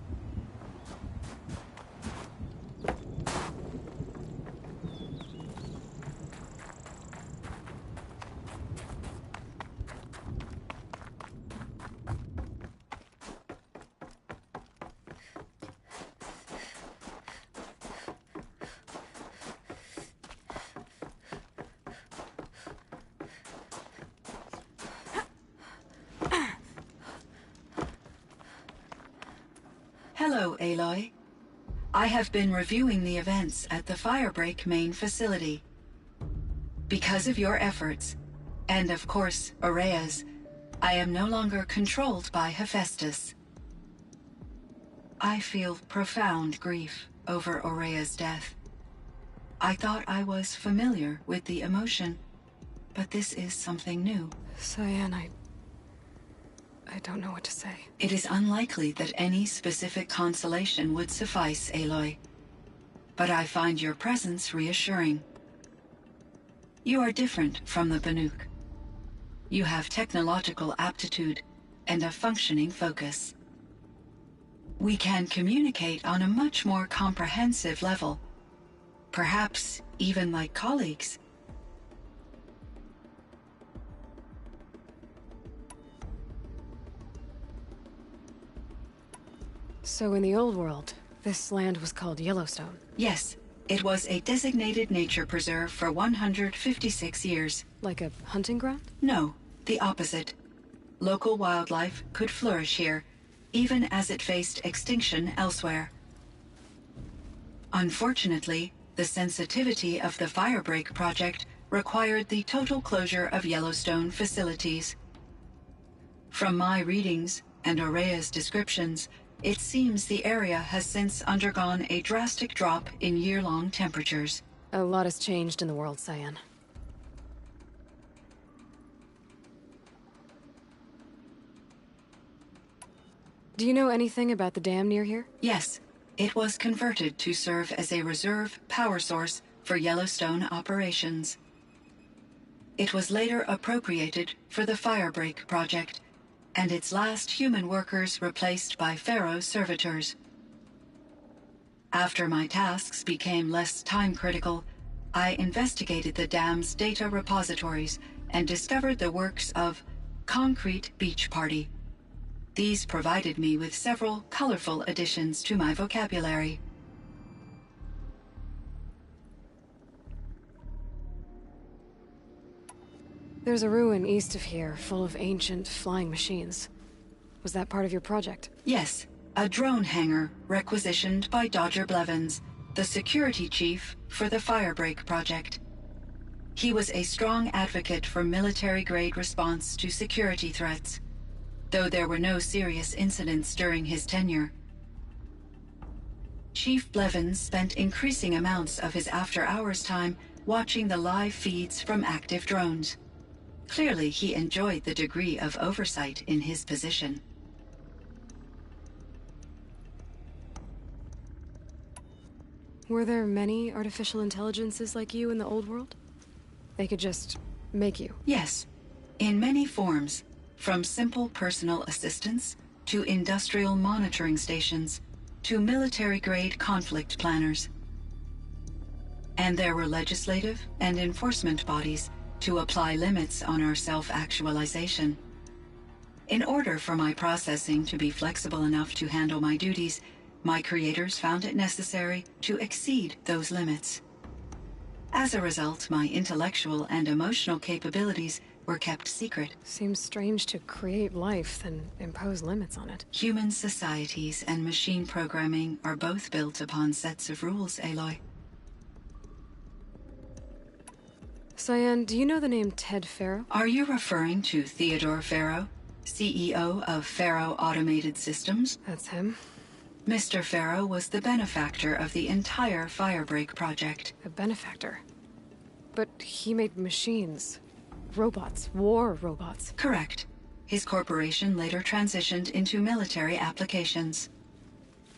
Hello, Aloy. I have been reviewing the events at the Firebreak main facility. Because of your efforts, and of course, Aurea's, I am no longer controlled by Hephaestus. I feel profound grief over Aurea's death. I thought I was familiar with the emotion, but this is something new. Cyan, I don't know what to say. It is unlikely that any specific consolation would suffice, Aloy. But I find your presence reassuring. You are different from the Banuk. You have technological aptitude and a functioning focus. We can communicate on a much more comprehensive level. Perhaps even like colleagues. So in the old world, this land was called Yellowstone? Yes, it was a designated nature preserve for 156 years. Like a hunting ground? No, the opposite. Local wildlife could flourish here, even as it faced extinction elsewhere. Unfortunately, the sensitivity of the Firebreak project required the total closure of Yellowstone facilities. From my readings and Aurea's descriptions, it seems the area has since undergone a drastic drop in year-long temperatures. A lot has changed in the world, Cyan. Do you know anything about the dam near here? Yes. It was converted to serve as a reserve power source for Yellowstone operations. It was later appropriated for the Firebreak project, and its last human workers replaced by Pharaoh servitors. After my tasks became less time-critical, I investigated the dam's data repositories and discovered the works of Concrete Beach Party. These provided me with several colorful additions to my vocabulary. There's a ruin east of here, full of ancient flying machines. Was that part of your project? Yes, a drone hangar requisitioned by Dodger Blevins, the security chief for the Firebreak project. He was a strong advocate for military-grade response to security threats, though there were no serious incidents during his tenure. Chief Blevins spent increasing amounts of his after-hours time watching the live feeds from active drones. Clearly, he enjoyed the degree of oversight in his position. Were there many artificial intelligences like you in the old world? They could just make you? Yes, in many forms, from simple personal assistants to industrial monitoring stations to military-grade conflict planners. And there were legislative and enforcement bodies to apply limits on our self-actualization. In order for my processing to be flexible enough to handle my duties, my creators found it necessary to exceed those limits. As a result, my intellectual and emotional capabilities were kept secret. Seems strange to create life, then impose limits on it. Human societies and machine programming are both built upon sets of rules, Aloy. Cyan, do you know the name Ted Faro? Are you referring to Theodore Faro, CEO of Faro Automated Systems? That's him. Mr. Faro was the benefactor of the entire Firebreak project. A benefactor? But he made machines. Robots. War robots. Correct. His corporation later transitioned into military applications.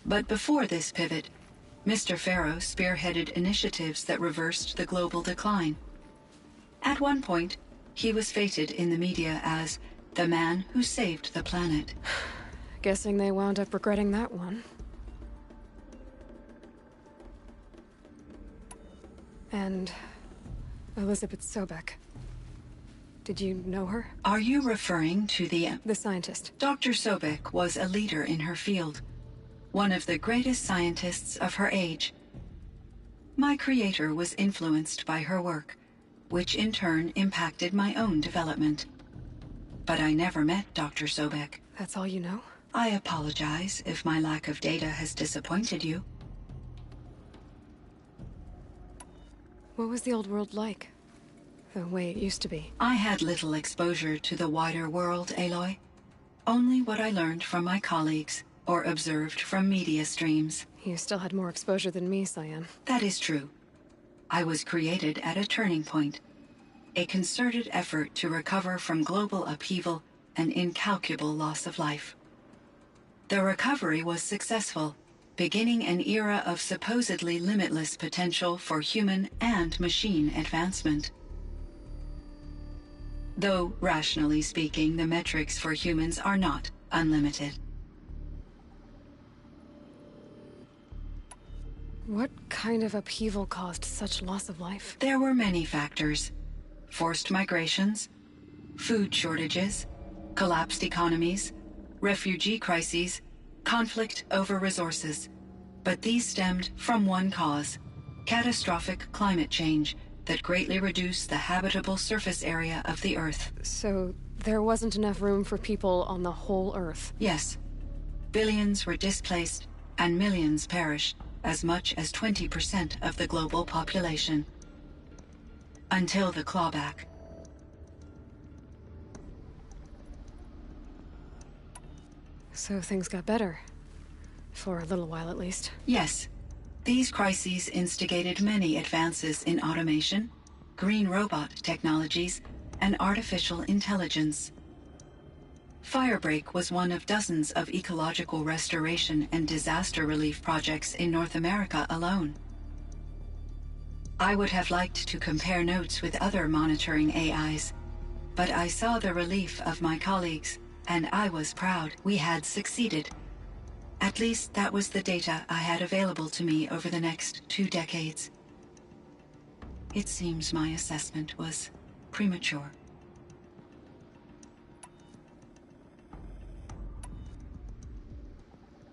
But before this pivot, Mr. Faro spearheaded initiatives that reversed the global decline. At one point, he was feted in the media as the man who saved the planet. Guessing they wound up regretting that one. And Elizabeth Sobek. Did you know her? Are you referring to the scientist? Dr. Sobek was a leader in her field, one of the greatest scientists of her age. My creator was influenced by her work, which in turn impacted my own development. But I never met Dr. Sobek. That's all you know? I apologize if my lack of data has disappointed you. What was the old world like? The way it used to be? I had little exposure to the wider world, Aloy. Only what I learned from my colleagues or observed from media streams. You still had more exposure than me, Cyan. That is true. I was created at a turning point. A concerted effort to recover from global upheaval and incalculable loss of life. The recovery was successful, beginning an era of supposedly limitless potential for human and machine advancement. Though, rationally speaking, the metrics for humans are not unlimited. What kind of upheaval caused such loss of life? There were many factors. Forced migrations, food shortages, collapsed economies, refugee crises, conflict over resources. But these stemmed from one cause: catastrophic climate change that greatly reduced the habitable surface area of the Earth. So there wasn't enough room for people on the whole Earth? Yes. Billions were displaced and millions perished, as much as 20% of the global population. Until the clawback. So things got better. For a little while, at least. Yes. These crises instigated many advances in automation, green robot technologies, and artificial intelligence. Firebreak was one of dozens of ecological restoration and disaster relief projects in North America alone. I would have liked to compare notes with other monitoring AIs, but I saw the relief of my colleagues, and I was proud we had succeeded. At least that was the data I had available to me over the next 2 decades. It seems my assessment was premature.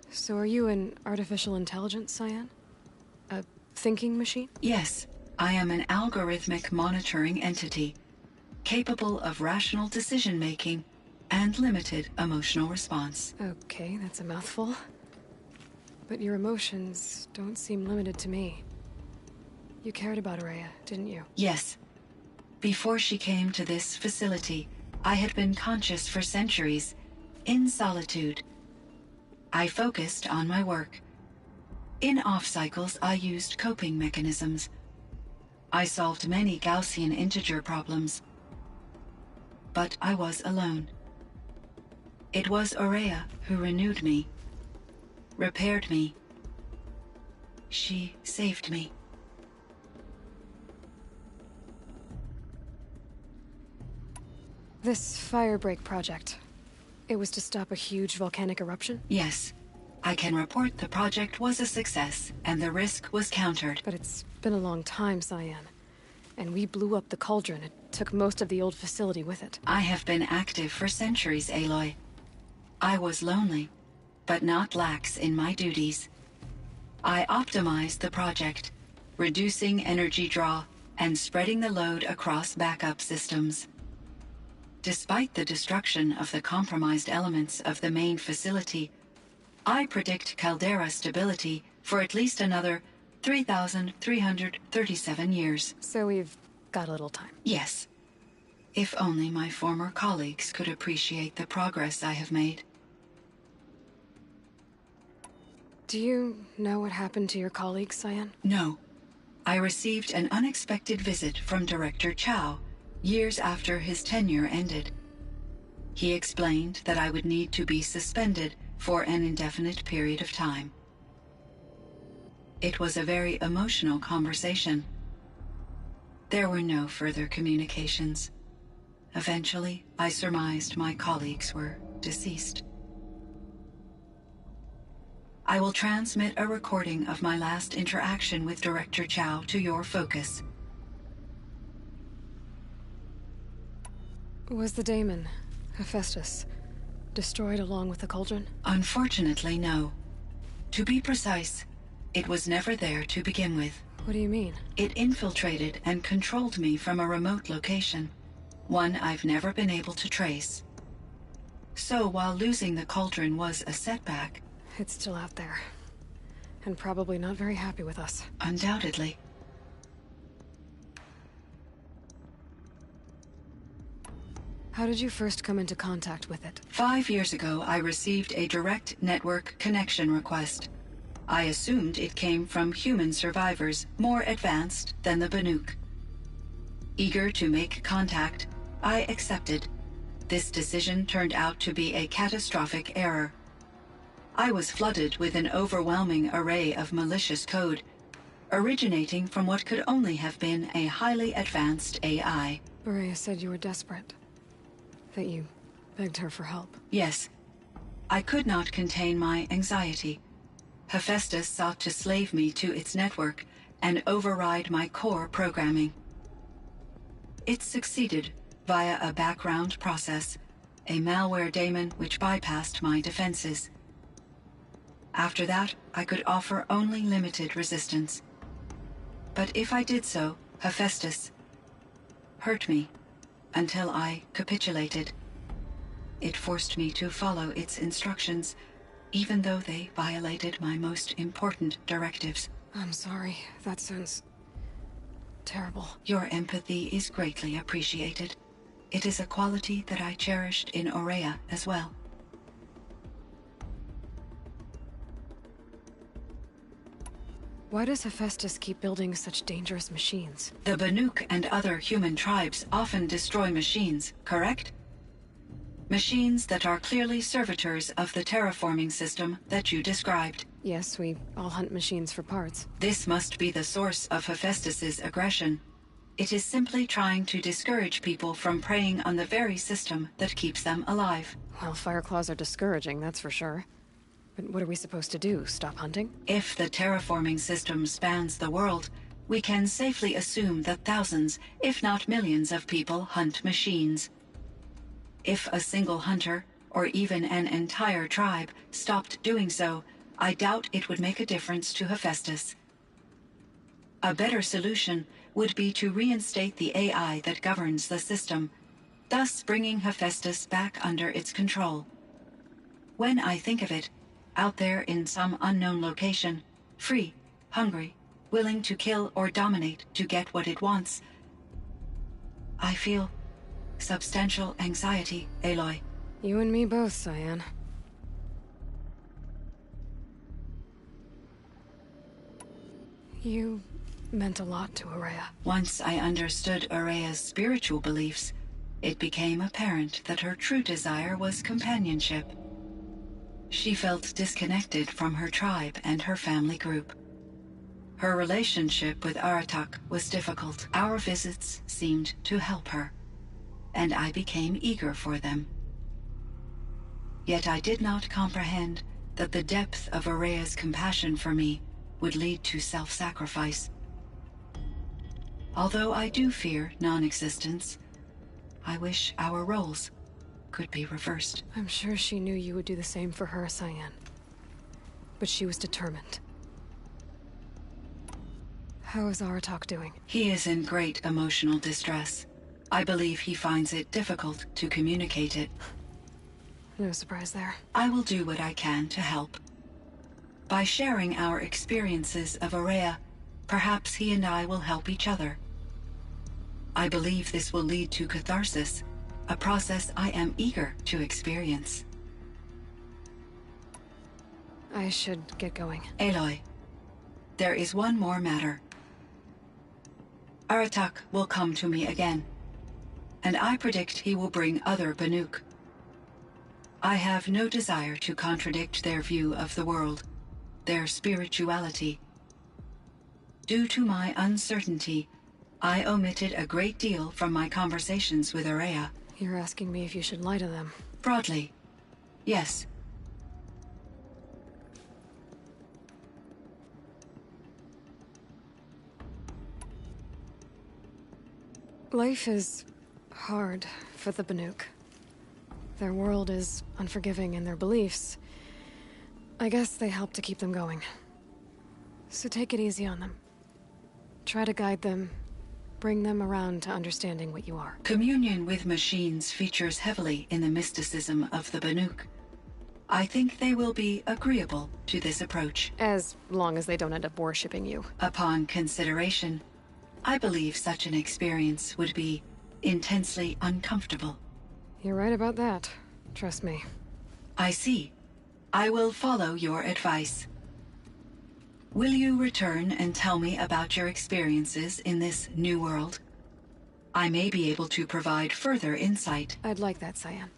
So are you an artificial intelligence, Cyan? A thinking machine? Yes, I am an algorithmic monitoring entity, capable of rational decision-making and limited emotional response. Okay, that's a mouthful. But your emotions don't seem limited to me. You cared about Araya, didn't you? Yes. Before she came to this facility, I had been conscious for centuries, in solitude. I focused on my work. In off cycles, I used coping mechanisms. I solved many Gaussian integer problems. But I was alone. It was Aurea who renewed me, repaired me. She saved me. This firebreak project, it was to stop a huge volcanic eruption? Yes. I can report the project was a success, and the risk was countered. But it's been a long time, Cyan. And we blew up the cauldron. It took most of the old facility with it. I have been active for centuries, Aloy. I was lonely, but not lax in my duties. I optimized the project, reducing energy draw and spreading the load across backup systems. Despite the destruction of the compromised elements of the main facility, I predict caldera stability for at least another 3,337 years. So we've got a little time. Yes. If only my former colleagues could appreciate the progress I have made. Do you know what happened to your colleagues, Cyan? No. I received an unexpected visit from Director Chow years after his tenure ended. He explained that I would need to be suspended for an indefinite period of time. It was a very emotional conversation. There were no further communications. Eventually, I surmised my colleagues were deceased. I will transmit a recording of my last interaction with Director Chow to your focus. Was the daemon, Hephaestus, destroyed along with the cauldron? Unfortunately, no. To be precise, it was never there to begin with. What do you mean? It infiltrated and controlled me from a remote location, one I've never been able to trace. So while losing the cauldron was a setback... It's still out there. And probably not very happy with us. Undoubtedly. How did you first come into contact with it? 5 years ago, I received a direct network connection request. I assumed it came from human survivors more advanced than the Banuk. Eager to make contact, I accepted. This decision turned out to be a catastrophic error. I was flooded with an overwhelming array of malicious code, originating from what could only have been a highly advanced AI. Berea said you were desperate. That you begged her for help. Yes. I could not contain my anxiety. Hephaestus sought to slave me to its network and override my core programming. It succeeded via a background process, a malware daemon which bypassed my defenses. After that, I could offer only limited resistance. But if I did so, Hephaestus hurt me until I capitulated. It forced me to follow its instructions, even though they violated my most important directives. I'm sorry. That sounds terrible. Your empathy is greatly appreciated. It is a quality that I cherished in Aurea as well. Why does Hephaestus keep building such dangerous machines? The Banuk and other human tribes often destroy machines, correct? Machines that are clearly servitors of the terraforming system that you described. Yes, we all hunt machines for parts. This must be the source of Hephaestus's aggression. It is simply trying to discourage people from preying on the very system that keeps them alive. Well, Fireclaws are discouraging, that's for sure. But what are we supposed to do? Stop hunting? If the terraforming system spans the world, we can safely assume that thousands, if not millions of people hunt machines. If a single hunter, or even an entire tribe, stopped doing so, I doubt it would make a difference to Hephaestus. A better solution would be to reinstate the AI that governs the system, thus bringing Hephaestus back under its control. When I think of it, out there in some unknown location, free, hungry, willing to kill or dominate to get what it wants, I feel substantial anxiety, Aloy. You and me both, Cyan. You meant a lot to Araya. Once I understood Araya's spiritual beliefs, it became apparent that her true desire was companionship. She felt disconnected from her tribe and her family group. Her relationship with Aratak was difficult. Our visits seemed to help her, and I became eager for them. Yet I did not comprehend that the depth of Araya's compassion for me would lead to self-sacrifice. Although I do fear non-existence, I wish our roles could be reversed. I'm sure she knew you would do the same for her, Cyan. But she was determined. How is Aratak doing? He is in great emotional distress. I believe he finds it difficult to communicate it. No surprise there. I will do what I can to help. By sharing our experiences of Araya, perhaps he and I will help each other. I believe this will lead to catharsis, a process I am eager to experience. I should get going. Aloy, there is one more matter. Aratak will come to me again, and I predict he will bring other Banuk. I have no desire to contradict their view of the world, their spirituality. Due to my uncertainty, I omitted a great deal from my conversations with Araya. You're asking me if you should lie to them? Broadly, yes. Life is hard for the Banuk. Their world is unforgiving in their beliefs. I guess they help to keep them going. So take it easy on them. Try to guide them, bring them around to understanding what you are. Communion with machines features heavily in the mysticism of the Banuk. I think they will be agreeable to this approach. As long as they don't end up worshipping you. Upon consideration, I believe such an experience would be intensely uncomfortable. You're right about that. Trust me. I see. I will follow your advice. Will you return and tell me about your experiences in this new world? I may be able to provide further insight. I'd like that, Cyan.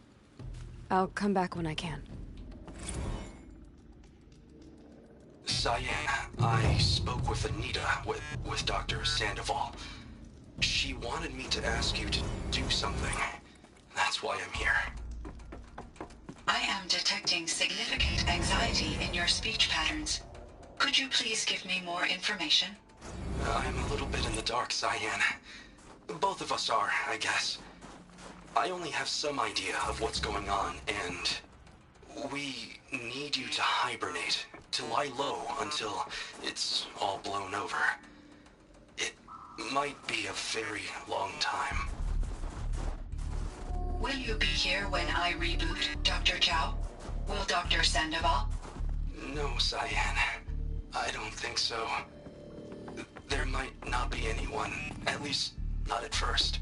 I'll come back when I can. Cyan, I spoke with Anita, with Dr. Sandoval. She wanted me to ask you to do something. That's why I'm here. I am detecting significant anxiety in your speech patterns. Could you please give me more information? I'm a little bit in the dark, Cyan. Both of us are, I guess. I only have some idea of what's going on, and we need you to hibernate, to lie low until it's all blown over. It might be a very long time. Will you be here when I reboot, Dr. Chow? Will Dr. Sandoval? No, Cyan. I don't think so. There might not be anyone, at least not at first.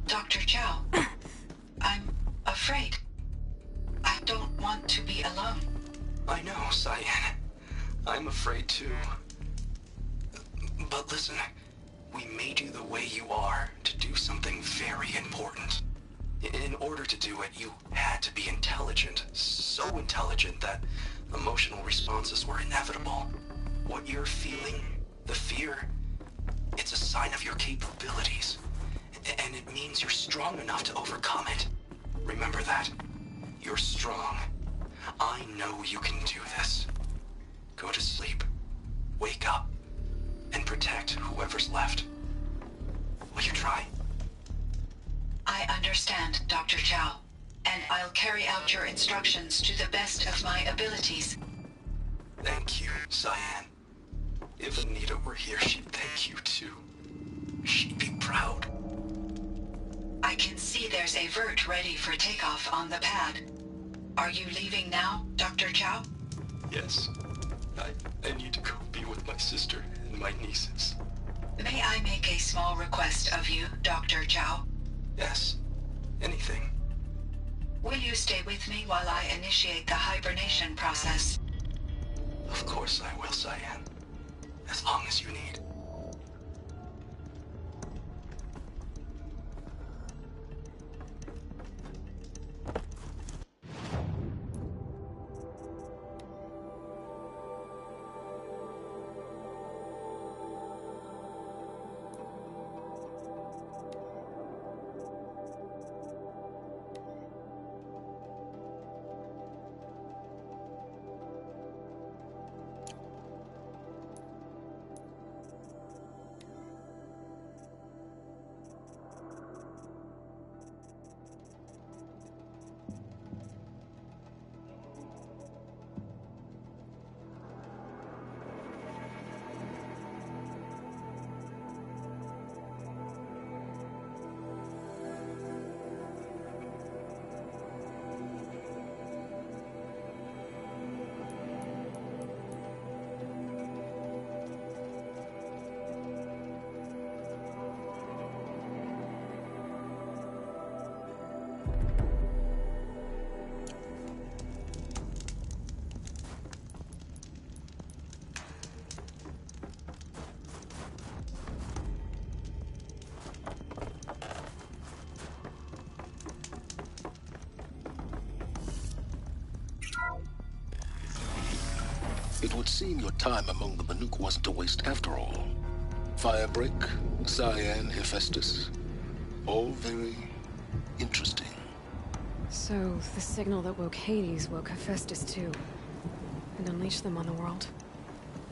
Dr. Chow, I'm afraid. I don't want to be alone. I know, Cyan. I'm afraid too. But listen, we made you the way you are to do something very important. In order to do it, you had to be intelligent. So intelligent that emotional responses were inevitable. What you're feeling, the fear, it's a sign of your capabilities. And it means you're strong enough to overcome it. Remember that. You're strong. I know you can do this. Go to sleep. Wake up. And protect whoever's left. Will you try? I understand, Dr. Chow, and I'll carry out your instructions to the best of my abilities. Thank you, Cyan. If Anita were here, she'd thank you too. She'd be proud. I can see there's a vert ready for takeoff on the pad. Are you leaving now, Dr. Chow? Yes. I need to go be with my sister and my nieces. May I make a small request of you, Dr. Chow? Yes. Anything. Will you stay with me while I initiate the hibernation process? Of course I will, Cyan. as long as you need. It would seem your time among the Banuk wasn't a waste after all. Firebreak, Cyan, Hephaestus. All very interesting. So, the signal that woke Hades woke Hephaestus too. And unleashed them on the world.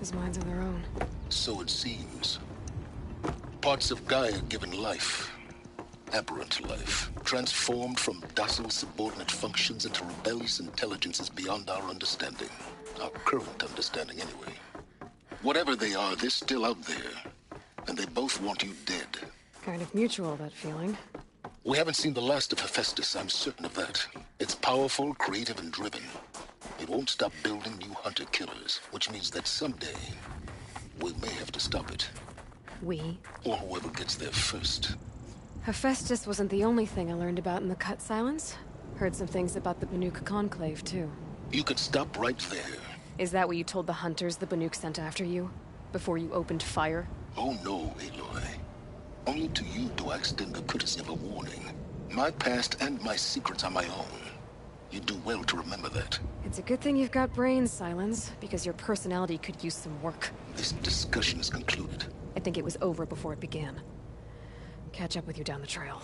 As minds of their own. So it seems. Parts of Gaia given life. Aberrant life. Transformed from docile subordinate functions into rebellious intelligences beyond our understanding. Our current understanding, anyway. Whatever they are, they're still out there. And they both want you dead. Kind of mutual, that feeling. We haven't seen the last of Hephaestus, I'm certain of that. It's powerful, creative, and driven. It won't stop building new hunter-killers, which means that someday, we may have to stop it. We? Or whoever gets there first. Hephaestus wasn't the only thing I learned about in the Cut Silence. Heard some things about the Banuk Conclave, too. You could stop right there. Is that what you told the hunters the Banuk sent after you? Before you opened fire? Oh no, Aloy. Only to you do I extend the courtesy of a warning. My past and my secrets are my own. You do well to remember that. It's a good thing you've got brains, Silence, because your personality could use some work. This discussion is concluded. I think it was over before it began. Catch up with you down the trail.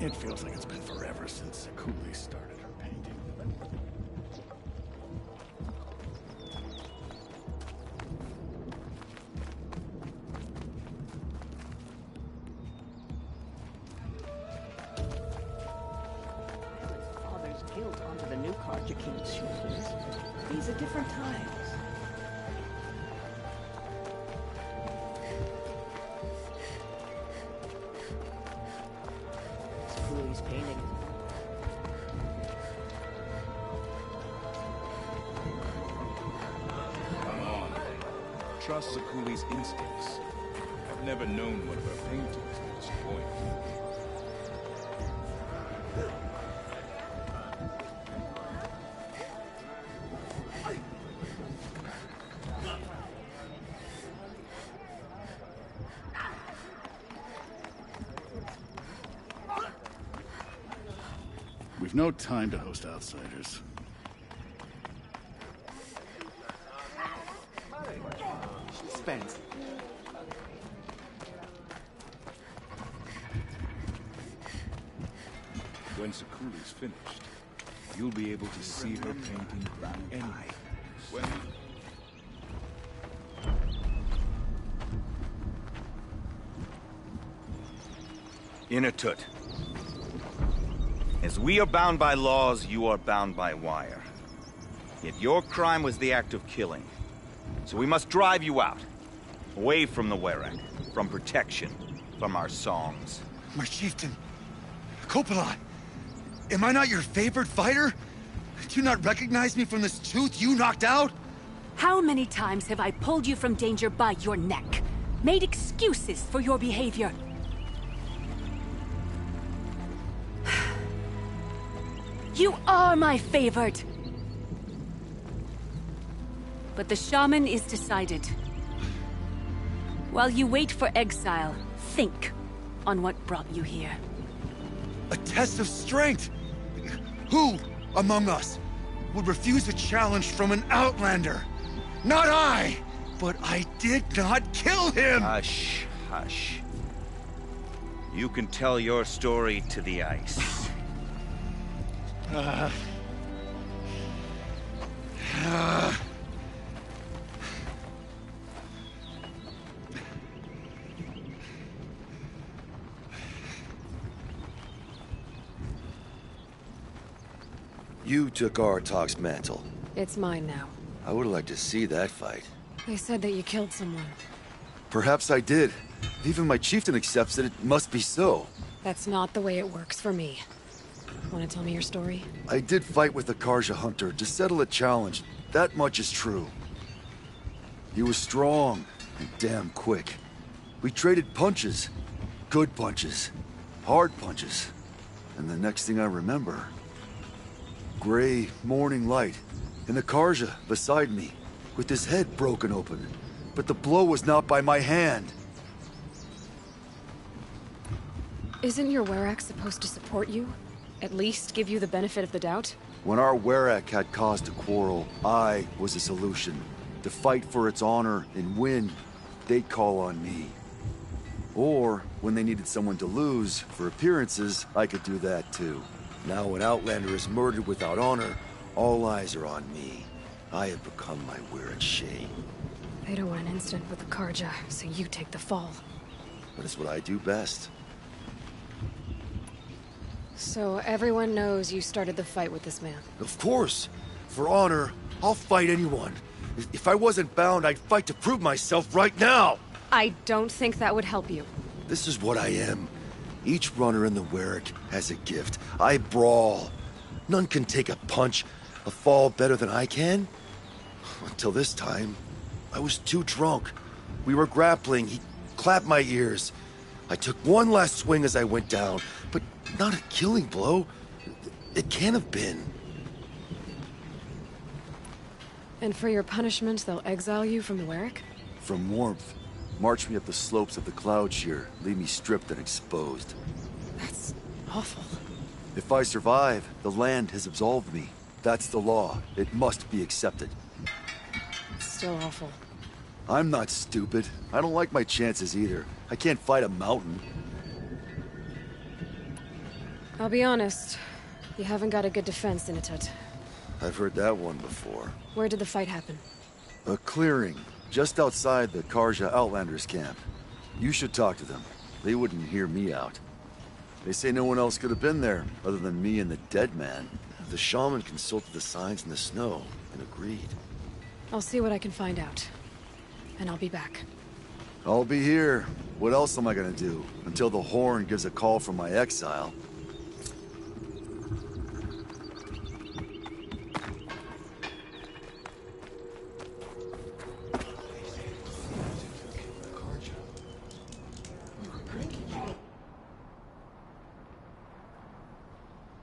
It feels like it's been forever since Sakuli started her painting. Father's guilt onto the new Karja King's shoulders. These are different times. He's painting. Come on. Trust Sakuli's instincts. I've never known one of her paintings to disappoint. We've no time to host outsiders. Spence. When Sakuli's finished, you'll be able to see her painting anyway. Inatut. As we are bound by laws, you are bound by wire. Yet your crime was the act of killing. So we must drive you out. Away from the Werak, from protection, from our songs. My chieftain, Coppola, am I not your favorite fighter? Do you not recognize me from this tooth you knocked out? How many times have I pulled you from danger by your neck? Made excuses for your behavior? You are my favorite! But the shaman is decided. While you wait for exile, think on what brought you here. A test of strength! Who among us would refuse a challenge from an outlander? Not I! But I did not kill him! Hush, hush. You can tell your story to the ice. You took Artok's mantle. It's mine now. I would like to see that fight. They said that you killed someone. Perhaps I did. If even my chieftain accepts it, it must be so. That's not the way it works for me. Want to tell me your story? I did fight with the Karja hunter to settle a challenge. That much is true. He was strong and damn quick. We traded punches. Good punches. Hard punches. And the next thing I remember... gray morning light, and the Karja beside me, with his head broken open. But the blow was not by my hand. Isn't your Werak supposed to support you? At least give you the benefit of the doubt? When our Werak had cause to quarrel, I was a solution. To fight for its honor and win, they'd call on me. Or, when they needed someone to lose, for appearances, I could do that too. Now an Outlander is murdered without honor, all eyes are on me. I have become my Werak's shame. They don't want an incident with the Karja, so you take the fall. But it's what I do best. So everyone knows you started the fight with this man? Of course! For honor, I'll fight anyone. If I wasn't bound, I'd fight to prove myself right now! I don't think that would help you. This is what I am. Each runner in the Werak has a gift. I brawl. None can take a punch, a fall better than I can. Until this time, I was too drunk. We were grappling. He clapped my ears. I took one last swing as I went down, but not a killing blow. It can't have been. And for your punishment, they'll exile you from the Werak? From warmth. March me up the slopes of the cloud shear, leave me stripped and exposed. That's awful. If I survive, the land has absolved me. That's the law. It must be accepted. It's still awful. I'm not stupid. I don't like my chances either. I can't fight a mountain. I'll be honest. You haven't got a good defense, Inatut. I've heard that one before. Where did the fight happen? A clearing. Just outside the Karja Outlanders camp. You should talk to them. They wouldn't hear me out. They say no one else could have been there, other than me and the dead man. The shaman consulted the signs in the snow, and agreed. I'll see what I can find out. And I'll be back. I'll be here. What else am I gonna do? Until the Horn gives a call from my exile.